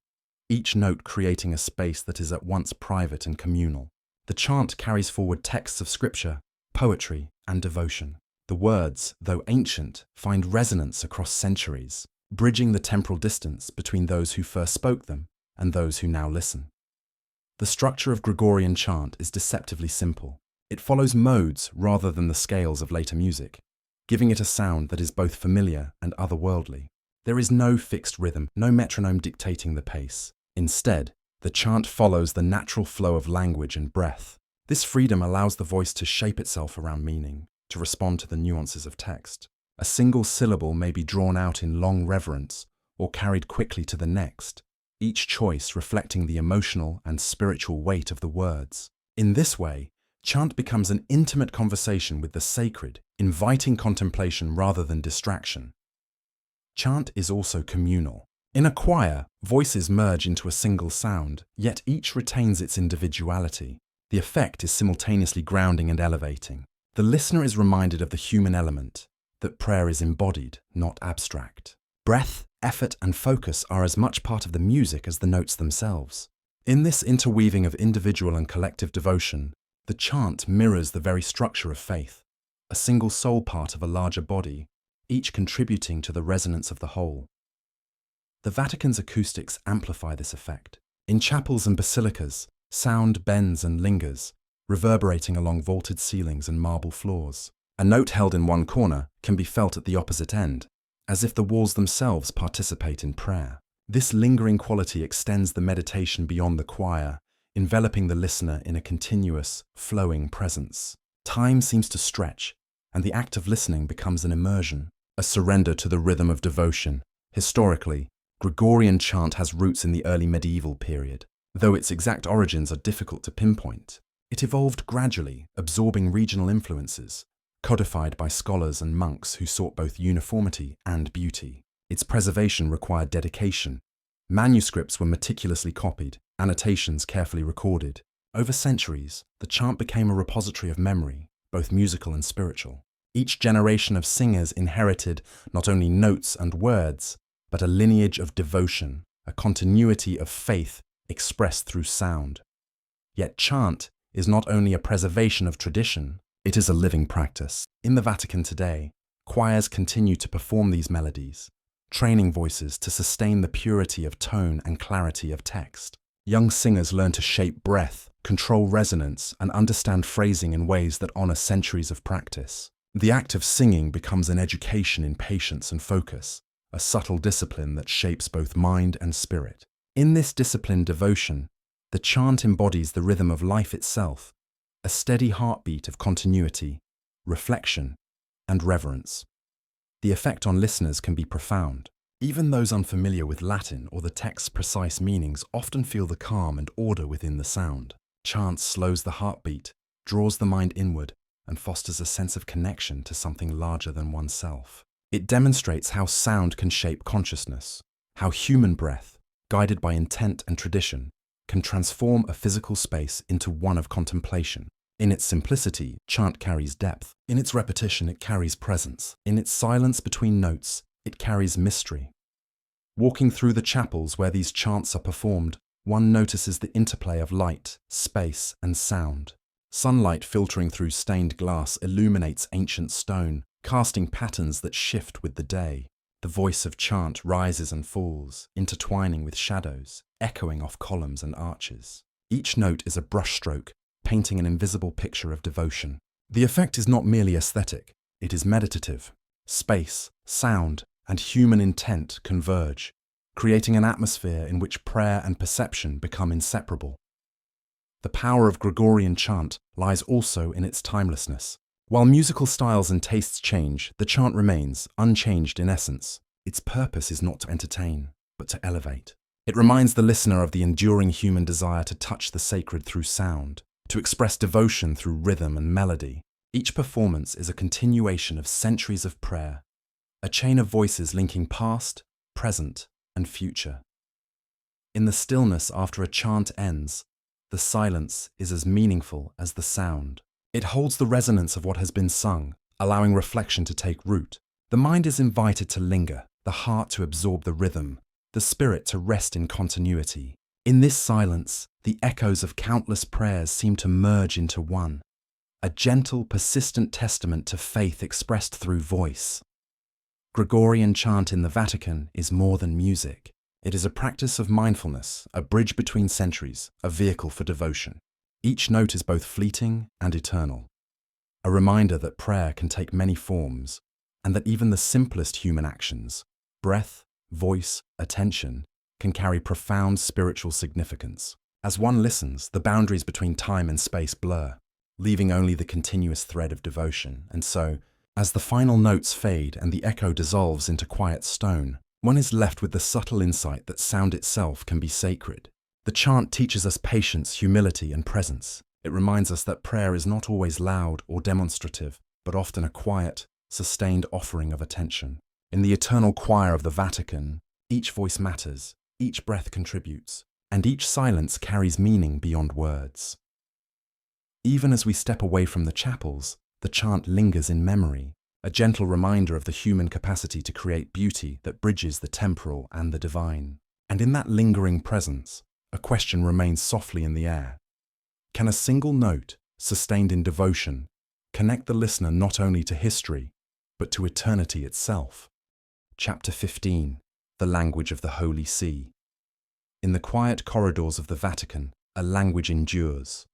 Speaker 1: each note creating a space that is at once private and communal. The chant carries forward texts of scripture, poetry, and devotion. The words, though ancient, find resonance across centuries, bridging the temporal distance between those who first spoke them and those who now listen. The structure of Gregorian chant is deceptively simple. It follows modes rather than the scales of later music, giving it a sound that is both familiar and otherworldly. There is no fixed rhythm, no metronome dictating the pace. Instead, the chant follows the natural flow of language and breath. This freedom allows the voice to shape itself around meaning, to respond to the nuances of text. A single syllable may be drawn out in long reverence or carried quickly to the next, each choice reflecting the emotional and spiritual weight of the words. In this way, chant becomes an intimate conversation with the sacred, inviting contemplation rather than distraction. Chant is also communal. In a choir, voices merge into a single sound, yet each retains its individuality. The effect is simultaneously grounding and elevating. The listener is reminded of the human element, that prayer is embodied, not abstract. Breath, effort, and focus are as much part of the music as the notes themselves. In this interweaving of individual and collective devotion, the chant mirrors the very structure of faith, a single soul part of a larger body, each contributing to the resonance of the whole. The Vatican's acoustics amplify this effect. In chapels and basilicas, sound bends and lingers, reverberating along vaulted ceilings and marble floors. A note held in one corner can be felt at the opposite end, as if the walls themselves participate in prayer. This lingering quality extends the meditation beyond the choir, enveloping the listener in a continuous, flowing presence. Time seems to stretch, and the act of listening becomes an immersion, a surrender to the rhythm of devotion. Historically, Gregorian chant has roots in the early medieval period. Though its exact origins are difficult to pinpoint, it evolved gradually, absorbing regional influences, codified by scholars and monks who sought both uniformity and beauty. Its preservation required dedication. Manuscripts were meticulously copied, annotations carefully recorded. Over centuries, the chant became a repository of memory, both musical and spiritual. Each generation of singers inherited not only notes and words, but a lineage of devotion, a continuity of faith expressed through sound. Yet chant is not only a preservation of tradition, it is a living practice. In the Vatican today, choirs continue to perform these melodies, training voices to sustain the purity of tone and clarity of text. Young singers learn to shape breath, control resonance, and understand phrasing in ways that honor centuries of practice. The act of singing becomes an education in patience and focus, a subtle discipline that shapes both mind and spirit. In this disciplined devotion, the chant embodies the rhythm of life itself, a steady heartbeat of continuity, reflection, and reverence. The effect on listeners can be profound. Even those unfamiliar with Latin or the text's precise meanings often feel the calm and order within the sound. Chant slows the heartbeat, draws the mind inward, and fosters a sense of connection to something larger than oneself. It demonstrates how sound can shape consciousness, how human breath, guided by intent and tradition, can transform a physical space into one of contemplation. In its simplicity, chant carries depth. In its repetition, it carries presence. In its silence between notes, it carries mystery. Walking through the chapels where these chants are performed, one notices the interplay of light, space, and sound. Sunlight filtering through stained glass illuminates ancient stone, casting patterns that shift with the day. The voice of chant rises and falls, intertwining with shadows, echoing off columns and arches. Each note is a brushstroke, painting an invisible picture of devotion. The effect is not merely aesthetic, it is meditative. Space, sound, and human intent converge, creating an atmosphere in which prayer and perception become inseparable. The power of Gregorian chant lies also in its timelessness. While musical styles and tastes change, the chant remains unchanged in essence. Its purpose is not to entertain, but to elevate. It reminds the listener of the enduring human desire to touch the sacred through sound, to express devotion through rhythm and melody. Each performance is a continuation of centuries of prayer, a chain of voices linking past, present, and future. In the stillness after a chant ends, the silence is as meaningful as the sound. It holds the resonance of what has been sung, allowing reflection to take root. The mind is invited to linger, the heart to absorb the rhythm, the spirit to rest in continuity. In this silence, the echoes of countless prayers seem to merge into one, a gentle, persistent testament to faith expressed through voice. Gregorian chant in the Vatican is more than music. It is a practice of mindfulness, a bridge between centuries, a vehicle for devotion. Each note is both fleeting and eternal, a reminder that prayer can take many forms, and that even the simplest human actions, breath, voice, attention, can carry profound spiritual significance. As one listens, the boundaries between time and space blur, leaving only the continuous thread of devotion. And so, as the final notes fade and the echo dissolves into quiet stone, one is left with the subtle insight that sound itself can be sacred. The chant teaches us patience, humility, and presence. It reminds us that prayer is not always loud or demonstrative, but often a quiet, sustained offering of attention. In the eternal choir of the Vatican, each voice matters, each breath contributes, and each silence carries meaning beyond words. Even as we step away from the chapels, the chant lingers in memory, a gentle reminder of the human capacity to create beauty that bridges the temporal and the divine. And in that lingering presence, a question remains softly in the air. Can a single note, sustained in devotion, connect the listener not only to history, but to eternity itself? Chapter 15. The Language of the Holy See. In the quiet corridors of the Vatican, a language endures.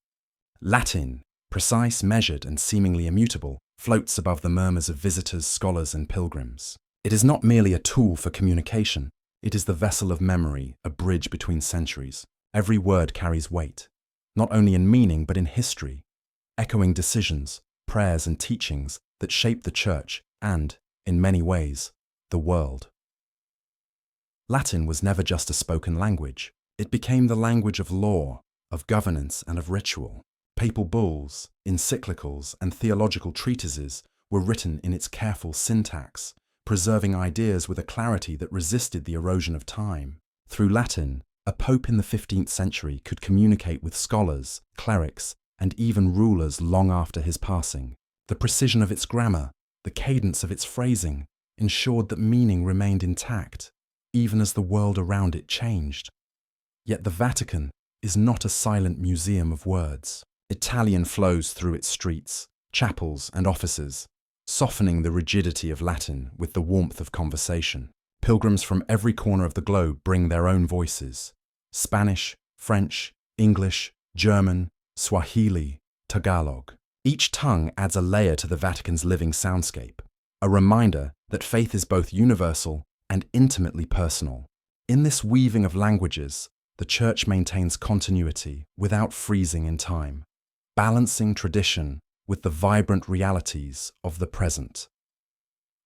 Speaker 1: Latin, precise, measured, and seemingly immutable, floats above the murmurs of visitors, scholars, and pilgrims. It is not merely a tool for communication. It is the vessel of memory, a bridge between centuries. Every word carries weight, not only in meaning but in history, echoing decisions, prayers, and teachings that shape the Church and, in many ways, the world. Latin was never just a spoken language. It became the language of law, of governance, and of ritual. Papal bulls, encyclicals, and theological treatises were written in its careful syntax, preserving ideas with a clarity that resisted the erosion of time. Through Latin, a pope in the 15th century could communicate with scholars, clerics, and even rulers long after his passing. The precision of its grammar, the cadence of its phrasing, ensured that meaning remained intact, even as the world around it changed. Yet the Vatican is not a silent museum of words. Italian flows through its streets, chapels, and offices, softening the rigidity of Latin with the warmth of conversation. Pilgrims from every corner of the globe bring their own voices: Spanish, French, English, German, Swahili, Tagalog. Each tongue adds a layer to the Vatican's living soundscape, a reminder that faith is both universal and intimately personal. In this weaving of languages, the Church maintains continuity without freezing in time, balancing tradition with the vibrant realities of the present.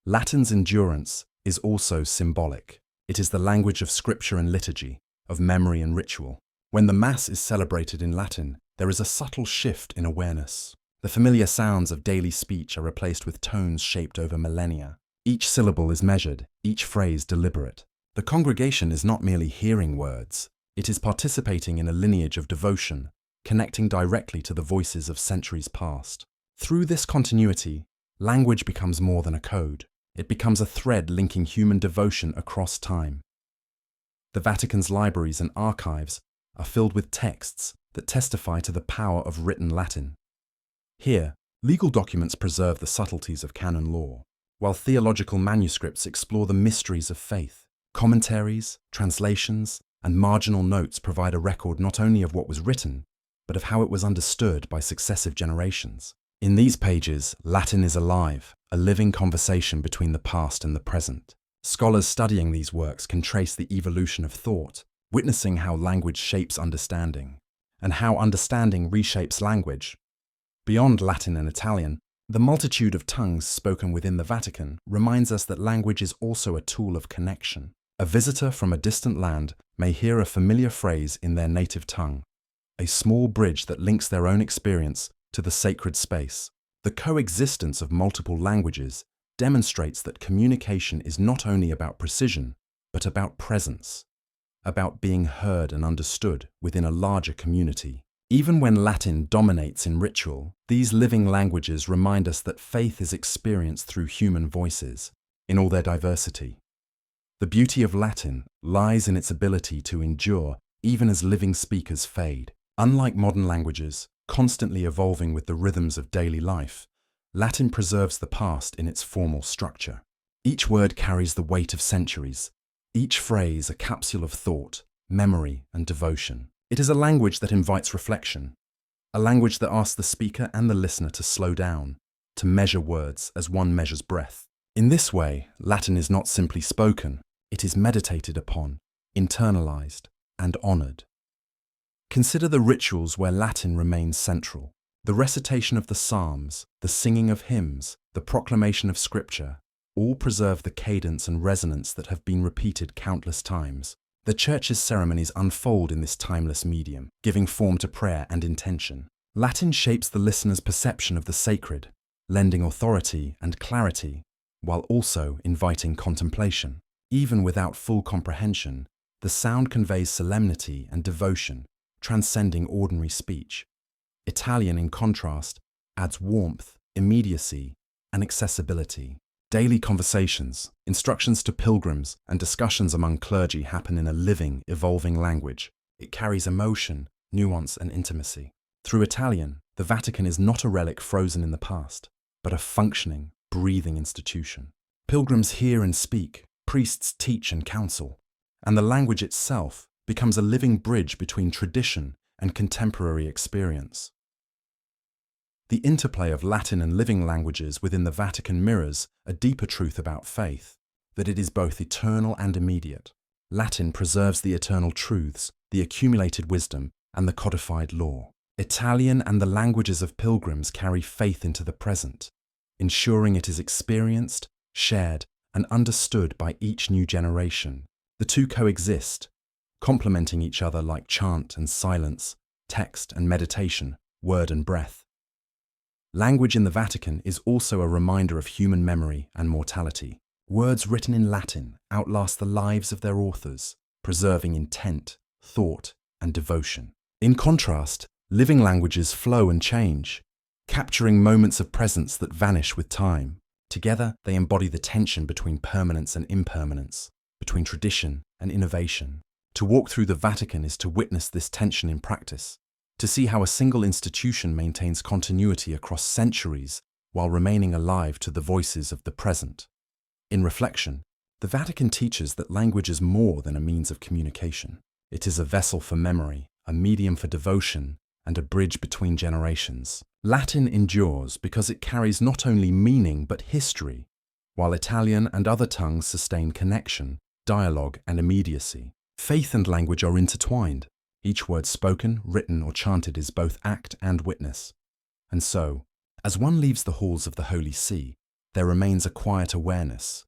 Speaker 1: Latin's endurance is also symbolic. It is the language of scripture and liturgy, of memory and ritual. When the Mass is celebrated in Latin, there is a subtle shift in awareness. The familiar sounds of daily speech are replaced with tones shaped over millennia. Each syllable is measured, each phrase deliberate. The congregation is not merely hearing words, it is participating in a lineage of devotion, connecting directly to the voices of centuries past. Through this continuity, language becomes more than a code. It becomes a thread linking human devotion across time. The Vatican's libraries and archives are filled with texts that testify to the power of written Latin. Here, legal documents preserve the subtleties of canon law, while theological manuscripts explore the mysteries of faith. Commentaries, translations, and marginal notes provide a record not only of what was written, but of how it was understood by successive generations. In these pages, Latin is alive, a living conversation between the past and the present. Scholars studying these works can trace the evolution of thought, witnessing how language shapes understanding, and how understanding reshapes language. Beyond Latin and Italian, the multitude of tongues spoken within the Vatican reminds us that language is also a tool of connection. A visitor from a distant land may hear a familiar phrase in their native tongue, a small bridge that links their own experience to the sacred space. The coexistence of multiple languages demonstrates that communication is not only about precision, but about presence, about being heard and understood within a larger community. Even when Latin dominates in ritual, these living languages remind us that faith is experienced through human voices, in all their diversity. The beauty of Latin lies in its ability to endure even as living speakers fade. Unlike modern languages, constantly evolving with the rhythms of daily life, Latin preserves the past in its formal structure. Each word carries the weight of centuries, each phrase a capsule of thought, memory, and devotion. It is a language that invites reflection, a language that asks the speaker and the listener to slow down, to measure words as one measures breath. In this way, Latin is not simply spoken, it is meditated upon, internalized, and honored. Consider the rituals where Latin remains central. The recitation of the Psalms, the singing of hymns, the proclamation of Scripture, all preserve the cadence and resonance that have been repeated countless times. The Church's ceremonies unfold in this timeless medium, giving form to prayer and intention. Latin shapes the listener's perception of the sacred, lending authority and clarity, while also inviting contemplation. Even without full comprehension, the sound conveys solemnity and devotion, transcending ordinary speech. Italian, in contrast, adds warmth, immediacy, and accessibility. Daily conversations, instructions to pilgrims, and discussions among clergy happen in a living, evolving language. It carries emotion, nuance, and intimacy. Through Italian, the Vatican is not a relic frozen in the past, but a functioning, breathing institution. Pilgrims hear and speak, priests teach and counsel, and the language itself becomes a living bridge between tradition and contemporary experience. The interplay of Latin and living languages within the Vatican mirrors a deeper truth about faith, that it is both eternal and immediate. Latin preserves the eternal truths, the accumulated wisdom, and the codified law. Italian and the languages of pilgrims carry faith into the present, ensuring it is experienced, shared, and understood by each new generation. The two coexist, complementing each other like chant and silence, text and meditation, word and breath. Language in the Vatican is also a reminder of human memory and mortality. Words written in Latin outlast the lives of their authors, preserving intent, thought, and devotion. In contrast, living languages flow and change, capturing moments of presence that vanish with time. Together, they embody the tension between permanence and impermanence, between tradition and innovation. To walk through the Vatican is to witness this tension in practice, to see how a single institution maintains continuity across centuries while remaining alive to the voices of the present. In reflection, the Vatican teaches that language is more than a means of communication. It is a vessel for memory, a medium for devotion, and a bridge between generations. Latin endures because it carries not only meaning but history, while Italian and other tongues sustain connection, dialogue, and immediacy. Faith and language are intertwined. Each word spoken, written, or chanted is both act and witness. And so, as one leaves the halls of the Holy See, there remains a quiet awareness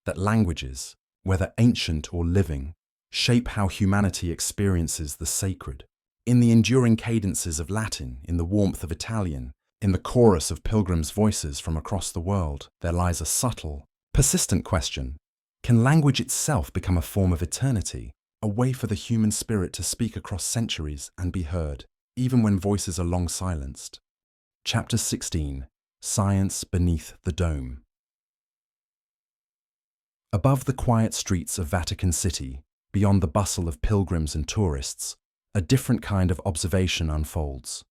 Speaker 1: that languages, whether ancient or living, shape how humanity experiences the sacred. In the enduring cadences of Latin, in the warmth of Italian, in the chorus of pilgrims' voices from across the world, there lies a subtle, persistent question. Can language itself become a form of eternity, a way for the human spirit to speak across centuries and be heard, even when voices are long silenced? Chapter 16. Science Beneath the Dome. Above the quiet streets of Vatican City, beyond the bustle of pilgrims and tourists, a different kind of observation unfolds.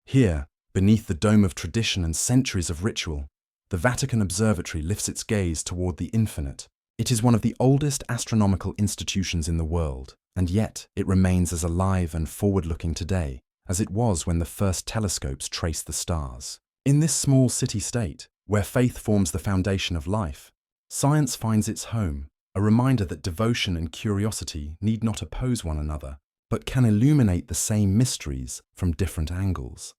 Speaker 1: Here, beneath the dome of tradition and centuries of ritual, the Vatican Observatory lifts its gaze toward the infinite. It is one of the oldest astronomical institutions in the world, and yet it remains as alive and forward-looking today as it was when the first telescopes traced the stars. In this small city-state, where faith forms the foundation of life, science finds its home, a reminder that devotion and curiosity need not oppose one another, but can illuminate the same mysteries from different angles.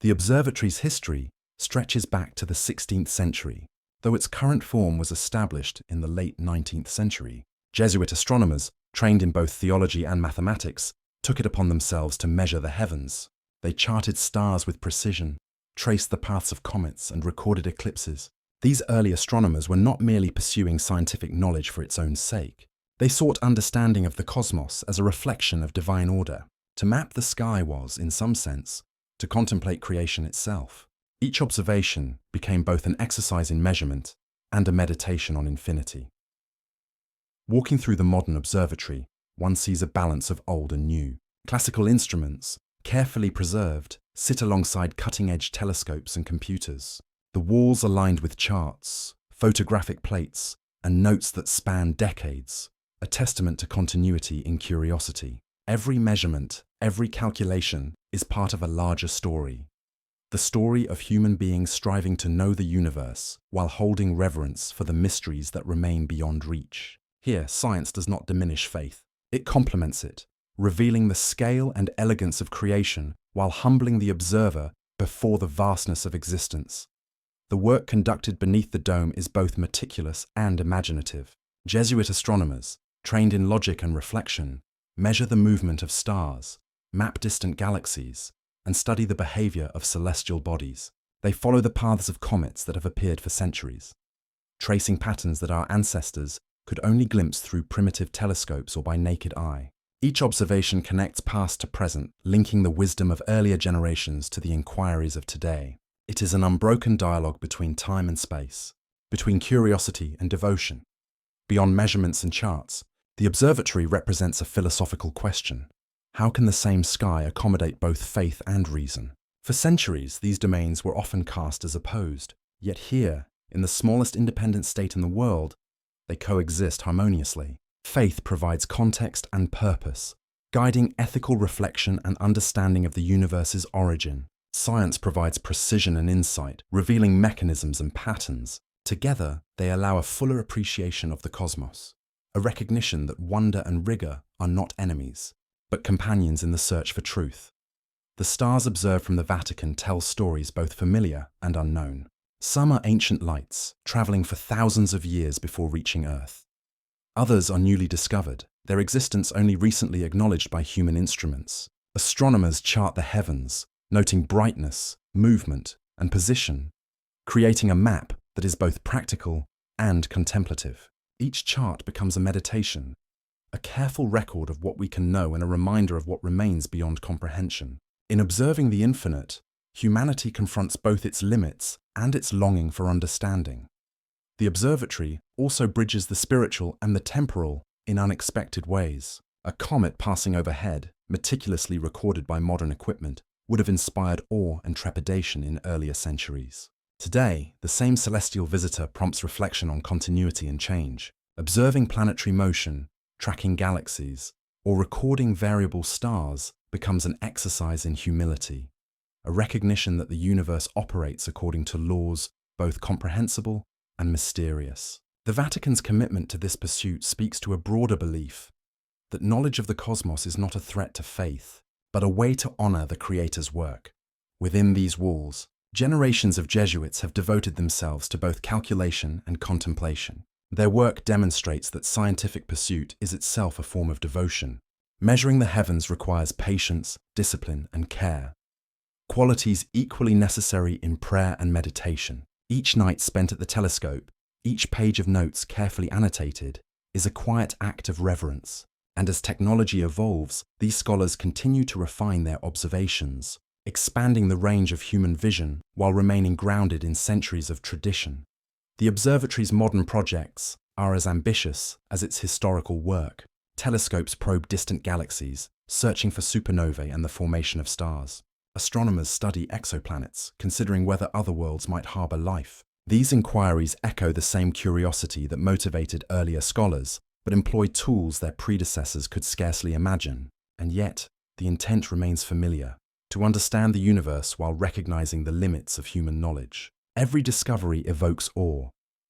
Speaker 1: The observatory's history stretches back to the 16th century, though its current form was established in the late 19th century. Jesuit astronomers, trained in both theology and mathematics, took it upon themselves to measure the heavens. They charted stars with precision, traced the paths of comets, and recorded eclipses. These early astronomers were not merely pursuing scientific knowledge for its own sake. They sought understanding of the cosmos as a reflection of divine order. To map the sky was, in some sense, to contemplate creation itself. Each observation became both an exercise in measurement and a meditation on infinity. Walking through the modern observatory, one sees a balance of old and new. Classical instruments, carefully preserved, sit alongside cutting-edge telescopes and computers. The walls are lined with charts, photographic plates, and notes that span decades, a testament to continuity in curiosity. Every measurement, every calculation is part of a larger story. The story of human beings striving to know the universe while holding reverence for the mysteries that remain beyond reach. Here, science does not diminish faith. It complements it, revealing the scale and elegance of creation while humbling the observer before the vastness of existence. The work conducted beneath the dome is both meticulous and imaginative. Jesuit astronomers, trained in logic and reflection, measure the movement of stars, map distant galaxies, and study the behavior of celestial bodies. They follow the paths of comets that have appeared for centuries, tracing patterns that our ancestors could only glimpse through primitive telescopes or by naked eye. Each observation connects past to present, linking the wisdom of earlier generations to the inquiries of today. It is an unbroken dialogue between time and space, between curiosity and devotion. Beyond measurements and charts, the observatory represents a philosophical question. How can the same sky accommodate both faith and reason? For centuries, these domains were often cast as opposed, yet here, in the smallest independent state in the world, they coexist harmoniously. Faith provides context and purpose, guiding ethical reflection and understanding of the universe's origin. Science provides precision and insight, revealing mechanisms and patterns. Together, they allow a fuller appreciation of the cosmos, a recognition that wonder and rigor are not enemies, but companions in the search for truth. The stars observed from the Vatican tell stories both familiar and unknown. Some are ancient lights, traveling for thousands of years before reaching Earth. Others are newly discovered, their existence only recently acknowledged by human instruments. Astronomers chart the heavens, noting brightness, movement, and position, creating a map that is both practical and contemplative. Each chart becomes a meditation, a careful record of what we can know and a reminder of what remains beyond comprehension. In observing the infinite, humanity confronts both its limits and its longing for understanding. The observatory also bridges the spiritual and the temporal in unexpected ways. A comet passing overhead, meticulously recorded by modern equipment, would have inspired awe and trepidation in earlier centuries. Today, the same celestial visitor prompts reflection on continuity and change. Observing planetary motion, tracking galaxies, or recording variable stars becomes an exercise in humility, a recognition that the universe operates according to laws both comprehensible and mysterious. The Vatican's commitment to this pursuit speaks to a broader belief that knowledge of the cosmos is not a threat to faith, but a way to honor the Creator's work. Within these walls, generations of Jesuits have devoted themselves to both calculation and contemplation. Their work demonstrates that scientific pursuit is itself a form of devotion. Measuring the heavens requires patience, discipline, and care, qualities equally necessary in prayer and meditation. Each night spent at the telescope, each page of notes carefully annotated, is a quiet act of reverence. And as technology evolves, these scholars continue to refine their observations, expanding the range of human vision while remaining grounded in centuries of tradition. The observatory's modern projects are as ambitious as its historical work. Telescopes probe distant galaxies, searching for supernovae and the formation of stars. Astronomers study exoplanets, considering whether other worlds might harbor life. These inquiries echo the same curiosity that motivated earlier scholars, but employ tools their predecessors could scarcely imagine. And yet, the intent remains familiar: to understand the universe while recognizing the limits of human knowledge. Every discovery evokes awe,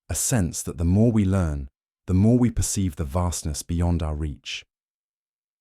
Speaker 1: a sense that the more we learn, the more we perceive the vastness beyond our reach.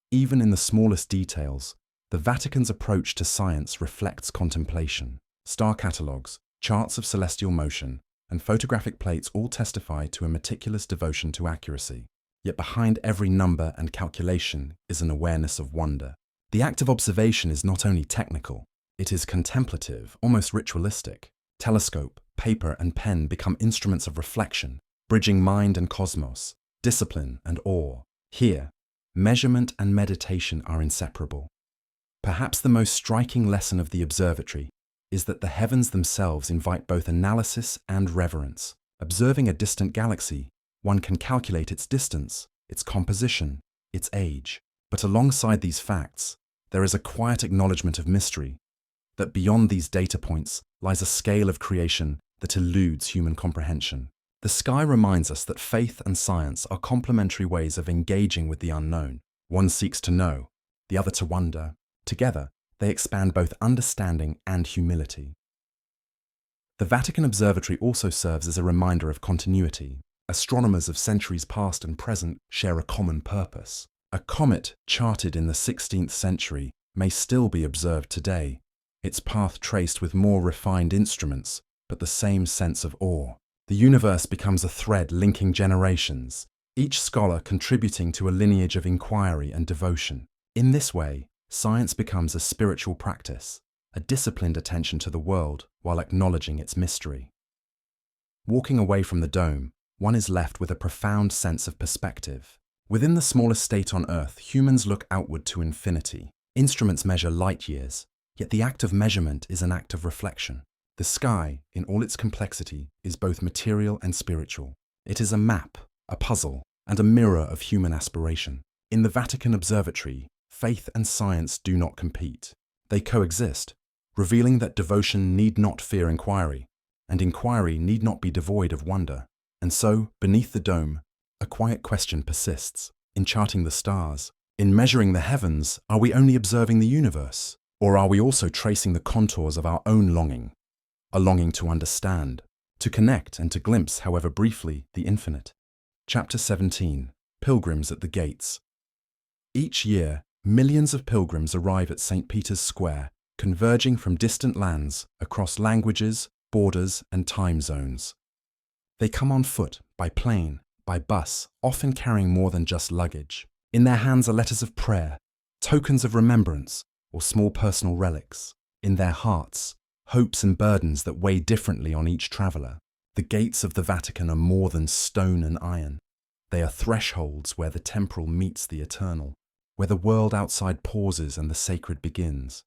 Speaker 1: Even in the smallest details, the Vatican's approach to science reflects contemplation. Star catalogues, charts of celestial motion, and photographic plates all testify to a meticulous devotion to accuracy. Yet behind every number and calculation is an awareness of wonder. The act of observation is not only technical, it is contemplative, almost ritualistic. Telescope, paper, and pen become instruments of reflection, bridging mind and cosmos, discipline and awe. Here, measurement and meditation are inseparable. Perhaps the most striking lesson of the observatory is that the heavens themselves invite both analysis and reverence. Observing a distant galaxy, one can calculate its distance, its composition, its age. But alongside these facts, there is a quiet acknowledgement of mystery, that beyond these data points lies a scale of creation that eludes human comprehension. The sky reminds us that faith and science are complementary ways of engaging with the unknown. One seeks to know, the other to wonder. Together, they expand both understanding and humility. The Vatican Observatory also serves as a reminder of continuity. Astronomers of centuries past and present share a common purpose. A comet charted in the 16th century may still be observed today, its path traced with more refined instruments, but the same sense of awe. The universe becomes a thread linking generations, each scholar contributing to a lineage of inquiry and devotion. In this way, science becomes a spiritual practice, a disciplined attention to the world while acknowledging its mystery. Walking away from the dome, one is left with a profound sense of perspective. Within the smallest state on Earth, humans look outward to infinity. Instruments measure light years, yet the act of measurement is an act of reflection. The sky, in all its complexity, is both material and spiritual. It is a map, a puzzle, and a mirror of human aspiration. In the Vatican Observatory, faith and science do not compete. They coexist, revealing that devotion need not fear inquiry, and inquiry need not be devoid of wonder. And so, beneath the dome, a quiet question persists. In charting the stars, in measuring the heavens, are we only observing the universe? Or are we also tracing the contours of our own longing? A longing to understand, to connect and to glimpse, however briefly, the infinite. Chapter 17. Pilgrims at the Gates. Each year, millions of pilgrims arrive at St. Peter's Square, converging from distant lands across languages, borders, and time zones. They come on foot, by plane, by bus, often carrying more than just luggage. In their hands are letters of prayer, tokens of remembrance, or small personal relics. In their hearts, hopes and burdens that weigh differently on each traveller. The gates of the Vatican are more than stone and iron. They are thresholds where the temporal meets the eternal, where the world outside pauses and the sacred begins.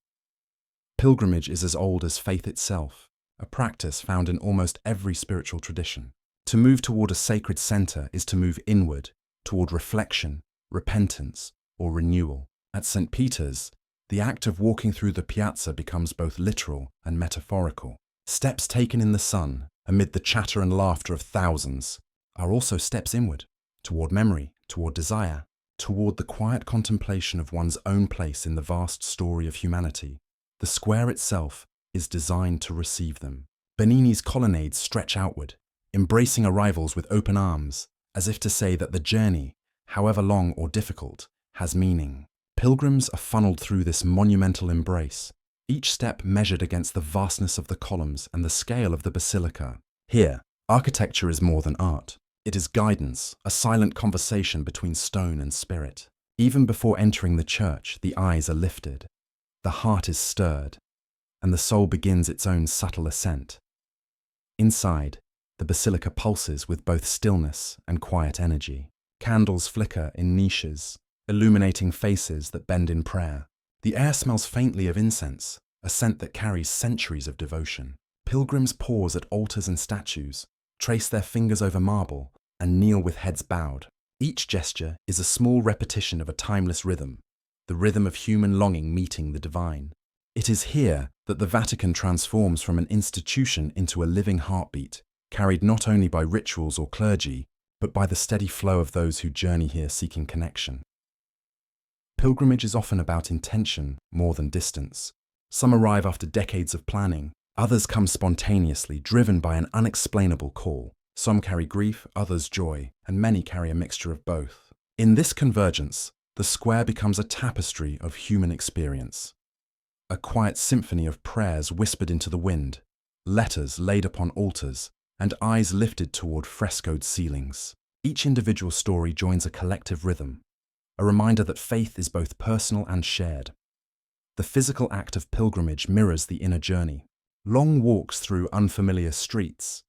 Speaker 1: Pilgrimage is as old as faith itself, a practice found in almost every spiritual tradition. To move toward a sacred centre is to move inward, toward reflection, repentance, or renewal. At St. Peter's, the act of walking through the piazza becomes both literal and metaphorical. Steps taken in the sun, amid the chatter and laughter of thousands, are also steps inward, toward memory, toward desire, toward the quiet contemplation of one's own place in the vast story of humanity. The square itself is designed to receive them. Bernini's colonnades stretch outward, embracing arrivals with open arms, as if to say that the journey, however long or difficult, has meaning. Pilgrims are funneled through this monumental embrace, each step measured against the vastness of the columns and the scale of the basilica. Here, architecture is more than art. It is guidance, a silent conversation between stone and spirit. Even before entering the church, the eyes are lifted, the heart is stirred, and the soul begins its own subtle ascent. Inside, the basilica pulses with both stillness and quiet energy. Candles flicker in niches, illuminating faces that bend in prayer. The air smells faintly of incense, a scent that carries centuries of devotion. Pilgrims pause at altars and statues, trace their fingers over marble, and kneel with heads bowed. Each gesture is a small repetition of a timeless rhythm, the rhythm of human longing meeting the divine. It is here that the Vatican transforms from an institution into a living heartbeat, carried not only by rituals or clergy, but by the steady flow of those who journey here seeking connection. Pilgrimage is often about intention more than distance. Some arrive after decades of planning, others come spontaneously, driven by an unexplainable call. Some carry grief, others joy, and many carry a mixture of both. In this convergence, the square becomes a tapestry of human experience. A quiet symphony of prayers whispered into the wind, letters laid upon altars, and eyes lifted toward frescoed ceilings. Each individual story joins a collective rhythm, a reminder that faith is both personal and shared. The physical act of pilgrimage mirrors the inner journey. Long walks through unfamiliar streets,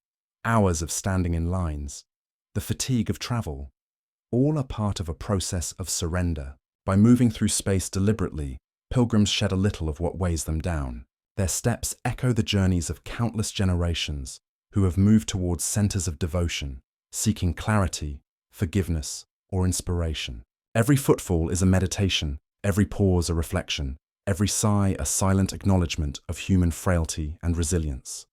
Speaker 1: hours of standing in lines, the fatigue of travel, all are part of a process of surrender. By moving through space deliberately, pilgrims shed a little of what weighs them down. Their steps echo the journeys of countless generations who have moved towards centers of devotion, seeking clarity, forgiveness, or inspiration. Every footfall is a meditation, every pause a reflection, every sigh a silent acknowledgement of human frailty and resilience.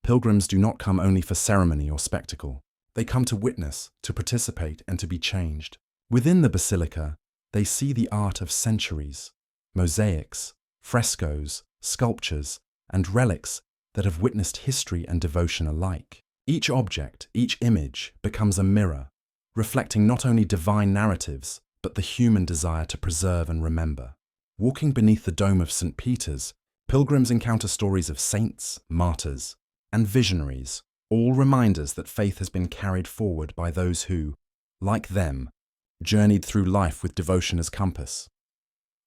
Speaker 1: Pilgrims do not come only for ceremony or spectacle. They come to witness, to participate, and to be changed. Within the basilica, they see the art of centuries, mosaics, frescoes, sculptures, and relics that have witnessed history and devotion alike. Each object, each image, becomes a mirror, reflecting not only divine narratives, but the human desire to preserve and remember. Walking beneath the dome of St. Peter's, pilgrims encounter stories of saints, martyrs, and visionaries, all reminders that faith has been carried forward by those who, like them, journeyed through life with devotion as compass.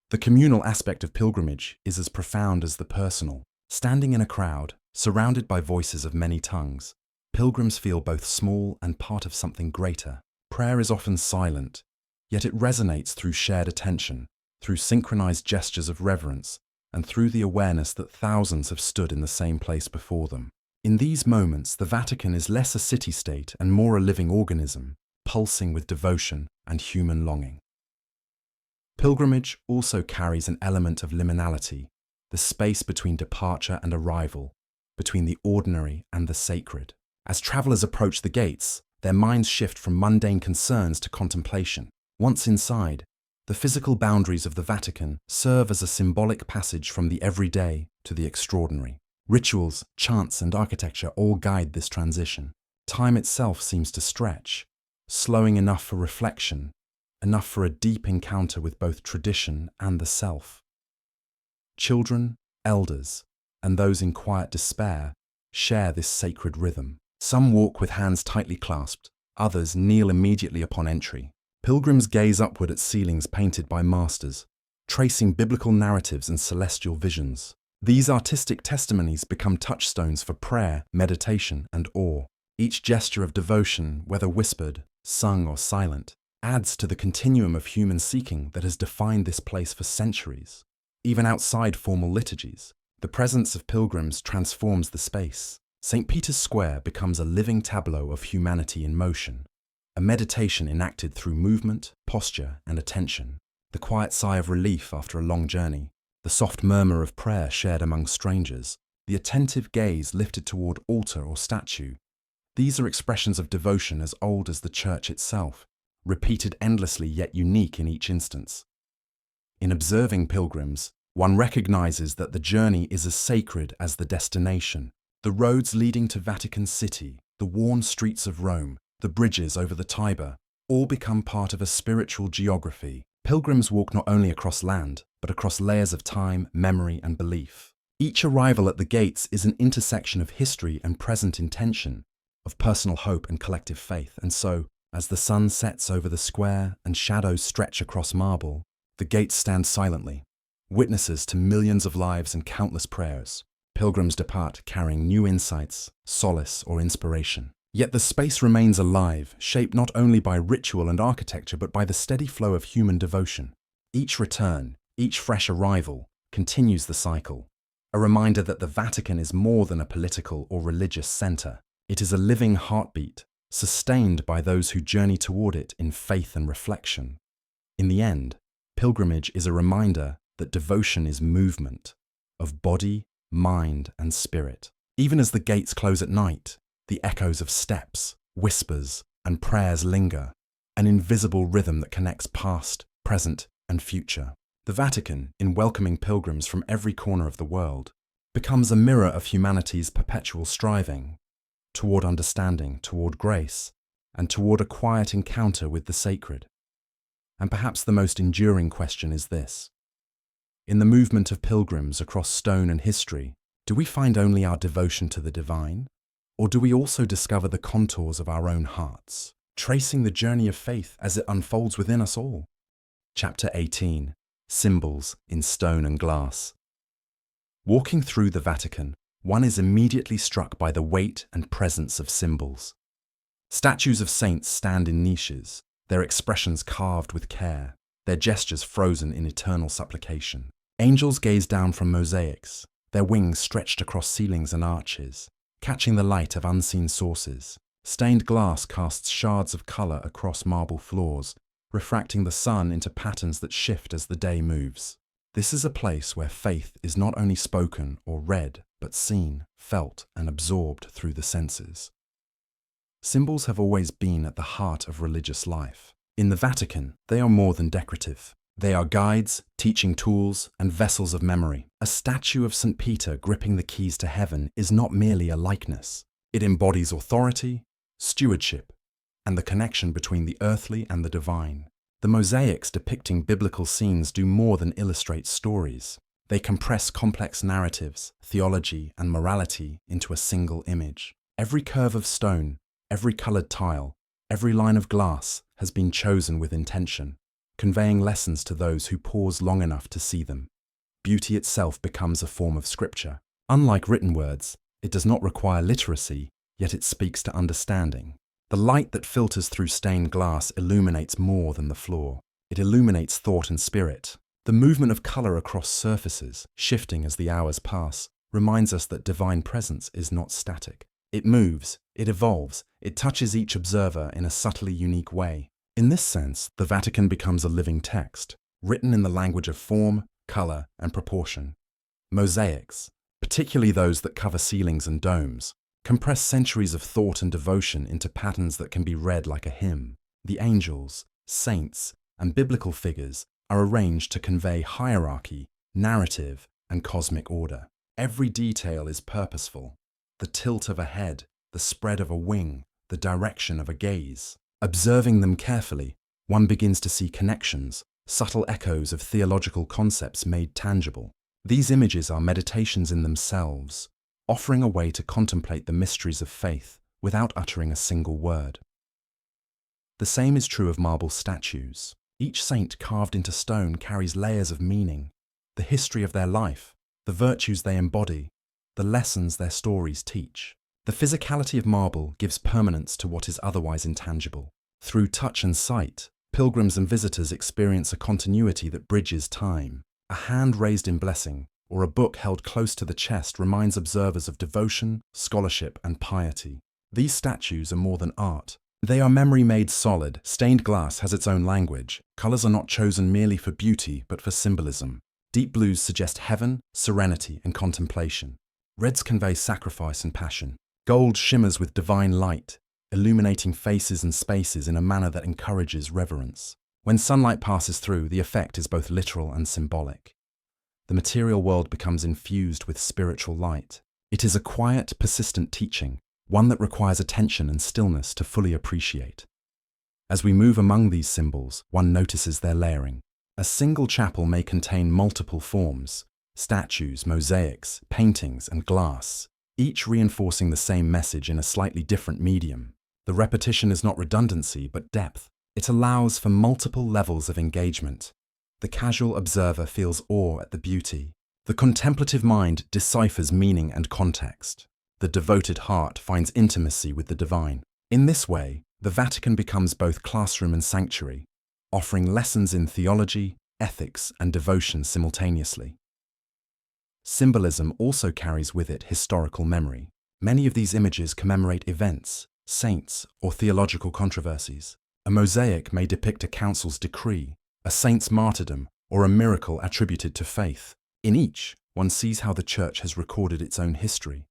Speaker 1: The communal aspect of pilgrimage is as profound as the personal. Standing in a crowd, surrounded by voices of many tongues, pilgrims feel both small and part of something greater. Prayer is often silent, yet it resonates through shared attention, through synchronized gestures of reverence, and through the awareness that thousands have stood in the same place before them. In these moments, the Vatican is less a city-state and more a living organism, pulsing with devotion and human longing. Pilgrimage also carries an element of liminality, the space between departure and arrival, between the ordinary and the sacred. As travelers approach the gates, their minds shift from mundane concerns to contemplation. Once inside, the physical boundaries of the Vatican serve as a symbolic passage from the everyday to the extraordinary. Rituals, chants, and architecture all guide this transition. Time itself seems to stretch, slowing enough for reflection, enough for a deep encounter with both tradition and the self. Children, elders, and those in quiet despair share this sacred rhythm. Some walk with hands tightly clasped, others kneel immediately upon entry. Pilgrims gaze upward at ceilings painted by masters, tracing biblical narratives and celestial visions. These artistic testimonies become touchstones for prayer, meditation, and awe. Each gesture of devotion, whether whispered, sung, or silent, adds to the continuum of human seeking that has defined this place for centuries. Even outside formal liturgies, the presence of pilgrims transforms the space. St. Peter's Square becomes a living tableau of humanity in motion, a meditation enacted through movement, posture, and attention. The quiet sigh of relief after a long journey, the soft murmur of prayer shared among strangers, the attentive gaze lifted toward altar or statue. These are expressions of devotion as old as the Church itself, repeated endlessly yet unique in each instance. In observing pilgrims, one recognizes that the journey is as sacred as the destination. The roads leading to Vatican City, the worn streets of Rome, the bridges over the Tiber, all become part of a spiritual geography. Pilgrims walk not only across land, but across layers of time, memory, and belief. Each arrival at the gates is an intersection of history and present intention, of personal hope and collective faith. And so, as the sun sets over the square and shadows stretch across marble, the gates stand silently, witnesses to millions of lives and countless prayers. Pilgrims depart carrying new insights, solace, or inspiration. Yet the space remains alive, shaped not only by ritual and architecture, but by the steady flow of human devotion. Each return, each fresh arrival, continues the cycle, a reminder that the Vatican is more than a political or religious center. It is a living heartbeat, sustained by those who journey toward it in faith and reflection. In the end, pilgrimage is a reminder that devotion is movement, of body, mind, and spirit. Even as the gates close at night, the echoes of steps, whispers, and prayers linger, an invisible rhythm that connects past, present, and future. The Vatican, in welcoming pilgrims from every corner of the world, becomes a mirror of humanity's perpetual striving toward understanding, toward grace, and toward a quiet encounter with the sacred. And perhaps the most enduring question is this: in the movement of pilgrims across stone and history, do we find only our devotion to the divine? Or do we also discover the contours of our own hearts, tracing the journey of faith as it unfolds within us all? Chapter 18. Symbols in Stone and Glass. Walking through the Vatican, one is immediately struck by the weight and presence of symbols. Statues of saints stand in niches, their expressions carved with care, their gestures frozen in eternal supplication. Angels gaze down from mosaics, their wings stretched across ceilings and arches, catching the light of unseen sources. Stained glass casts shards of color across marble floors, refracting the sun into patterns that shift as the day moves. This is a place where faith is not only spoken or read, but seen, felt, and absorbed through the senses. Symbols have always been at the heart of religious life. In the Vatican, they are more than decorative. They are guides, teaching tools, and vessels of memory. A statue of St. Peter gripping the keys to heaven is not merely a likeness. It embodies authority, stewardship, and the connection between the earthly and the divine. The mosaics depicting biblical scenes do more than illustrate stories. They compress complex narratives, theology, and morality into a single image. Every curve of stone, every colored tile, every line of glass has been chosen with intention, conveying lessons to those who pause long enough to see them. Beauty itself becomes a form of scripture. Unlike written words, it does not require literacy, yet it speaks to understanding. The light that filters through stained glass illuminates more than the floor. It illuminates thought and spirit. The movement of color across surfaces, shifting as the hours pass, reminds us that divine presence is not static. It moves, it evolves, it touches each observer in a subtly unique way. In this sense, the Vatican becomes a living text, written in the language of form, color, and proportion. Mosaics, particularly those that cover ceilings and domes, compress centuries of thought and devotion into patterns that can be read like a hymn. The angels, saints, and biblical figures are arranged to convey hierarchy, narrative, and cosmic order. Every detail is purposeful. The tilt of a head, the spread of a wing, the direction of a gaze. Observing them carefully, one begins to see connections, subtle echoes of theological concepts made tangible. These images are meditations in themselves, offering a way to contemplate the mysteries of faith without uttering a single word. The same is true of marble statues. Each saint carved into stone carries layers of meaning, the history of their life, the virtues they embody, the lessons their stories teach. The physicality of marble gives permanence to what is otherwise intangible. Through touch and sight, pilgrims and visitors experience a continuity that bridges time. A hand raised in blessing, or a book held close to the chest reminds observers of devotion, scholarship, and piety. These statues are more than art. They are memory made solid. Stained glass has its own language. Colors are not chosen merely for beauty, but for symbolism. Deep blues suggest heaven, serenity, and contemplation. Reds convey sacrifice and passion. Gold shimmers with divine light, illuminating faces and spaces in a manner that encourages reverence. When sunlight passes through, the effect is both literal and symbolic. The material world becomes infused with spiritual light. It is a quiet, persistent teaching, one that requires attention and stillness to fully appreciate. As we move among these symbols, one notices their layering. A single chapel may contain multiple forms: statues, mosaics, paintings, and glass, each reinforcing the same message in a slightly different medium. The repetition is not redundancy, but depth. It allows for multiple levels of engagement. The casual observer feels awe at the beauty. The contemplative mind deciphers meaning and context. The devoted heart finds intimacy with the divine. In this way, the Vatican becomes both classroom and sanctuary, offering lessons in theology, ethics, and devotion simultaneously. Symbolism also carries with it historical memory. Many of these images commemorate events, saints, or theological controversies. A mosaic may depict a council's decree, a saint's martyrdom, or a miracle attributed to faith. In each, one sees how the Church has recorded its own history,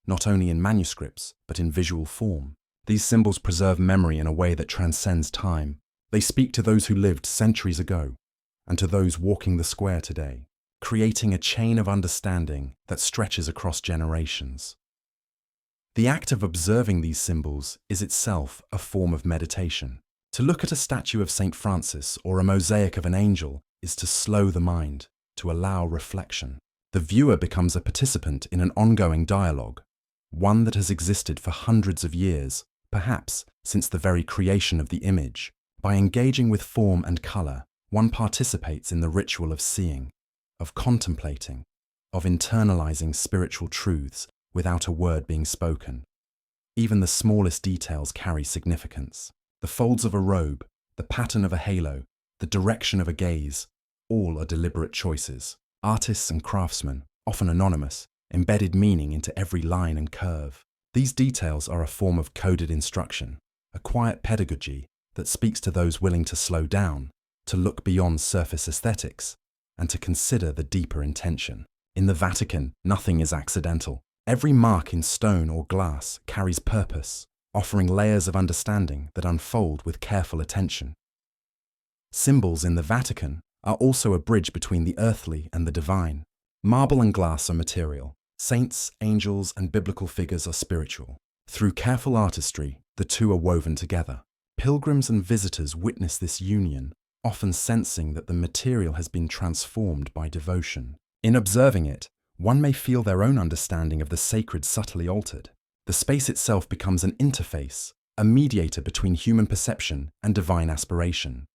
Speaker 1: not only in manuscripts, but in visual form. These symbols preserve memory in a way that transcends time. They speak to those who lived centuries ago, and to those walking the square today, creating a chain of understanding that stretches across generations. The act of observing these symbols is itself a form of meditation. To look at a statue of St. Francis or a mosaic of an angel is to slow the mind, to allow reflection. The viewer becomes a participant in an ongoing dialogue, one that has existed for hundreds of years, perhaps since the very creation of the image. By engaging with form and color, one participates in the ritual of seeing, of contemplating, of internalizing spiritual truths without a word being spoken. Even the smallest details carry significance. The folds of a robe, the pattern of a halo, the direction of a gaze, all are deliberate choices. Artists and craftsmen, often anonymous, embedded meaning into every line and curve. These details are a form of coded instruction, a quiet pedagogy that speaks to those willing to slow down, to look beyond surface aesthetics, and to consider the deeper intention. In the Vatican, nothing is accidental. Every mark in stone or glass carries purpose, offering layers of understanding that unfold with careful attention. Symbols in the Vatican are also a bridge between the earthly and the divine. Marble and glass are material. Saints, angels, and biblical figures are spiritual. Through careful artistry, the two are woven together. Pilgrims and visitors witness this union, often sensing that the material has been transformed by devotion. In observing it, one may feel their own understanding of the sacred subtly altered. The space itself becomes an interface, a mediator between human perception and divine aspiration.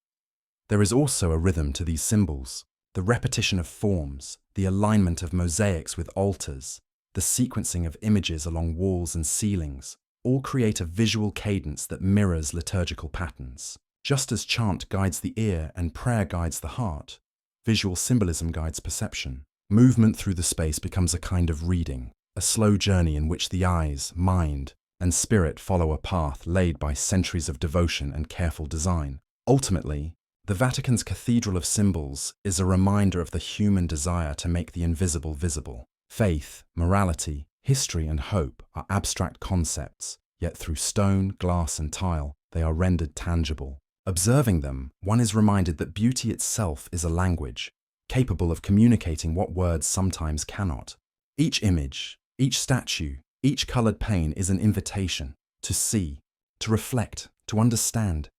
Speaker 1: There is also a rhythm to these symbols. The repetition of forms, the alignment of mosaics with altars, the sequencing of images along walls and ceilings, all create a visual cadence that mirrors liturgical patterns. Just as chant guides the ear and prayer guides the heart, visual symbolism guides perception. Movement through the space becomes a kind of reading, a slow journey in which the eyes, mind, and spirit follow a path laid by centuries of devotion and careful design. Ultimately, the Vatican's Cathedral of Symbols is a reminder of the human desire to make the invisible visible. Faith, morality, history, and hope are abstract concepts, yet through stone, glass, and tile, they are rendered tangible. Observing them, one is reminded that beauty itself is a language, capable of communicating what words sometimes cannot. Each image, each statue, each colored pane is an invitation to see, to reflect, to understand,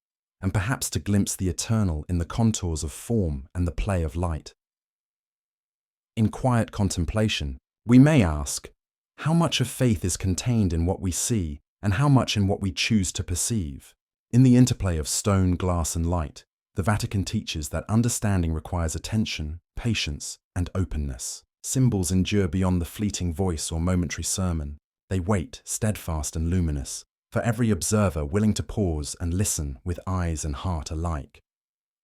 Speaker 1: and perhaps to glimpse the eternal in the contours of form and the play of light. In quiet contemplation, we may ask, how much of faith is contained in what we see and how much in what we choose to perceive? In the interplay of stone, glass, and light, the Vatican teaches that understanding requires attention, patience, and openness. Symbols endure beyond the fleeting voice or momentary sermon. They wait, steadfast and luminous, for every observer willing to pause and listen with eyes and heart alike.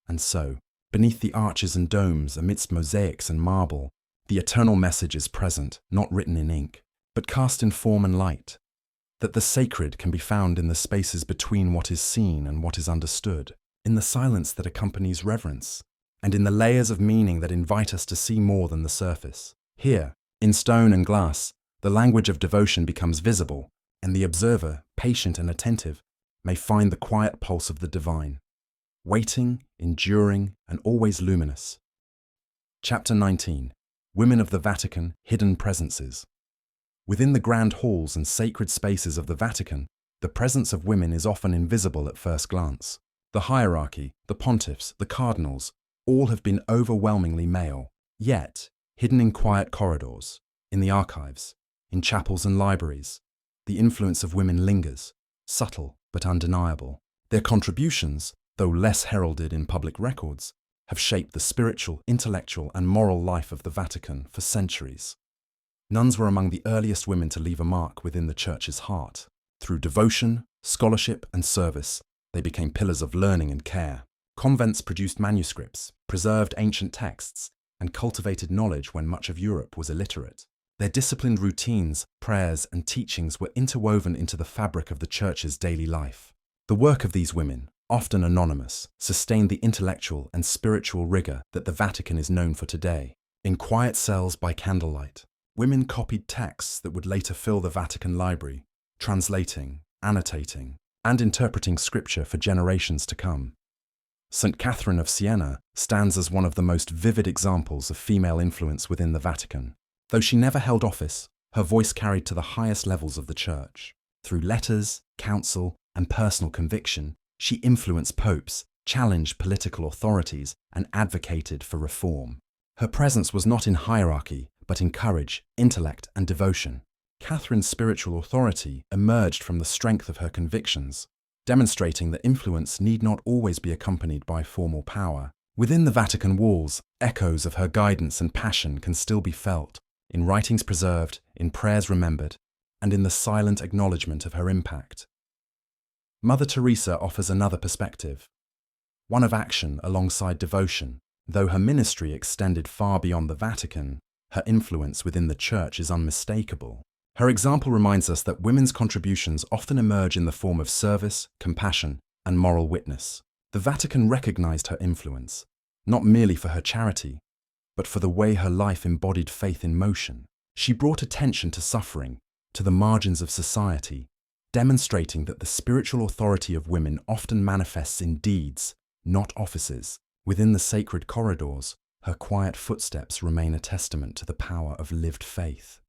Speaker 1: And so, beneath the arches and domes, amidst mosaics and marble, the eternal message is present, not written in ink, but cast in form and light, that the sacred can be found in the spaces between what is seen and what is understood, in the silence that accompanies reverence, and in the layers of meaning that invite us to see more than the surface. Here, in stone and glass, the language of devotion becomes visible, and the observer, patient and attentive, may find the quiet pulse of the divine, waiting, enduring, and always luminous. Chapter 19. Women of the Vatican, Hidden Presences. Within the grand halls and sacred spaces of the Vatican, the presence of women is often invisible at first glance. The hierarchy, the pontiffs, the cardinals, all have been overwhelmingly male. Yet, hidden in quiet corridors, in the archives, in chapels and libraries, the influence of women lingers, subtle but undeniable. Their contributions, though less heralded in public records, have shaped the spiritual, intellectual, and moral life of the Vatican for centuries. Nuns were among the earliest women to leave a mark within the Church's heart. Through devotion, scholarship, and service, they became pillars of learning and care. Convents produced manuscripts, preserved ancient texts, and cultivated knowledge when much of Europe was illiterate. Their disciplined routines, prayers, and teachings were interwoven into the fabric of the Church's daily life. The work of these women, often anonymous, sustained the intellectual and spiritual rigor that the Vatican is known for today. In quiet cells by candlelight, women copied texts that would later fill the Vatican library, translating, annotating, and interpreting scripture for generations to come. St. Catherine of Siena stands as one of the most vivid examples of female influence within the Vatican. Though she never held office, her voice carried to the highest levels of the Church. Through letters, counsel, and personal conviction, she influenced popes, challenged political authorities, and advocated for reform. Her presence was not in hierarchy, but in courage, intellect, and devotion. Catherine's spiritual authority emerged from the strength of her convictions, demonstrating that influence need not always be accompanied by formal power. Within the Vatican walls, echoes of her guidance and passion can still be felt, in writings preserved, in prayers remembered, and in the silent acknowledgement of her impact. Mother Teresa offers another perspective, one of action alongside devotion. Though her ministry extended far beyond the Vatican, her influence within the Church is unmistakable. Her example reminds us that women's contributions often emerge in the form of service, compassion, and moral witness. The Vatican recognized her influence, not merely for her charity, but for the way her life embodied faith in motion. She brought attention to suffering, to the margins of society, demonstrating that the spiritual authority of women often manifests in deeds, not offices. Within the sacred corridors, her quiet footsteps remain a testament to the power of lived faith.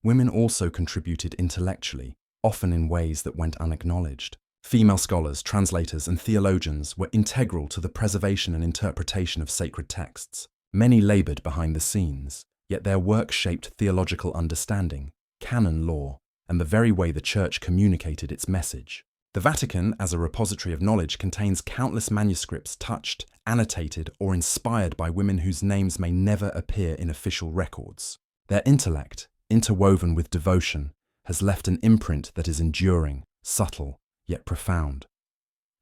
Speaker 1: Women also contributed intellectually, often in ways that went unacknowledged. Female scholars, translators, and theologians were integral to the preservation and interpretation of sacred texts. Many labored behind the scenes, yet their work shaped theological understanding, canon law, and the very way the Church communicated its message. The Vatican, as a repository of knowledge, contains countless manuscripts touched, annotated, or inspired by women whose names may never appear in official records. Their intellect, interwoven with devotion, has left an imprint that is enduring, subtle, yet profound.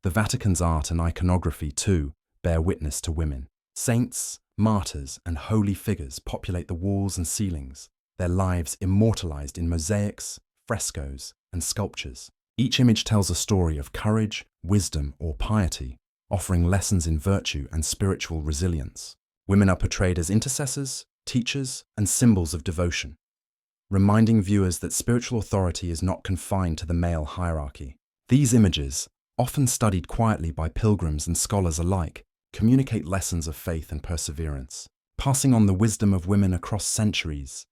Speaker 1: The Vatican's art and iconography, too, bear witness to women. Saints, martyrs, and holy figures populate the walls and ceilings, their lives immortalized in mosaics, frescoes, and sculptures. Each image tells a story of courage, wisdom, or piety, offering lessons in virtue and spiritual resilience. Women are portrayed as intercessors, teachers, and symbols of devotion, reminding viewers that spiritual authority is not confined to the male hierarchy. These images, often studied quietly by pilgrims and scholars alike, communicate lessons of faith and perseverance, passing on the wisdom of women across centuries.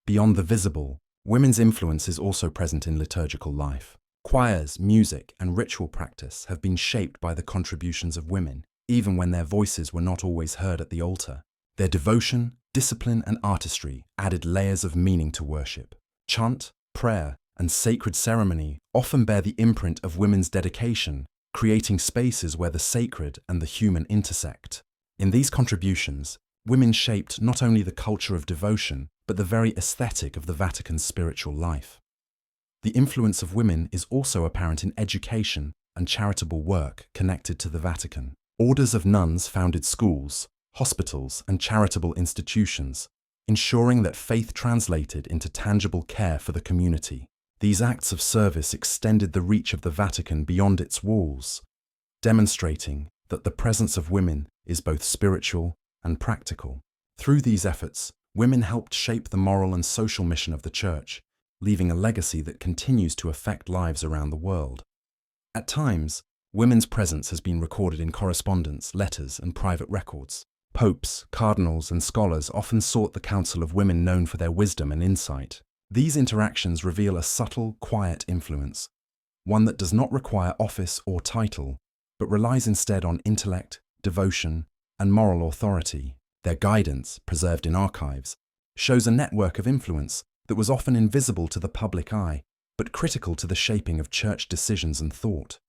Speaker 1: Beyond the visible, women's influence is also present in liturgical life. Choirs, music, and ritual practice have been shaped by the contributions of women, even when their voices were not always heard at the altar. Their devotion, discipline, and artistry added layers of meaning to worship. Chant, prayer, and sacred ceremony often bear the imprint of women's dedication, creating spaces where the sacred and the human intersect. In these contributions, Women shaped not only the culture of devotion, but the very aesthetic of the Vatican's spiritual life. The influence of women is also apparent in education and charitable work connected to the Vatican. Orders of nuns founded schools, hospitals, and charitable institutions, ensuring that faith translated into tangible care for the community. These acts of service extended the reach of the Vatican beyond its walls, demonstrating that the presence of women is both spiritual and practical. Through these efforts, women helped shape the moral and social mission of the Church, leaving a legacy that continues to affect lives around the world. At times, women's presence has been recorded in correspondence, letters, and private records. Popes, cardinals, and scholars often sought the counsel of women known for their wisdom and insight. These interactions reveal a subtle, quiet influence, one that does not require office or title, but relies instead on intellect, devotion, and moral authority. Their guidance, preserved in archives, shows a network of influence that was often invisible to the public eye, but critical to the shaping of church decisions and thought.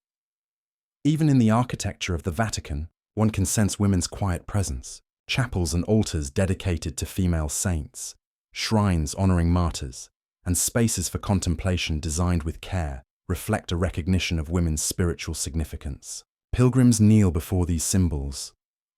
Speaker 1: Even in the architecture of the Vatican, one can sense women's quiet presence. Chapels and altars dedicated to female saints, shrines honoring martyrs, and spaces for contemplation designed with care reflect a recognition of women's spiritual significance. Pilgrims kneel before these symbols,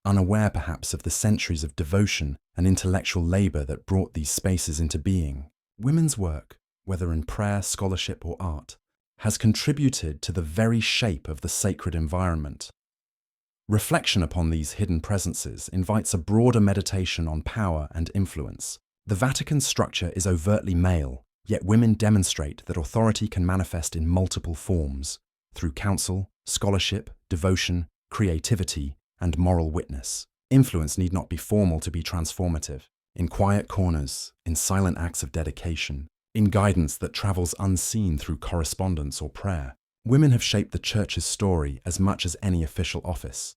Speaker 1: unaware perhaps of the centuries of devotion and intellectual labor that brought these spaces into being. Women's work, whether in prayer, scholarship, or art, has contributed to the very shape of the sacred environment. Reflection upon these hidden presences invites a broader meditation on power and influence. The Vatican's structure is overtly male, yet women demonstrate that authority can manifest in multiple forms, through counsel, scholarship, devotion, creativity, and moral witness. Influence need not be formal to be transformative. In quiet corners, in silent acts of dedication, in guidance that travels unseen through correspondence or prayer, women have shaped the Church's story as much as any official office.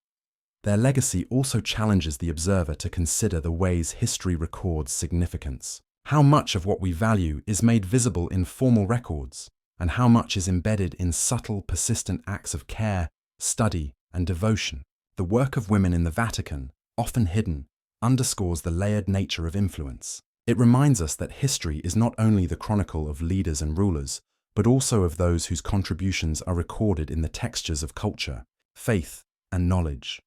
Speaker 1: Their legacy also challenges the observer to consider the ways history records significance. How much of what we value is made visible in formal records, and how much is embedded in subtle, persistent acts of care, study, and devotion. The work of women in the Vatican, often hidden, underscores the layered nature of influence. It reminds us that history is not only the chronicle of leaders and rulers, but also of those whose contributions are recorded in the textures of culture, faith, and knowledge.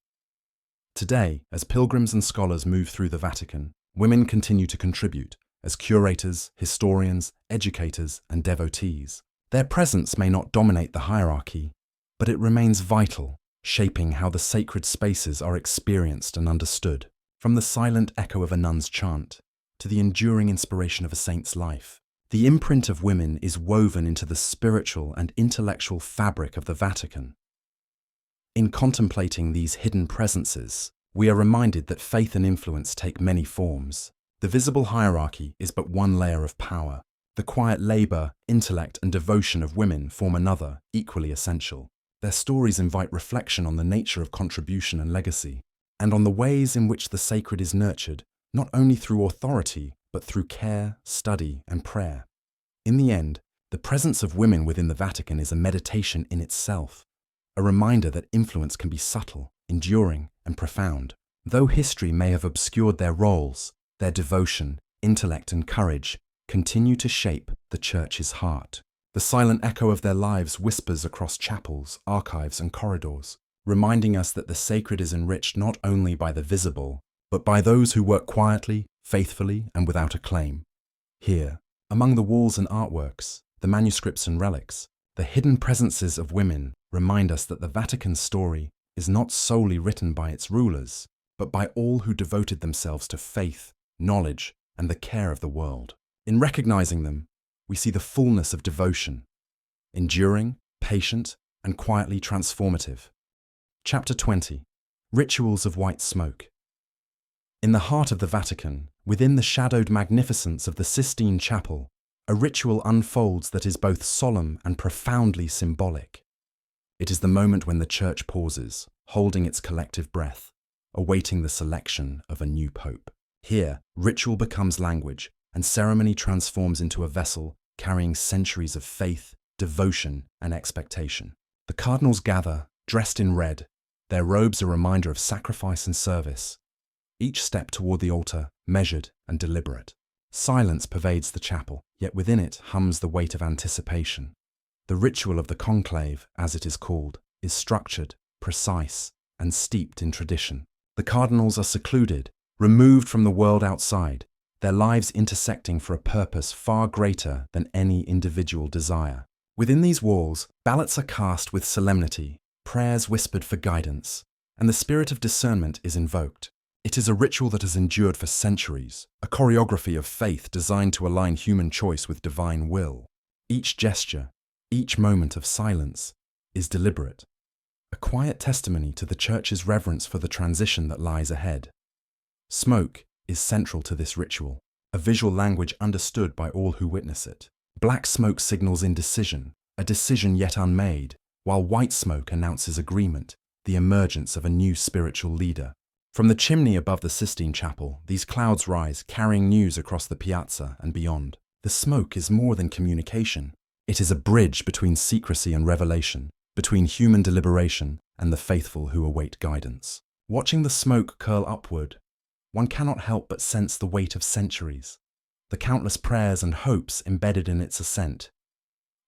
Speaker 1: Today, as pilgrims and scholars move through the Vatican, women continue to contribute as curators, historians, educators, and devotees. Their presence may not dominate the hierarchy, but it remains vital, shaping how the sacred spaces are experienced and understood. From the silent echo of a nun's chant to the enduring inspiration of a saint's life, the imprint of women is woven into the spiritual and intellectual fabric of the Vatican. In contemplating these hidden presences, we are reminded that faith and influence take many forms. The visible hierarchy is but one layer of power. The quiet labor, intellect, and devotion of women form another, equally essential. Their stories invite reflection on the nature of contribution and legacy, and on the ways in which the sacred is nurtured, not only through authority, but through care, study, and prayer. In the end, the presence of women within the Vatican is a meditation in itself, a reminder that influence can be subtle, enduring, and profound. Though history may have obscured their roles, their devotion, intellect, and courage continue to shape the Church's heart. The silent echo of their lives whispers across chapels, archives, and corridors, reminding us that the sacred is enriched not only by the visible, but by those who work quietly, faithfully, and without acclaim. Here, among the walls and artworks, the manuscripts and relics, the hidden presences of women remind us that the Vatican's story is not solely written by its rulers, but by all who devoted themselves to faith, knowledge, and the care of the world. In recognizing them, we see the fullness of devotion, enduring, patient, and quietly transformative. Chapter 20. Rituals of White Smoke. In the heart of the Vatican, within the shadowed magnificence of the Sistine Chapel, a ritual unfolds that is both solemn and profoundly symbolic. It is the moment when the Church pauses, holding its collective breath, awaiting the selection of a new pope. Here, ritual becomes language, and ceremony transforms into a vessel carrying centuries of faith, devotion, and expectation. The cardinals gather, dressed in red, their robes a reminder of sacrifice and service. each step toward the altar measured and deliberate. Silence pervades the chapel, yet within it hums the weight of anticipation. The ritual of the conclave, as it is called, is structured, precise, and steeped in tradition. The cardinals are secluded, removed from the world outside, their lives intersecting for a purpose far greater than any individual desire. Within these walls, ballots are cast with solemnity, prayers whispered for guidance, and the spirit of discernment is invoked. It is a ritual that has endured for centuries, a choreography of faith designed to align human choice with divine will. Each gesture, each moment of silence, is deliberate, a quiet testimony to the Church's reverence for the transition that lies ahead. Smoke is central to this ritual, a visual language understood by all who witness it. Black smoke signals indecision, a decision yet unmade, while white smoke announces agreement, the emergence of a new spiritual leader. From the chimney above the Sistine Chapel, these clouds rise, carrying news across the piazza and beyond. The smoke is more than communication. It is a bridge between secrecy and revelation, between human deliberation and the faithful who await guidance. Watching the smoke curl upward, one cannot help but sense the weight of centuries, the countless prayers and hopes embedded in its ascent.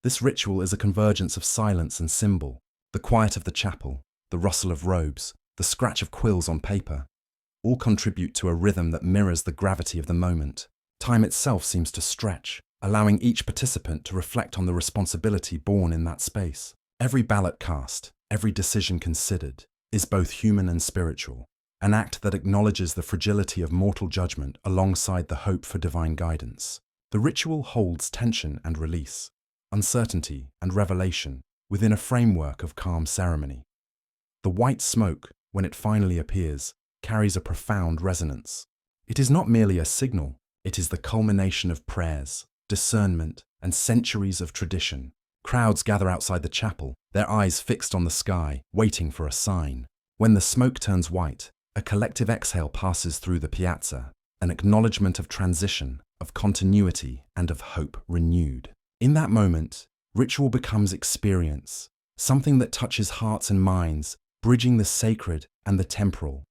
Speaker 1: This ritual is a convergence of silence and symbol, the quiet of the chapel, the rustle of robes, the scratch of quills on paper, all contribute to a rhythm that mirrors the gravity of the moment. Time itself seems to stretch, allowing each participant to reflect on the responsibility borne in that space. Every ballot cast, every decision considered, is both human and spiritual, an act that acknowledges the fragility of mortal judgment alongside the hope for divine guidance. The ritual holds tension and release, uncertainty and revelation within a framework of calm ceremony. The white smoke, when it finally appears, carries a profound resonance. It is not merely a signal, it is the culmination of prayers, discernment, and centuries of tradition. Crowds gather outside the chapel, their eyes fixed on the sky, waiting for a sign. When the smoke turns white, a collective exhale passes through the piazza, an acknowledgement of transition, of continuity, and of hope renewed. In that moment, ritual becomes experience, something that touches hearts and minds, bridging the sacred and the temporal.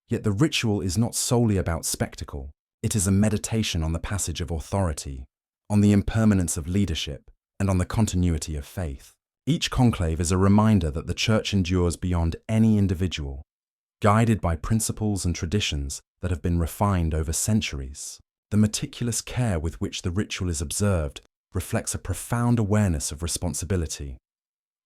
Speaker 1: Yet the ritual is not solely about spectacle. It is a meditation on the passage of authority, on the impermanence of leadership, and on the continuity of faith. Each conclave is a reminder that the Church endures beyond any individual, guided by principles and traditions that have been refined over centuries. The meticulous care with which the ritual is observed reflects a profound awareness of responsibility,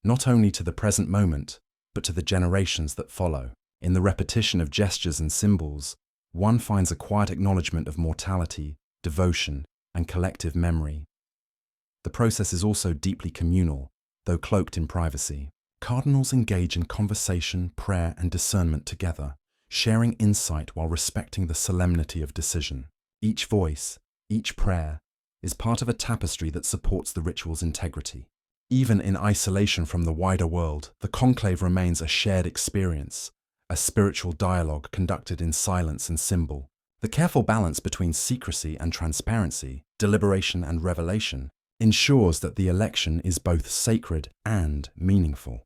Speaker 1: not only to the present moment, but to the generations that follow. In the repetition of gestures and symbols, one finds a quiet acknowledgement of mortality, devotion, and collective memory. The process is also deeply communal, though cloaked in privacy. Cardinals engage in conversation, prayer, and discernment together, sharing insight while respecting the solemnity of decision. Each voice, each prayer, is part of a tapestry that supports the ritual's integrity. Even in isolation from the wider world, the conclave remains a shared experience, a spiritual dialogue conducted in silence and symbol. The careful balance between secrecy and transparency, deliberation and revelation, ensures that the election is both sacred and meaningful.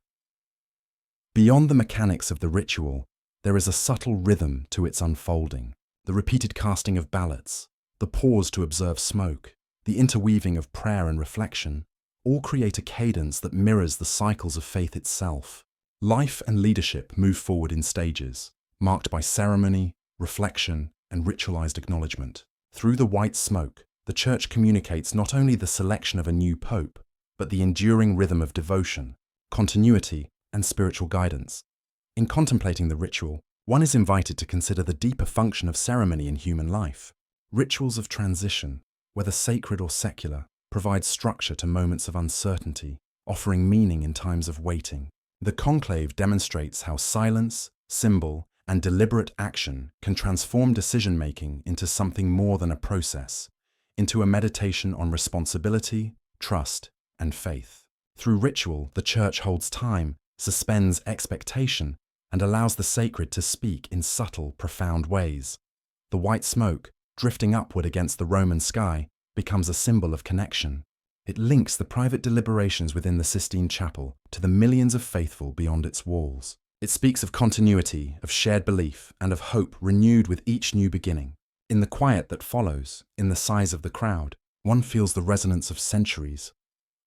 Speaker 1: Beyond the mechanics of the ritual, there is a subtle rhythm to its unfolding. The repeated casting of ballots, the pause to observe smoke, the interweaving of prayer and reflection, all create a cadence that mirrors the cycles of faith itself. Life and leadership move forward in stages, marked by ceremony, reflection, and ritualized acknowledgement. Through the white smoke, the Church communicates not only the selection of a new pope, but the enduring rhythm of devotion, continuity, and spiritual guidance. In contemplating the ritual, one is invited to consider the deeper function of ceremony in human life. Rituals of transition, whether sacred or secular, provide structure to moments of uncertainty, offering meaning in times of waiting. The conclave demonstrates how silence, symbol, and deliberate action can transform decision-making into something more than a process, into a meditation on responsibility, trust, and faith. Through ritual, the Church holds time, suspends expectation, and allows the sacred to speak in subtle, profound ways. The white smoke, drifting upward against the Roman sky, becomes a symbol of connection. It links the private deliberations within the Sistine Chapel to the millions of faithful beyond its walls. It speaks of continuity, of shared belief, and of hope renewed with each new beginning. In the quiet that follows, in the sighs of the crowd, one feels the resonance of centuries,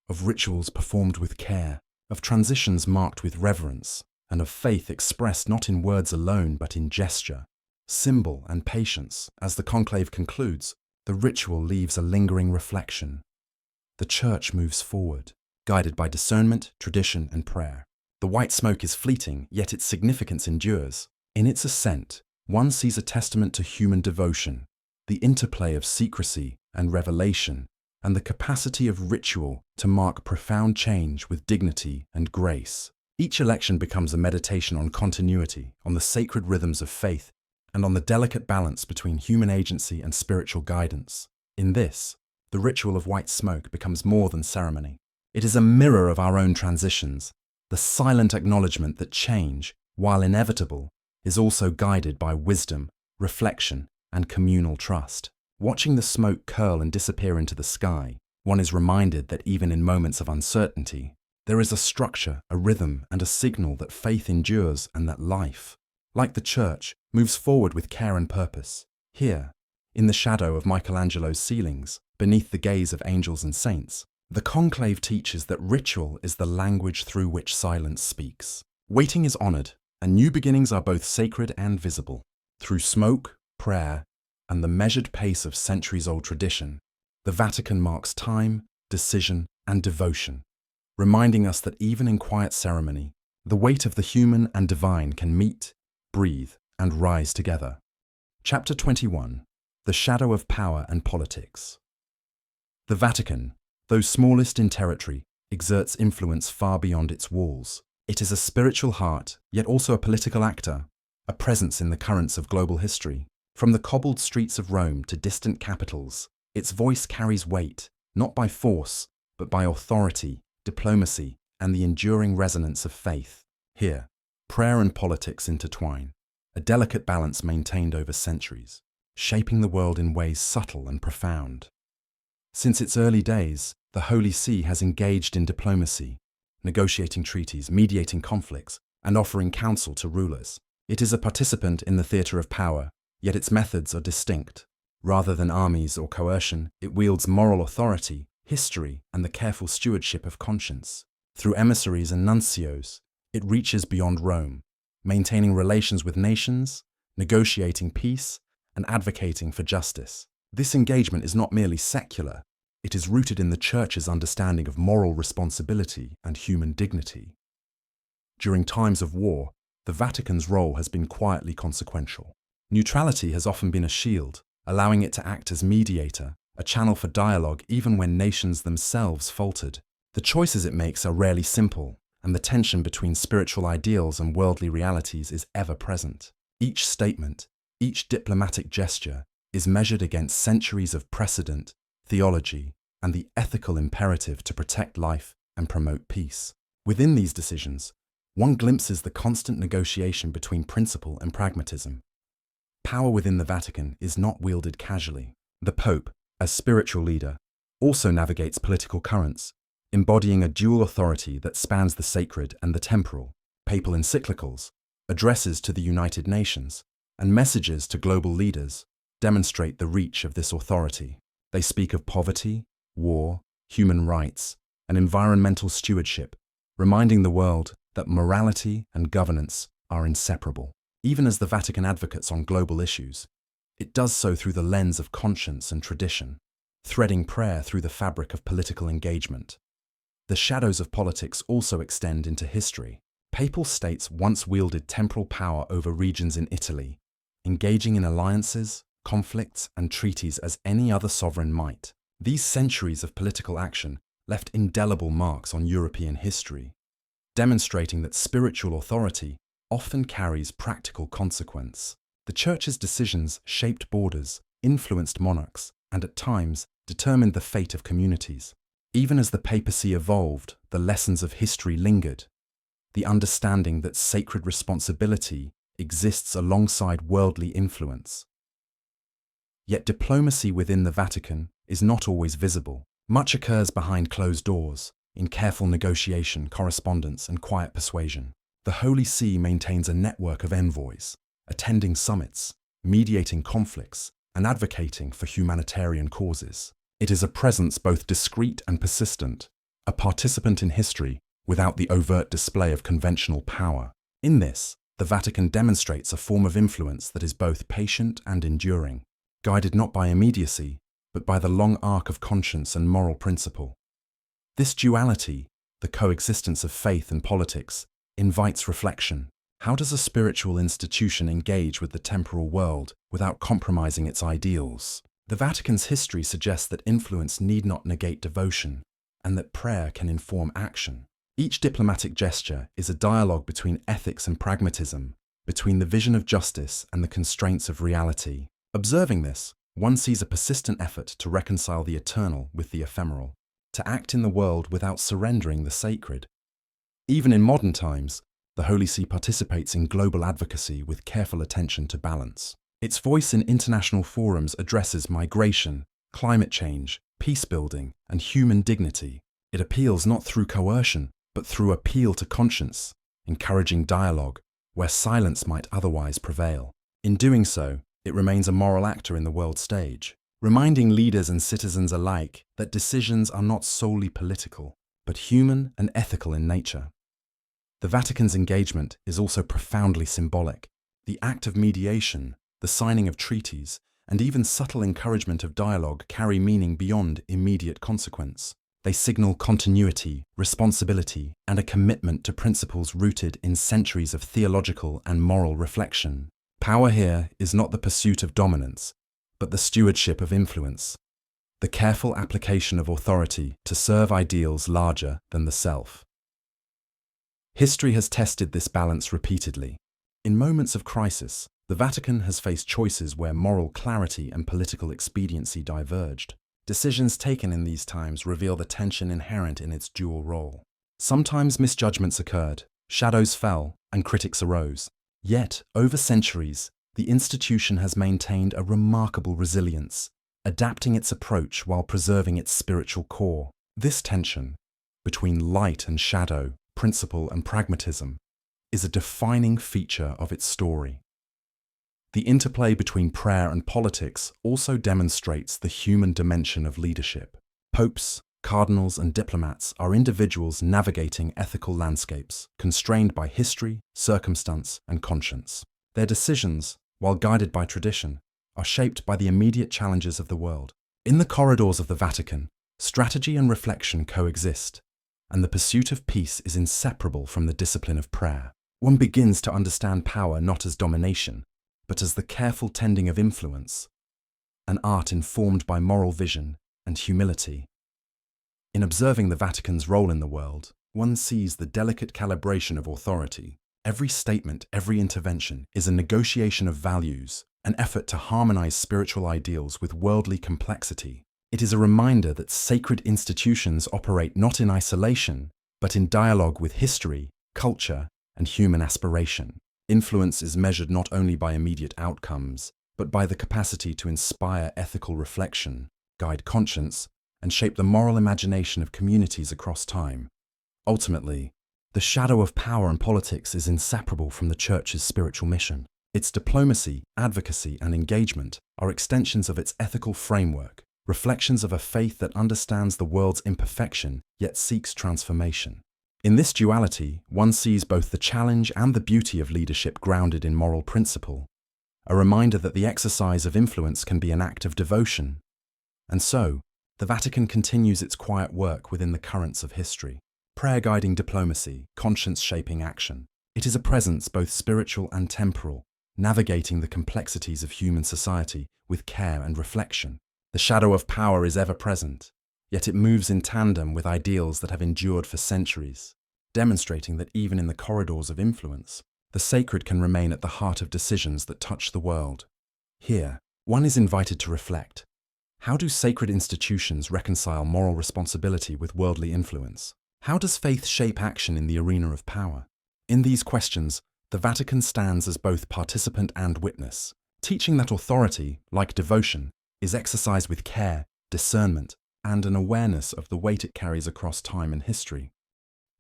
Speaker 1: of rituals performed with care, of transitions marked with reverence, and of faith expressed not in words alone but in gesture, symbol, and patience. As the conclave concludes, the ritual leaves a lingering reflection. The Church moves forward, guided by discernment, tradition, and prayer. The white smoke is fleeting, yet its significance endures. In its ascent, one sees a testament to human devotion, the interplay of secrecy and revelation, and the capacity of ritual to mark profound change with dignity and grace. Each election becomes a meditation on continuity, on the sacred rhythms of faith, and on the delicate balance between human agency and spiritual guidance. In this, the ritual of white smoke becomes more than ceremony. It is a mirror of our own transitions, the silent acknowledgement that change, while inevitable, is also guided by wisdom, reflection, and communal trust. Watching the smoke curl and disappear into the sky, one is reminded that even in moments of uncertainty, there is a structure, a rhythm, and a signal that faith endures and that life, like the Church, moves forward with care and purpose. Here, in the shadow of Michelangelo's ceilings, beneath the gaze of angels and saints, the conclave teaches that ritual is the language through which silence speaks. Waiting is honored, and new beginnings are both sacred and visible. Through smoke, prayer, and the measured pace of centuries-old tradition, the Vatican marks time, decision, and devotion, reminding us that even in quiet ceremony, the weight of the human and divine can meet, breathe, and rise together. Chapter 21. The Shadow of Power and Politics. The Vatican, though smallest in territory, exerts influence far beyond its walls. It is a spiritual heart, yet also a political actor, a presence in the currents of global history. From the cobbled streets of Rome to distant capitals, its voice carries weight, not by force, but by authority, diplomacy, and the enduring resonance of faith. Here, prayer and politics intertwine, a delicate balance maintained over centuries, shaping the world in ways subtle and profound. Since its early days, the Holy See has engaged in diplomacy, negotiating treaties, mediating conflicts, and offering counsel to rulers. It is a participant in the theatre of power, yet its methods are distinct. Rather than armies or coercion, it wields moral authority, history, and the careful stewardship of conscience. Through emissaries and nuncios, it reaches beyond Rome, maintaining relations with nations, negotiating peace, and advocating for justice. This engagement is not merely secular, it is rooted in the Church's understanding of moral responsibility and human dignity. During times of war, the Vatican's role has been quietly consequential. Neutrality has often been a shield, allowing it to act as mediator, a channel for dialogue even when nations themselves faltered. The choices it makes are rarely simple, and the tension between spiritual ideals and worldly realities is ever present. Each statement, each diplomatic gesture, is measured against centuries of precedent, theology, and the ethical imperative to protect life and promote peace. Within these decisions, one glimpses the constant negotiation between principle and pragmatism. Power within the Vatican is not wielded casually. The Pope, as spiritual leader, also navigates political currents, embodying a dual authority that spans the sacred and the temporal. Papal encyclicals, addresses to the United Nations, and messages to global leaders demonstrate the reach of this authority. They speak of poverty, war, human rights, and environmental stewardship, reminding the world that morality and governance are inseparable. Even as the Vatican advocates on global issues, it does so through the lens of conscience and tradition, threading prayer through the fabric of political engagement. The shadows of politics also extend into history. Papal states once wielded temporal power over regions in Italy, engaging in alliances, conflicts, and treaties as any other sovereign might. These centuries of political action left indelible marks on European history, demonstrating that spiritual authority often carries practical consequence. The Church's decisions shaped borders, influenced monarchs, and at times determined the fate of communities. Even as the papacy evolved, the lessons of history lingered. The understanding that sacred responsibility exists alongside worldly influence. Yet diplomacy within the Vatican is not always visible. Much occurs behind closed doors, in careful negotiation, correspondence, and quiet persuasion. The Holy See maintains a network of envoys, attending summits, mediating conflicts, and advocating for humanitarian causes. It is a presence both discreet and persistent, a participant in history without the overt display of conventional power. In this, the Vatican demonstrates a form of influence that is both patient and enduring, guided not by immediacy, but by the long arc of conscience and moral principle. This duality, the coexistence of faith and politics, invites reflection. How does a spiritual institution engage with the temporal world without compromising its ideals? The Vatican's history suggests that influence need not negate devotion, and that prayer can inform action. Each diplomatic gesture is a dialogue between ethics and pragmatism, between the vision of justice and the constraints of reality. Observing this, one sees a persistent effort to reconcile the eternal with the ephemeral, to act in the world without surrendering the sacred. Even in modern times, the Holy See participates in global advocacy with careful attention to balance. Its voice in international forums addresses migration, climate change, peace building, and human dignity. It appeals not through coercion, but through appeal to conscience, encouraging dialogue where silence might otherwise prevail. In doing so, it remains a moral actor in the world stage, reminding leaders and citizens alike that decisions are not solely political, but human and ethical in nature. The Vatican's engagement is also profoundly symbolic. The act of mediation, the signing of treaties, and even subtle encouragement of dialogue carry meaning beyond immediate consequence. They signal continuity, responsibility, and a commitment to principles rooted in centuries of theological and moral reflection. Power here is not the pursuit of dominance, but the stewardship of influence, the careful application of authority to serve ideals larger than the self. History has tested this balance repeatedly. In moments of crisis, the Vatican has faced choices where moral clarity and political expediency diverged. Decisions taken in these times reveal the tension inherent in its dual role. Sometimes misjudgments occurred, shadows fell, and critics arose. Yet, over centuries, the institution has maintained a remarkable resilience, adapting its approach while preserving its spiritual core. This tension, between light and shadow, principle and pragmatism, is a defining feature of its story. The interplay between prayer and politics also demonstrates the human dimension of leadership. Popes, cardinals, and diplomats are individuals navigating ethical landscapes, constrained by history, circumstance, and conscience. Their decisions, while guided by tradition, are shaped by the immediate challenges of the world. In the corridors of the Vatican, strategy and reflection coexist, and the pursuit of peace is inseparable from the discipline of prayer. One begins to understand power not as domination, but as the careful tending of influence, an art informed by moral vision and humility. In observing the Vatican's role in the world, one sees the delicate calibration of authority. Every statement, every intervention is a negotiation of values, an effort to harmonize spiritual ideals with worldly complexity. It is a reminder that sacred institutions operate not in isolation, but in dialogue with history, culture, and human aspiration. Influence is measured not only by immediate outcomes, but by the capacity to inspire ethical reflection, guide conscience, and shape the moral imagination of communities across time. Ultimately, the shadow of power and politics is inseparable from the Church's spiritual mission. Its diplomacy, advocacy, and engagement are extensions of its ethical framework, reflections of a faith that understands the world's imperfection yet seeks transformation. In this duality, one sees both the challenge and the beauty of leadership grounded in moral principle, a reminder that the exercise of influence can be an act of devotion. And so, the Vatican continues its quiet work within the currents of history, prayer guiding diplomacy, conscience shaping action. It is a presence both spiritual and temporal, navigating the complexities of human society with care and reflection. The shadow of power is ever present, yet it moves in tandem with ideals that have endured for centuries, demonstrating that even in the corridors of influence, the sacred can remain at the heart of decisions that touch the world. Here, one is invited to reflect. How do sacred institutions reconcile moral responsibility with worldly influence? How does faith shape action in the arena of power? In these questions, the Vatican stands as both participant and witness, teaching that authority, like devotion, is exercised with care, discernment, and an awareness of the weight it carries across time and history.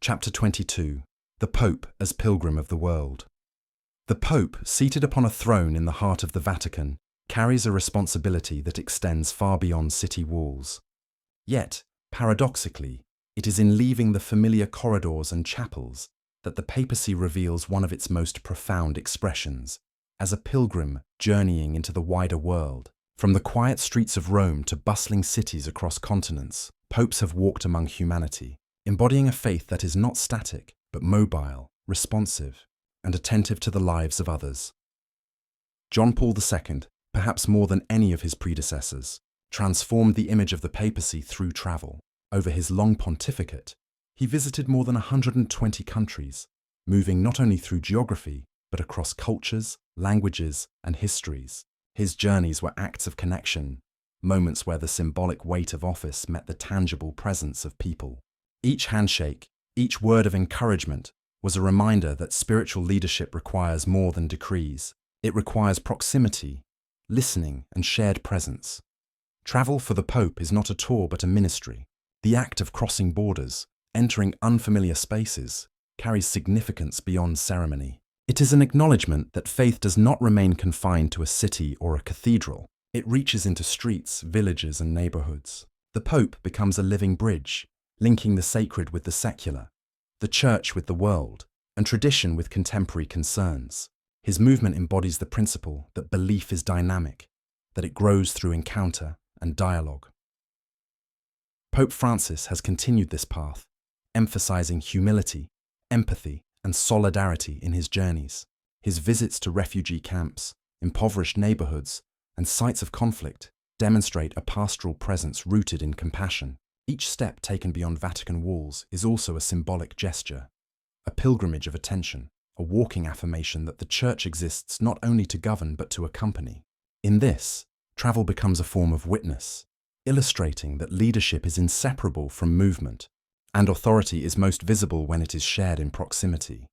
Speaker 1: Chapter 22. The Pope as pilgrim of the world. The Pope, seated upon a throne in the heart of the Vatican, carries a responsibility that extends far beyond city walls. Yet, paradoxically, it is in leaving the familiar corridors and chapels that the papacy reveals one of its most profound expressions, as a pilgrim journeying into the wider world. From the quiet streets of Rome to bustling cities across continents, popes have walked among humanity, embodying a faith that is not static, but mobile, responsive, and attentive to the lives of others. John Paul II, perhaps more than any of his predecessors, transformed the image of the papacy through travel. Over his long pontificate, he visited more than 120 countries, moving not only through geography, but across cultures, languages, and histories. His journeys were acts of connection, moments where the symbolic weight of office met the tangible presence of people. Each handshake, each word of encouragement, was a reminder that spiritual leadership requires more than decrees. It requires proximity, listening, and shared presence. Travel for the Pope is not a tour but a ministry. The act of crossing borders, entering unfamiliar spaces, carries significance beyond ceremony. It is an acknowledgement that faith does not remain confined to a city or a cathedral. It reaches into streets, villages, and neighborhoods. The Pope becomes a living bridge, linking the sacred with the secular, the church with the world, and tradition with contemporary concerns. His movement embodies the principle that belief is dynamic, that it grows through encounter and dialogue. Pope Francis has continued this path, emphasizing humility, empathy, and solidarity in his journeys. His visits to refugee camps, impoverished neighborhoods, and sites of conflict demonstrate a pastoral presence rooted in compassion. Each step taken beyond Vatican walls is also a symbolic gesture, a pilgrimage of attention, a walking affirmation that the Church exists not only to govern but to accompany. In this, travel becomes a form of witness, illustrating that leadership is inseparable from movement, and authority is most visible when it is shared in proximity.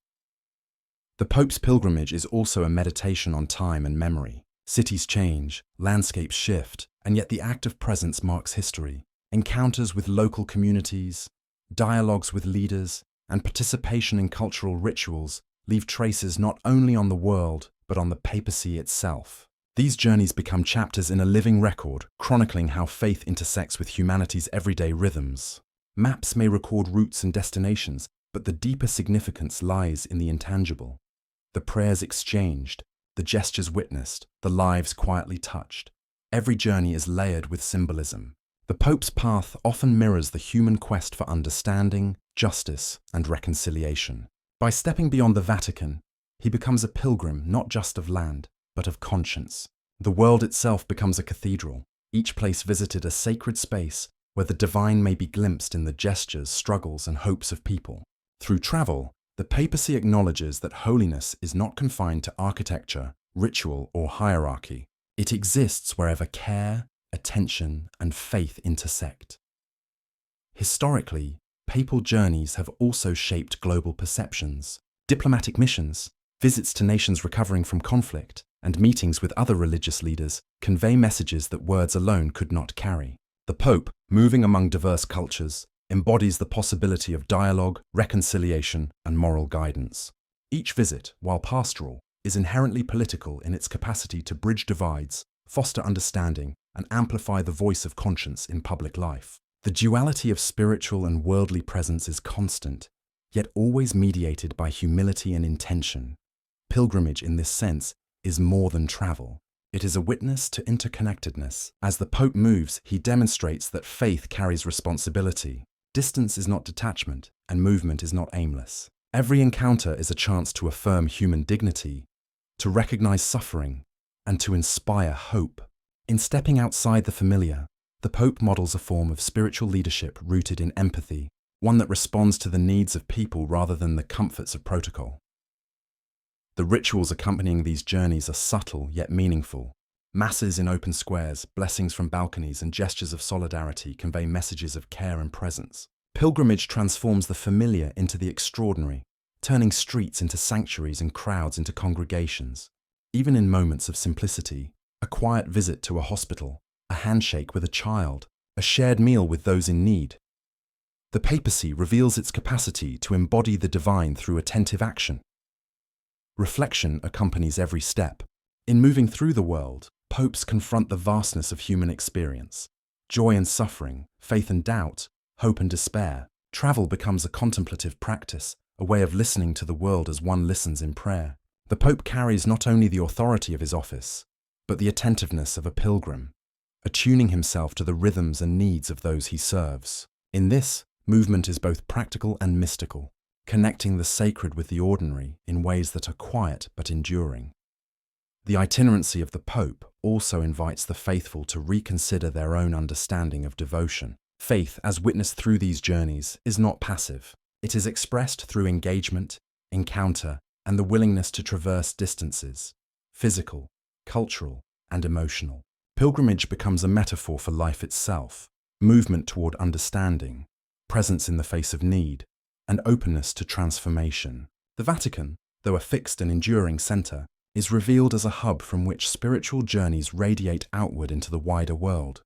Speaker 1: The Pope's pilgrimage is also a meditation on time and memory. Cities change, landscapes shift, and yet the act of presence marks history. Encounters with local communities, dialogues with leaders, and participation in cultural rituals leave traces not only on the world, but on the papacy itself. These journeys become chapters in a living record, chronicling how faith intersects with humanity's everyday rhythms. Maps may record routes and destinations, but the deeper significance lies in the intangible. The prayers exchanged, the gestures witnessed, the lives quietly touched. Every journey is layered with symbolism. The Pope's path often mirrors the human quest for understanding, justice, and reconciliation. By stepping beyond the Vatican, he becomes a pilgrim not just of land, but of conscience. The world itself becomes a cathedral, each place visited a sacred space where the divine may be glimpsed in the gestures, struggles, and hopes of people. Through travel, the papacy acknowledges that holiness is not confined to architecture, ritual, or hierarchy. It exists wherever care, attention, and faith intersect. Historically, papal journeys have also shaped global perceptions. Diplomatic missions, visits to nations recovering from conflict, and meetings with other religious leaders convey messages that words alone could not carry. The Pope, moving among diverse cultures, embodies the possibility of dialogue, reconciliation, and moral guidance. Each visit, while pastoral, is inherently political in its capacity to bridge divides, foster understanding, and amplify the voice of conscience in public life. The duality of spiritual and worldly presence is constant, yet always mediated by humility and intention. Pilgrimage, in this sense, is more than travel. It is a witness to interconnectedness. As the Pope moves, he demonstrates that faith carries responsibility. Distance is not detachment, and movement is not aimless. Every encounter is a chance to affirm human dignity, to recognize suffering, and to inspire hope. In stepping outside the familiar, the Pope models a form of spiritual leadership rooted in empathy, one that responds to the needs of people rather than the comforts of protocol. The rituals accompanying these journeys are subtle yet meaningful. Masses in open squares, blessings from balconies, and gestures of solidarity convey messages of care and presence. Pilgrimage transforms the familiar into the extraordinary, turning streets into sanctuaries and crowds into congregations. Even in moments of simplicity, a quiet visit to a hospital, a handshake with a child, a shared meal with those in need, The papacy reveals its capacity to embody the divine through attentive action. Reflection accompanies every step. In moving through the world, popes confront the vastness of human experience. Joy and suffering, faith and doubt, hope and despair. Travel becomes a contemplative practice, a way of listening to the world as one listens in prayer. The Pope carries not only the authority of his office, but the attentiveness of a pilgrim, attuning himself to the rhythms and needs of those he serves. In this, movement is both practical and mystical, connecting the sacred with the ordinary in ways that are quiet but enduring. The itinerancy of the Pope also invites the faithful to reconsider their own understanding of devotion. Faith, as witnessed through these journeys, is not passive. It is expressed through engagement, encounter, and the willingness to traverse distances, physical, cultural, and emotional. Pilgrimage becomes a metaphor for life itself, movement toward understanding, presence in the face of need, and openness to transformation. The Vatican, though a fixed and enduring center, is revealed as a hub from which spiritual journeys radiate outward into the wider world.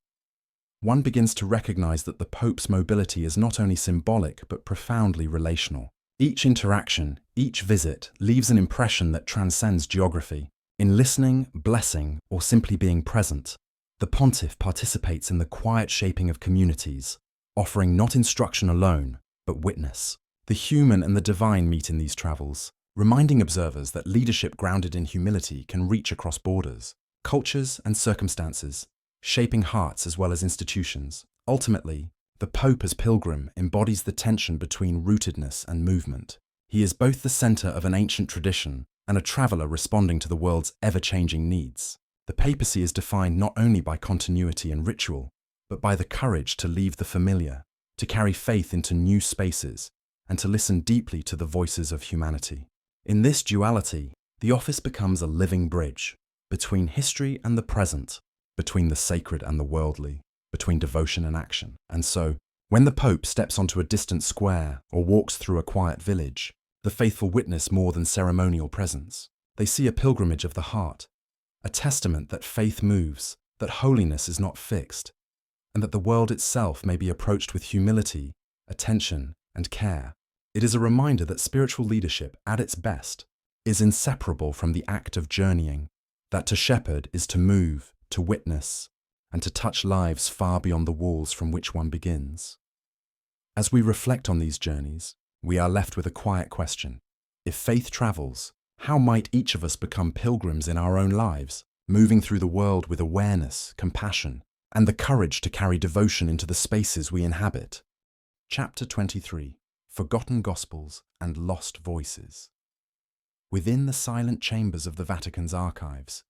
Speaker 1: One begins to recognize that the Pope's mobility is not only symbolic but profoundly relational. Each interaction, each visit, leaves an impression that transcends geography. In listening, blessing, or simply being present, the pontiff participates in the quiet shaping of communities, offering not instruction alone, but witness. The human and the divine meet in these travels, reminding observers that leadership grounded in humility can reach across borders, cultures, and circumstances, shaping hearts as well as institutions. Ultimately, the Pope as pilgrim embodies the tension between rootedness and movement. He is both the center of an ancient tradition and a traveler responding to the world's ever-changing needs. The papacy is defined not only by continuity and ritual, but by the courage to leave the familiar, to carry faith into new spaces, and to listen deeply to the voices of humanity. In this duality, the office becomes a living bridge between history and the present, between the sacred and the worldly, between devotion and action. And so, when the Pope steps onto a distant square or walks through a quiet village, the faithful witness more than ceremonial presence. They see a pilgrimage of the heart, a testament that faith moves, that holiness is not fixed, and that the world itself may be approached with humility, attention, and care. It is a reminder that spiritual leadership, at its best, is inseparable from the act of journeying, that to shepherd is to move, to witness, and to touch lives far beyond the walls from which one begins. As we reflect on these journeys, we are left with a quiet question. If faith travels, how might each of us become pilgrims in our own lives, moving through the world with awareness, compassion, and the courage to carry devotion into the spaces we inhabit? Chapter 23. Forgotten Gospels and Lost Voices. Within the silent chambers of the Vatican's archives,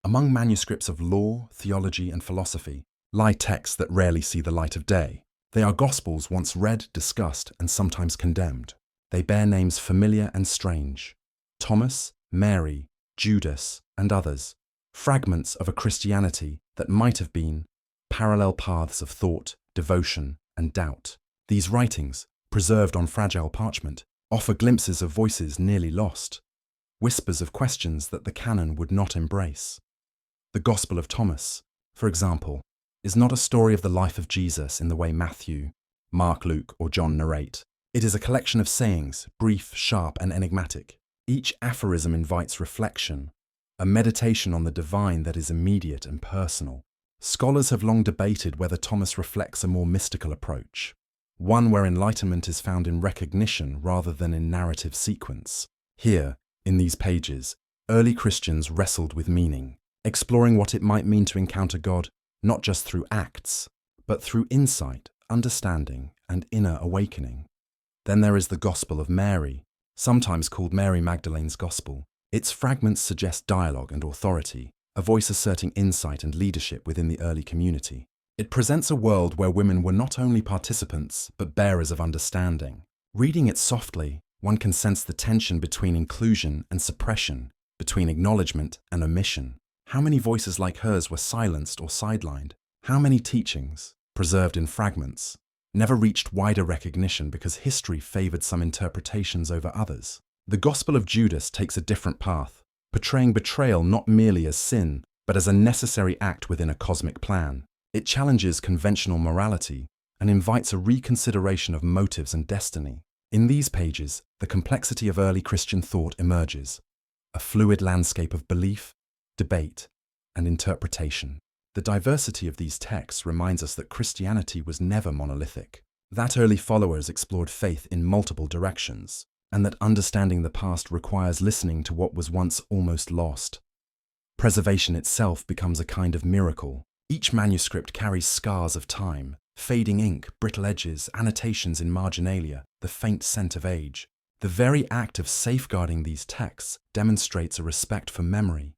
Speaker 1: among manuscripts of law, theology, and philosophy, lie texts that rarely see the light of day. They are Gospels once read, discussed, and sometimes condemned. They bear names familiar and strange: Thomas, Mary, Judas, and others, fragments of a Christianity that might have been parallel paths of thought, devotion, and doubt. These writings, preserved on fragile parchment, offer glimpses of voices nearly lost, whispers of questions that the canon would not embrace. The Gospel of Thomas, for example, is not a story of the life of Jesus in the way Matthew, Mark, Luke, or John narrate. It is a collection of sayings, brief, sharp, and enigmatic. Each aphorism invites reflection, a meditation on the divine that is immediate and personal. Scholars have long debated whether Thomas reflects a more mystical approach, one where enlightenment is found in recognition rather than in narrative sequence. Here, in these pages, early Christians wrestled with meaning, exploring what it might mean to encounter God not just through acts, but through insight, understanding, and inner awakening. Then there is the Gospel of Mary, sometimes called Mary Magdalene's Gospel. Its fragments suggest dialogue and authority, a voice asserting insight and leadership within the early community. It presents a world where women were not only participants, but bearers of understanding. Reading it softly, one can sense the tension between inclusion and suppression, between acknowledgement and omission. How many voices like hers were silenced or sidelined? How many teachings, preserved in fragments, never reached wider recognition because history favored some interpretations over others? The Gospel of Judas takes a different path, portraying betrayal not merely as sin, but as a necessary act within a cosmic plan. It challenges conventional morality, and invites a reconsideration of motives and destiny. In these pages, the complexity of early Christian thought emerges, a fluid landscape of belief, debate, and interpretation. The diversity of these texts reminds us that Christianity was never monolithic, that early followers explored faith in multiple directions, and that understanding the past requires listening to what was once almost lost. Preservation itself becomes a kind of miracle. Each manuscript carries scars of time, fading ink, brittle edges, annotations in marginalia, the faint scent of age. The very act of safeguarding these texts demonstrates a respect for memory,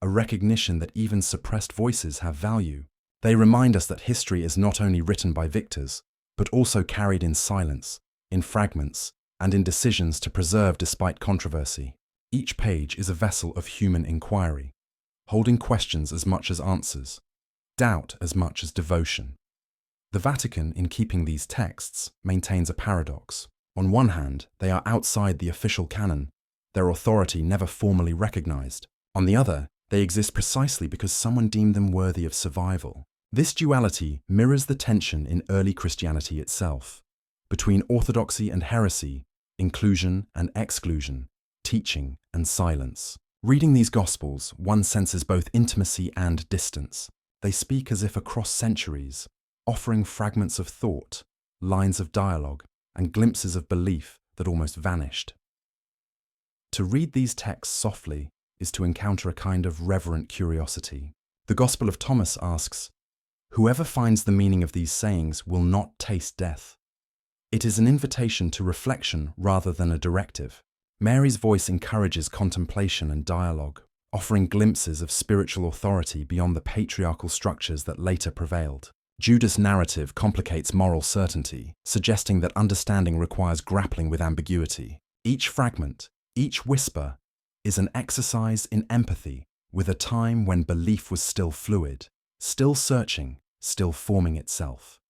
Speaker 1: a recognition that even suppressed voices have value. They remind us that history is not only written by victors, but also carried in silence, in fragments, and in decisions to preserve despite controversy. Each page is a vessel of human inquiry, holding questions as much as answers, doubt as much as devotion. The Vatican, in keeping these texts, maintains a paradox. On one hand, they are outside the official canon, their authority never formally recognized. On the other, they exist precisely because someone deemed them worthy of survival. This duality mirrors the tension in early Christianity itself, between orthodoxy and heresy, inclusion and exclusion, teaching and silence. Reading these Gospels, one senses both intimacy and distance. They speak as if across centuries, offering fragments of thought, lines of dialogue, and glimpses of belief that almost vanished. To read these texts softly is to encounter a kind of reverent curiosity. The Gospel of Thomas asks, "Whoever finds the meaning of these sayings will not taste death." It is an invitation to reflection rather than a directive. Mary's voice encourages contemplation and dialogue, offering glimpses of spiritual authority beyond the patriarchal structures that later prevailed. Judas' narrative complicates moral certainty, suggesting that understanding requires grappling with ambiguity. Each fragment, each whisper, is an exercise in empathy with a time when belief was still fluid, still searching, still forming itself.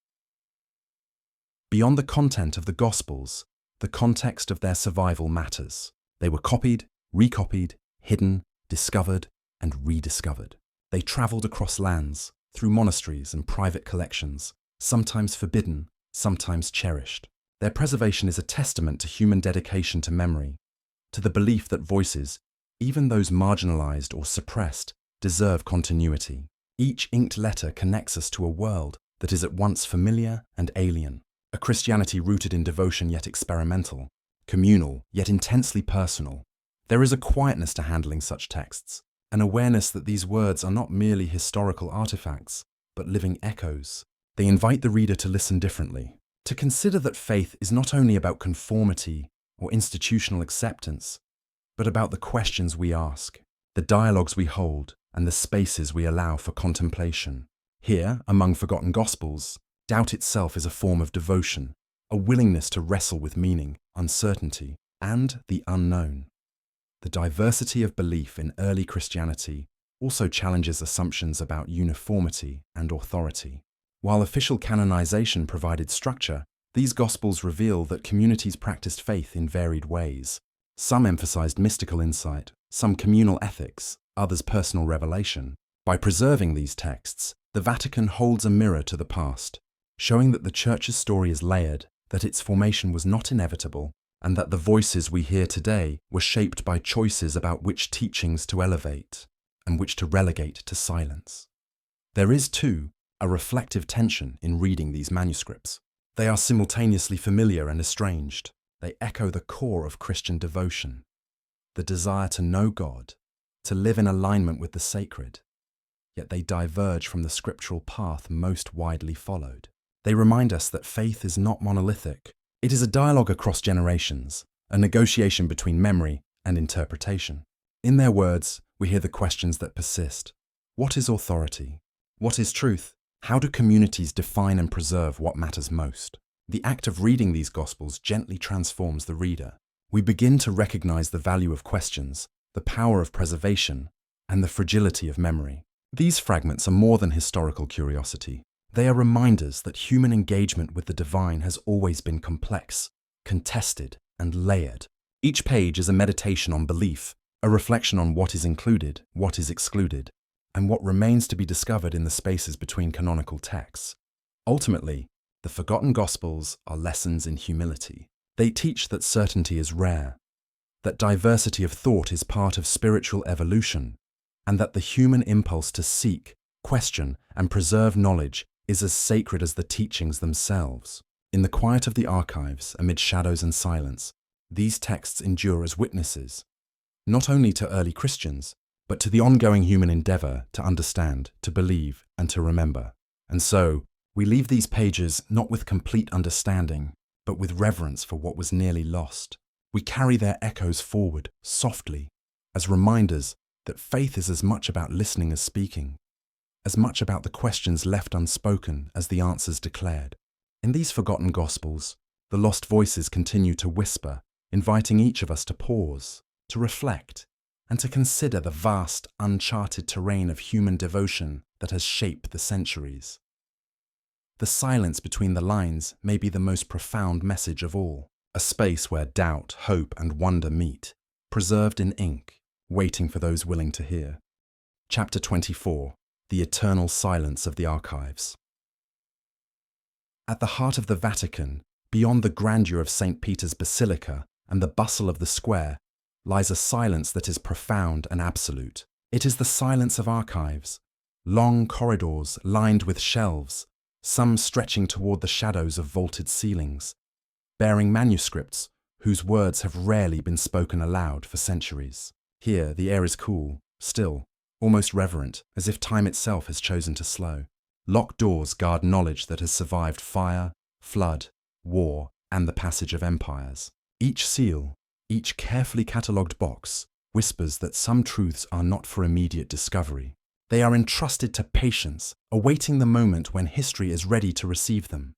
Speaker 1: Beyond the content of the Gospels, the context of their survival matters. They were copied, recopied, hidden, discovered, and rediscovered. They traveled across lands, through monasteries and private collections, sometimes forbidden, sometimes cherished. Their preservation is a testament to human dedication to memory, to the belief that voices, even those marginalized or suppressed, deserve continuity. Each inked letter connects us to a world that is at once familiar and alien, a Christianity rooted in devotion yet experimental, communal yet intensely personal. There is a quietness to handling such texts, an awareness that these words are not merely historical artifacts, but living echoes. They invite the reader to listen differently, to consider that faith is not only about conformity or institutional acceptance, but about the questions we ask, the dialogues we hold, and the spaces we allow for contemplation. Here, among forgotten Gospels, doubt itself is a form of devotion, a willingness to wrestle with meaning, uncertainty, and the unknown. The diversity of belief in early Christianity also challenges assumptions about uniformity and authority. While official canonization provided structure, these Gospels reveal that communities practiced faith in varied ways. Some emphasized mystical insight, some communal ethics, others personal revelation. By preserving these texts, the Vatican holds a mirror to the past, showing that the Church's story is layered, that its formation was not inevitable, and that the voices we hear today were shaped by choices about which teachings to elevate and which to relegate to silence. There is, too, a reflective tension in reading these manuscripts. They are simultaneously familiar and estranged. They echo the core of Christian devotion, the desire to know God, to live in alignment with the sacred, yet they diverge from the scriptural path most widely followed. They remind us that faith is not monolithic. It is a dialogue across generations, a negotiation between memory and interpretation. In their words, we hear the questions that persist. What is authority? What is truth? How do communities define and preserve what matters most? The act of reading these Gospels gently transforms the reader. We begin to recognize the value of questions, the power of preservation, and the fragility of memory. These fragments are more than historical curiosity. They are reminders that human engagement with the divine has always been complex, contested, and layered. Each page is a meditation on belief, a reflection on what is included, what is excluded, and what remains to be discovered in the spaces between canonical texts. Ultimately, The forgotten Gospels are lessons in humility. They teach that certainty is rare, that diversity of thought is part of spiritual evolution, and that the human impulse to seek, question, and preserve knowledge is as sacred as the teachings themselves. In the quiet of the archives, amid shadows and silence, these texts endure as witnesses, not only to early Christians, but to the ongoing human endeavor to understand, to believe, and to remember. And so, we leave these pages not with complete understanding, but with reverence for what was nearly lost. We carry their echoes forward, softly, as reminders that faith is as much about listening as speaking, as much about the questions left unspoken as the answers declared. In these forgotten Gospels, the lost voices continue to whisper, inviting each of us to pause, to reflect, and to consider the vast, uncharted terrain of human devotion that has shaped the centuries. The silence between the lines may be the most profound message of all, a space where doubt, hope, and wonder meet, preserved in ink, waiting for those willing to hear. Chapter 24. The Eternal Silence of the Archives. At the heart of the Vatican, beyond the grandeur of St. Peter's Basilica and the bustle of the square, lies a silence that is profound and absolute. It is the silence of archives, long corridors lined with shelves, some stretching toward the shadows of vaulted ceilings, bearing manuscripts whose words have rarely been spoken aloud for centuries. Here, the air is cool, still, almost reverent, as if time itself has chosen to slow. Locked doors guard knowledge that has survived fire, flood, war, and the passage of empires. Each seal, each carefully catalogued box, whispers that some truths are not for immediate discovery. They are entrusted to patience, awaiting the moment when history is ready to receive them.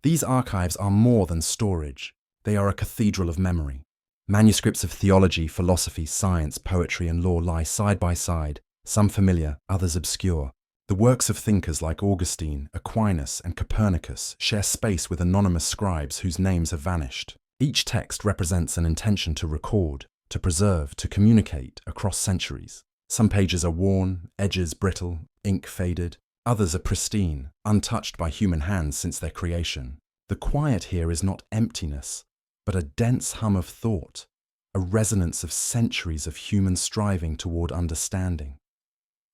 Speaker 1: These archives are more than storage. They are a cathedral of memory. Manuscripts of theology, philosophy, science, poetry, and law lie side by side, some familiar, others obscure. The works of thinkers like Augustine, Aquinas, and Copernicus share space with anonymous scribes whose names have vanished. Each text represents an intention to record, to preserve, to communicate across centuries. Some pages are worn, edges brittle, ink faded. Others are pristine, untouched by human hands since their creation. The quiet here is not emptiness, but a dense hum of thought, a resonance of centuries of human striving toward understanding.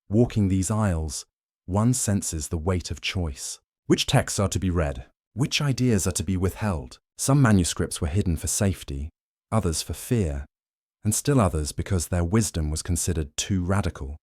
Speaker 1: Walking these aisles, one senses the weight of choice. Which texts are to be read? Which ideas are to be withheld? Some manuscripts were hidden for safety, others for fear, and still others because their wisdom was considered too radical,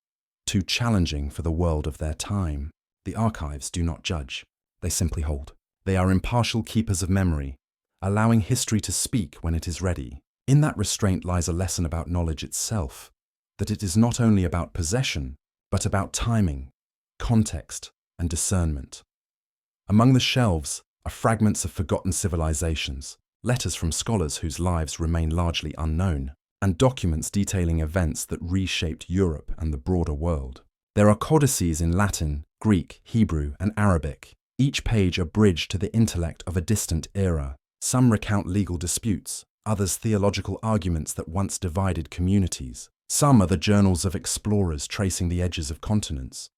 Speaker 1: too challenging for the world of their time. The archives do not judge, they simply hold. They are impartial keepers of memory, allowing history to speak when it is ready. In that restraint lies a lesson about knowledge itself, that it is not only about possession, but about timing, context, and discernment. Among the shelves are fragments of forgotten civilizations, letters from scholars whose lives remain largely unknown, and documents detailing events that reshaped Europe and the broader world. There are codices in Latin, Greek, Hebrew, and Arabic, each page a bridge to the intellect of a distant era. Some recount legal disputes, others theological arguments that once divided communities. Some are the journals of explorers tracing the edges of continents,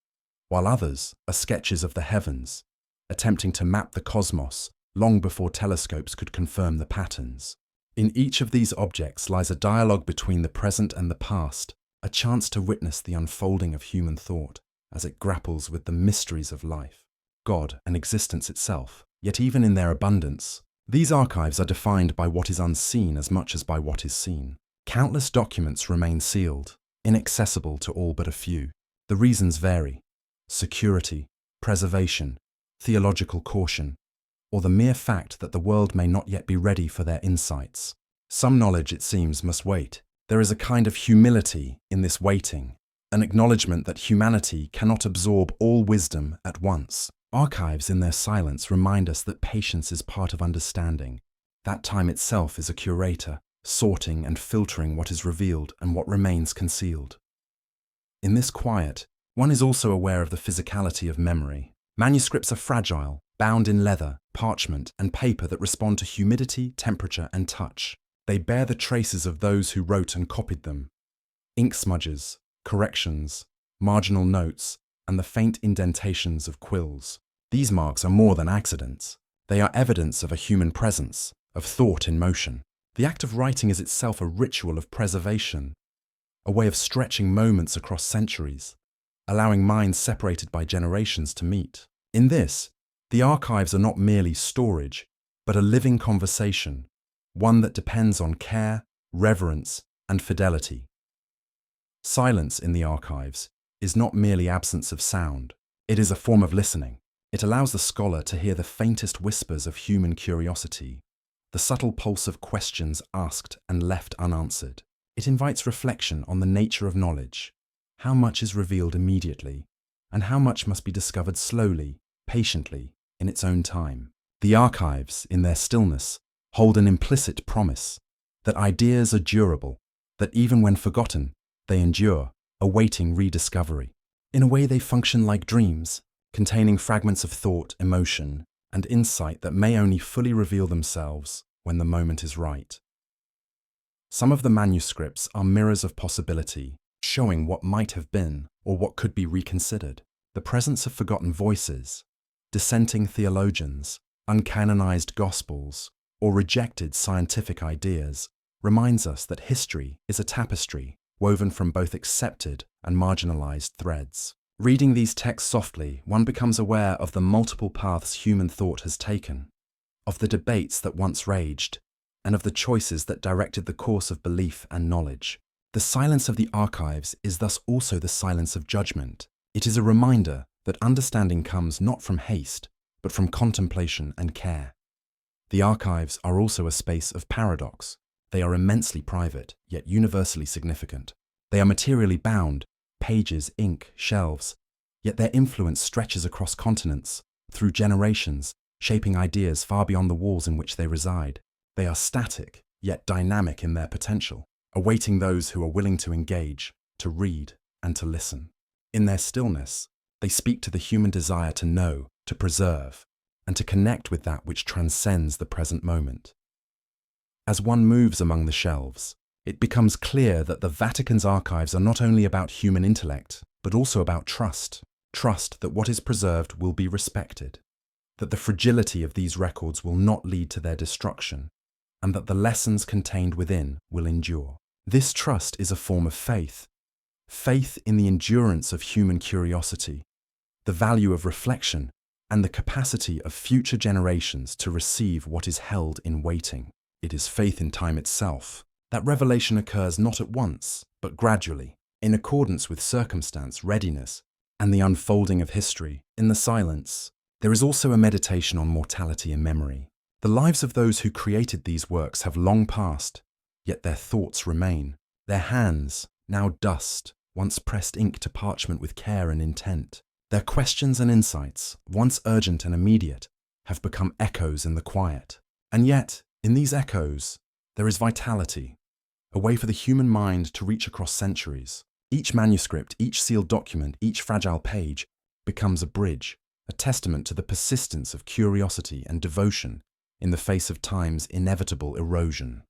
Speaker 1: while others are sketches of the heavens, attempting to map the cosmos long before telescopes could confirm the patterns. In each of these objects lies a dialogue between the present and the past, a chance to witness the unfolding of human thought as it grapples with the mysteries of life, God, and existence itself. Yet even in their abundance, these archives are defined by what is unseen as much as by what is seen. Countless documents remain sealed, inaccessible to all but a few. The reasons vary: security, preservation, theological caution, or the mere fact that the world may not yet be ready for their insights. Some knowledge, it seems, must wait. There is a kind of humility in this waiting, an acknowledgement that humanity cannot absorb all wisdom at once. Archives in their silence remind us that patience is part of understanding, that time itself is a curator, sorting and filtering what is revealed and what remains concealed. In this quiet, one is also aware of the physicality of memory. Manuscripts are fragile, bound in leather, parchment, and paper that respond to humidity, temperature, and touch. They bear the traces of those who wrote and copied them: ink smudges, corrections, marginal notes, and the faint indentations of quills. These marks are more than accidents. They are evidence of a human presence, of thought in motion. The act of writing is itself a ritual of preservation, a way of stretching moments across centuries, allowing minds separated by generations to meet. In this, the archives are not merely storage, but a living conversation, one that depends on care, reverence, and fidelity. Silence in the archives is not merely absence of sound, it is a form of listening. It allows the scholar to hear the faintest whispers of human curiosity, the subtle pulse of questions asked and left unanswered. It invites reflection on the nature of knowledge, how much is revealed immediately, and how much must be discovered slowly, patiently, in its own time. The archives, in their stillness, hold an implicit promise that ideas are durable, that even when forgotten, they endure, awaiting rediscovery. In a way, they function like dreams, containing fragments of thought, emotion, and insight that may only fully reveal themselves when the moment is right. Some of the manuscripts are mirrors of possibility, showing what might have been or what could be reconsidered. The presence of forgotten voices, dissenting theologians, uncanonized gospels, or rejected scientific ideas reminds us that history is a tapestry woven from both accepted and marginalized threads. Reading these texts softly, one becomes aware of the multiple paths human thought has taken, of the debates that once raged, and of the choices that directed the course of belief and knowledge. The silence of the archives is thus also the silence of judgment. It is a reminder that understanding comes not from haste, but from contemplation and care. The archives are also a space of paradox. They are immensely private, yet universally significant. They are materially bound, pages, ink, shelves, yet their influence stretches across continents, through generations, shaping ideas far beyond the walls in which they reside. They are static, yet dynamic in their potential, awaiting those who are willing to engage, to read, and to listen. In their stillness, they speak to the human desire to know, to preserve, and to connect with that which transcends the present moment. As one moves among the shelves, it becomes clear that the Vatican's archives are not only about human intellect, but also about trust. Trust that what is preserved will be respected, that the fragility of these records will not lead to their destruction, and that the lessons contained within will endure. This trust is a form of faith. Faith in the endurance of human curiosity, the value of reflection, and the capacity of future generations to receive what is held in waiting. It is faith in time itself. That revelation occurs not at once, but gradually, in accordance with circumstance, readiness, and the unfolding of history. In the silence, there is also a meditation on mortality and memory. The lives of those who created these works have long passed, yet their thoughts remain. Their hands, now dust, once pressed ink to parchment with care and intent. Their questions and insights, once urgent and immediate, have become echoes in the quiet. And yet, in these echoes, there is vitality, a way for the human mind to reach across centuries. Each manuscript, each sealed document, each fragile page becomes a bridge, a testament to the persistence of curiosity and devotion in the face of time's inevitable erosion.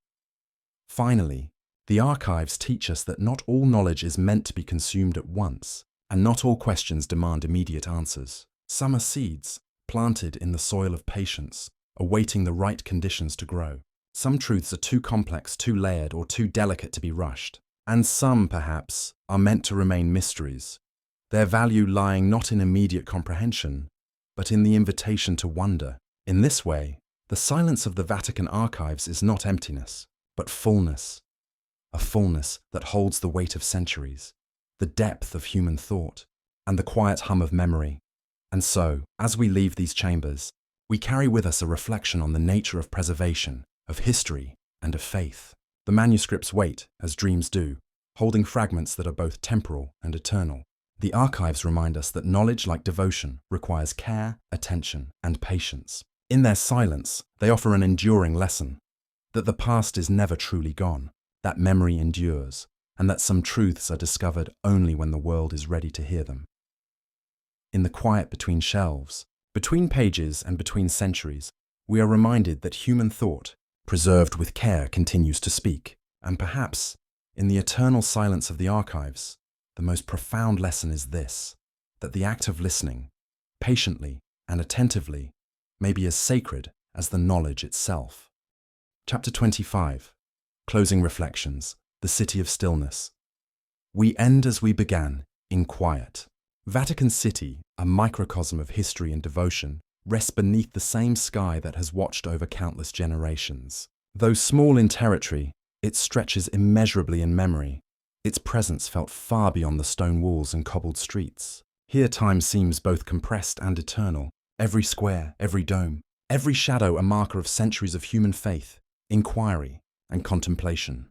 Speaker 1: Finally, the archives teach us that not all knowledge is meant to be consumed at once, and not all questions demand immediate answers. Some are seeds, planted in the soil of patience, awaiting the right conditions to grow. Some truths are too complex, too layered, or too delicate to be rushed. And some, perhaps, are meant to remain mysteries, their value lying not in immediate comprehension, but in the invitation to wonder. In this way, the silence of the Vatican archives is not emptiness, but fullness, a fullness that holds the weight of centuries, the depth of human thought, and the quiet hum of memory. And so, as we leave these chambers, we carry with us a reflection on the nature of preservation, of history, and of faith. The manuscripts wait, as dreams do, holding fragments that are both temporal and eternal. The archives remind us that knowledge, like devotion, requires care, attention, and patience. In their silence, they offer an enduring lesson, that the past is never truly gone, that memory endures, and that some truths are discovered only when the world is ready to hear them. In the quiet between shelves, between pages and between centuries, we are reminded that human thought, preserved with care, continues to speak. And perhaps, in the eternal silence of the archives, the most profound lesson is this, that the act of listening, patiently and attentively, may be as sacred as the knowledge itself. Chapter 25. Closing Reflections, the City of Stillness. We end as we began, in quiet. Vatican City, a microcosm of history and devotion, rests beneath the same sky that has watched over countless generations. Though small in territory, it stretches immeasurably in memory. Its presence felt far beyond the stone walls and cobbled streets. Here time seems both compressed and eternal. Every square, every dome, every shadow a marker of centuries of human faith, inquiry, and contemplation.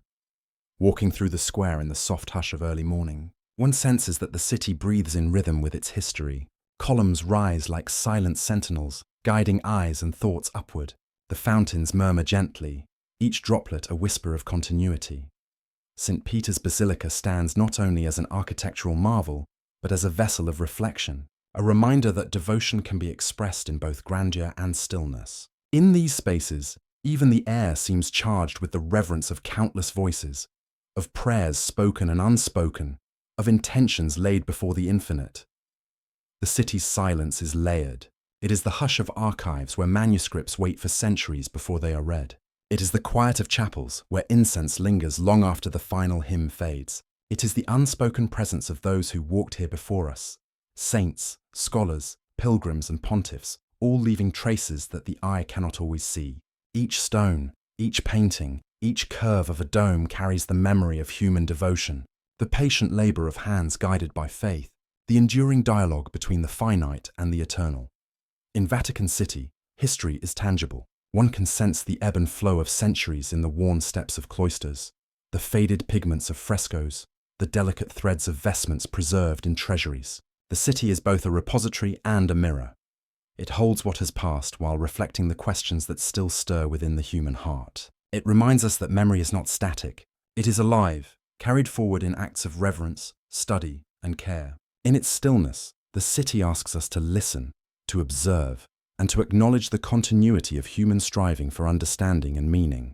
Speaker 1: Walking through the square in the soft hush of early morning, one senses that the city breathes in rhythm with its history. Columns rise like silent sentinels, guiding eyes and thoughts upward. The fountains murmur gently, each droplet a whisper of continuity. St. Peter's Basilica stands not only as an architectural marvel, but as a vessel of reflection, a reminder that devotion can be expressed in both grandeur and stillness. In these spaces, even the air seems charged with the reverence of countless voices, of prayers spoken and unspoken, of intentions laid before the infinite. The city's silence is layered. It is the hush of archives where manuscripts wait for centuries before they are read. It is the quiet of chapels where incense lingers long after the final hymn fades. It is the unspoken presence of those who walked here before us, saints, scholars, pilgrims and pontiffs, all leaving traces that the eye cannot always see. Each stone, each painting, each curve of a dome carries the memory of human devotion, the patient labor of hands guided by faith, the enduring dialogue between the finite and the eternal. In Vatican City, history is tangible. One can sense the ebb and flow of centuries in the worn steps of cloisters, the faded pigments of frescoes, the delicate threads of vestments preserved in treasuries. The city is both a repository and a mirror. It holds what has passed while reflecting the questions that still stir within the human heart. It reminds us that memory is not static. It is alive, carried forward in acts of reverence, study, and care. In its stillness, the city asks us to listen, to observe, and to acknowledge the continuity of human striving for understanding and meaning.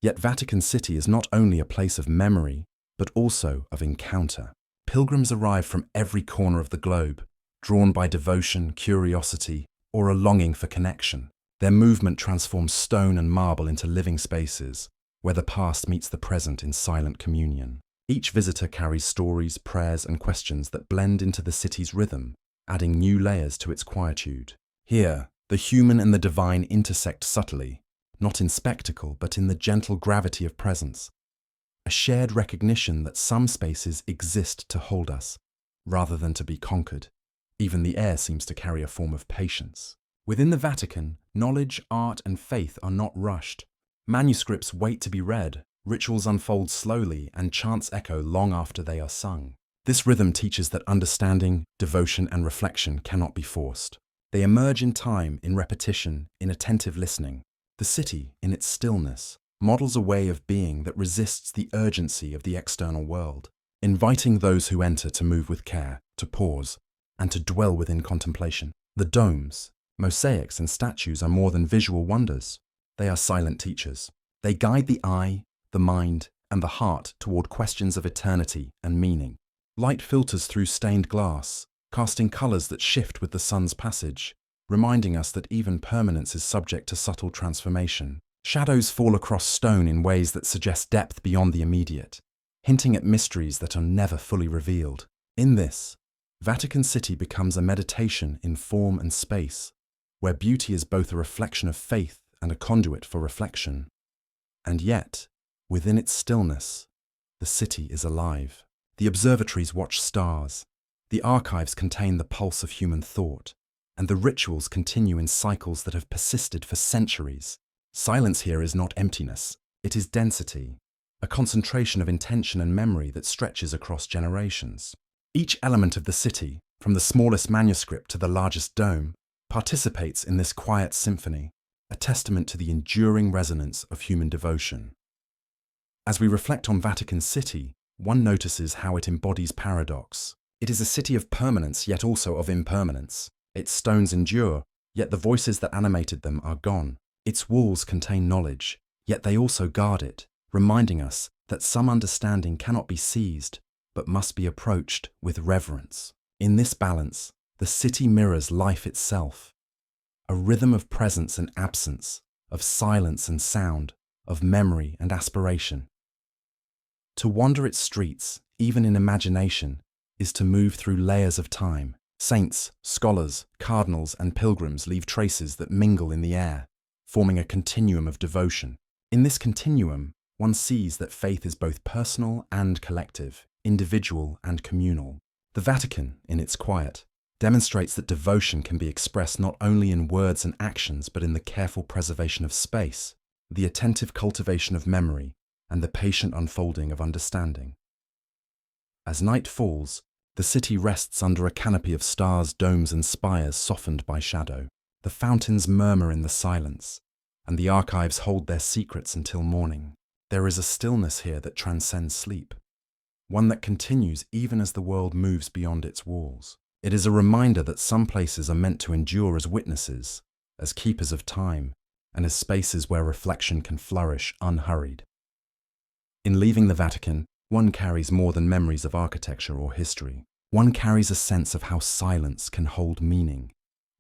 Speaker 1: Yet Vatican City is not only a place of memory, but also of encounter. Pilgrims arrive from every corner of the globe, drawn by devotion, curiosity, or a longing for connection. Their movement transforms stone and marble into living spaces, where the past meets the present in silent communion. Each visitor carries stories, prayers, and questions that blend into the city's rhythm, adding new layers to its quietude. Here, the human and the divine intersect subtly, not in spectacle, but in the gentle gravity of presence. A shared recognition that some spaces exist to hold us, rather than to be conquered. Even the air seems to carry a form of patience. Within the Vatican, knowledge, art, and faith are not rushed. Manuscripts wait to be read, rituals unfold slowly, and chants echo long after they are sung. This rhythm teaches that understanding, devotion, and reflection cannot be forced. They emerge in time, in repetition, in attentive listening. The city, in its stillness, models a way of being that resists the urgency of the external world, inviting those who enter to move with care, to pause, and to dwell within contemplation. The domes, mosaics, and statues are more than visual wonders. They are silent teachers. They guide the eye, the mind, and the heart toward questions of eternity and meaning. Light filters through stained glass, casting colors that shift with the sun's passage, reminding us that even permanence is subject to subtle transformation. Shadows fall across stone in ways that suggest depth beyond the immediate, hinting at mysteries that are never fully revealed. In this, Vatican City becomes a meditation in form and space, where beauty is both a reflection of faith and a conduit for reflection. And yet, within its stillness, the city is alive. The observatories watch stars, the archives contain the pulse of human thought, and the rituals continue in cycles that have persisted for centuries. Silence here is not emptiness, it is density, a concentration of intention and memory that stretches across generations. Each element of the city, from the smallest manuscript to the largest dome, participates in this quiet symphony, a testament to the enduring resonance of human devotion. As we reflect on Vatican City, one notices how it embodies paradox. It is a city of permanence, yet also of impermanence. Its stones endure, yet the voices that animated them are gone. Its walls contain knowledge, yet they also guard it, reminding us that some understanding cannot be seized, but must be approached with reverence. In this balance, the city mirrors life itself, a rhythm of presence and absence, of silence and sound, of memory and aspiration. To wander its streets, even in imagination, is to move through layers of time. Saints, scholars, cardinals, and pilgrims leave traces that mingle in the air, forming a continuum of devotion. In this continuum, one sees that faith is both personal and collective, individual and communal. The Vatican, in its quiet, demonstrates that devotion can be expressed not only in words and actions but in the careful preservation of space, the attentive cultivation of memory, and the patient unfolding of understanding. As night falls, the city rests under a canopy of stars, domes, and spires softened by shadow. The fountains murmur in the silence, and the archives hold their secrets until morning. There is a stillness here that transcends sleep, one that continues even as the world moves beyond its walls. It is a reminder that some places are meant to endure as witnesses, as keepers of time, and as spaces where reflection can flourish unhurried. In leaving the Vatican, one carries more than memories of architecture or history. One carries a sense of how silence can hold meaning,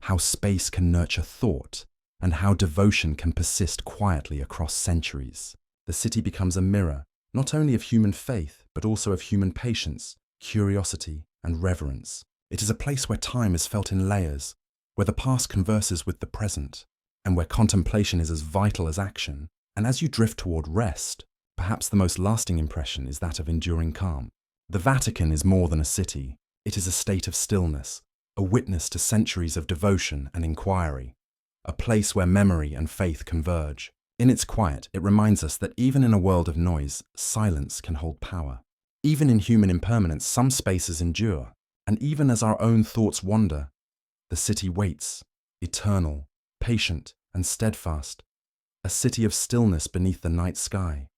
Speaker 1: how space can nurture thought, and how devotion can persist quietly across centuries. The city becomes a mirror, not only of human faith, but also of human patience, curiosity, and reverence. It is a place where time is felt in layers, where the past converses with the present, and where contemplation is as vital as action. And as you drift toward rest, perhaps the most lasting impression is that of enduring calm. The Vatican is more than a city. It is a state of stillness, a witness to centuries of devotion and inquiry, a place where memory and faith converge. In its quiet, it reminds us that even in a world of noise, silence can hold power. Even in human impermanence, some spaces endure, and even as our own thoughts wander, the city waits, eternal, patient, and steadfast, a city of stillness beneath the night sky.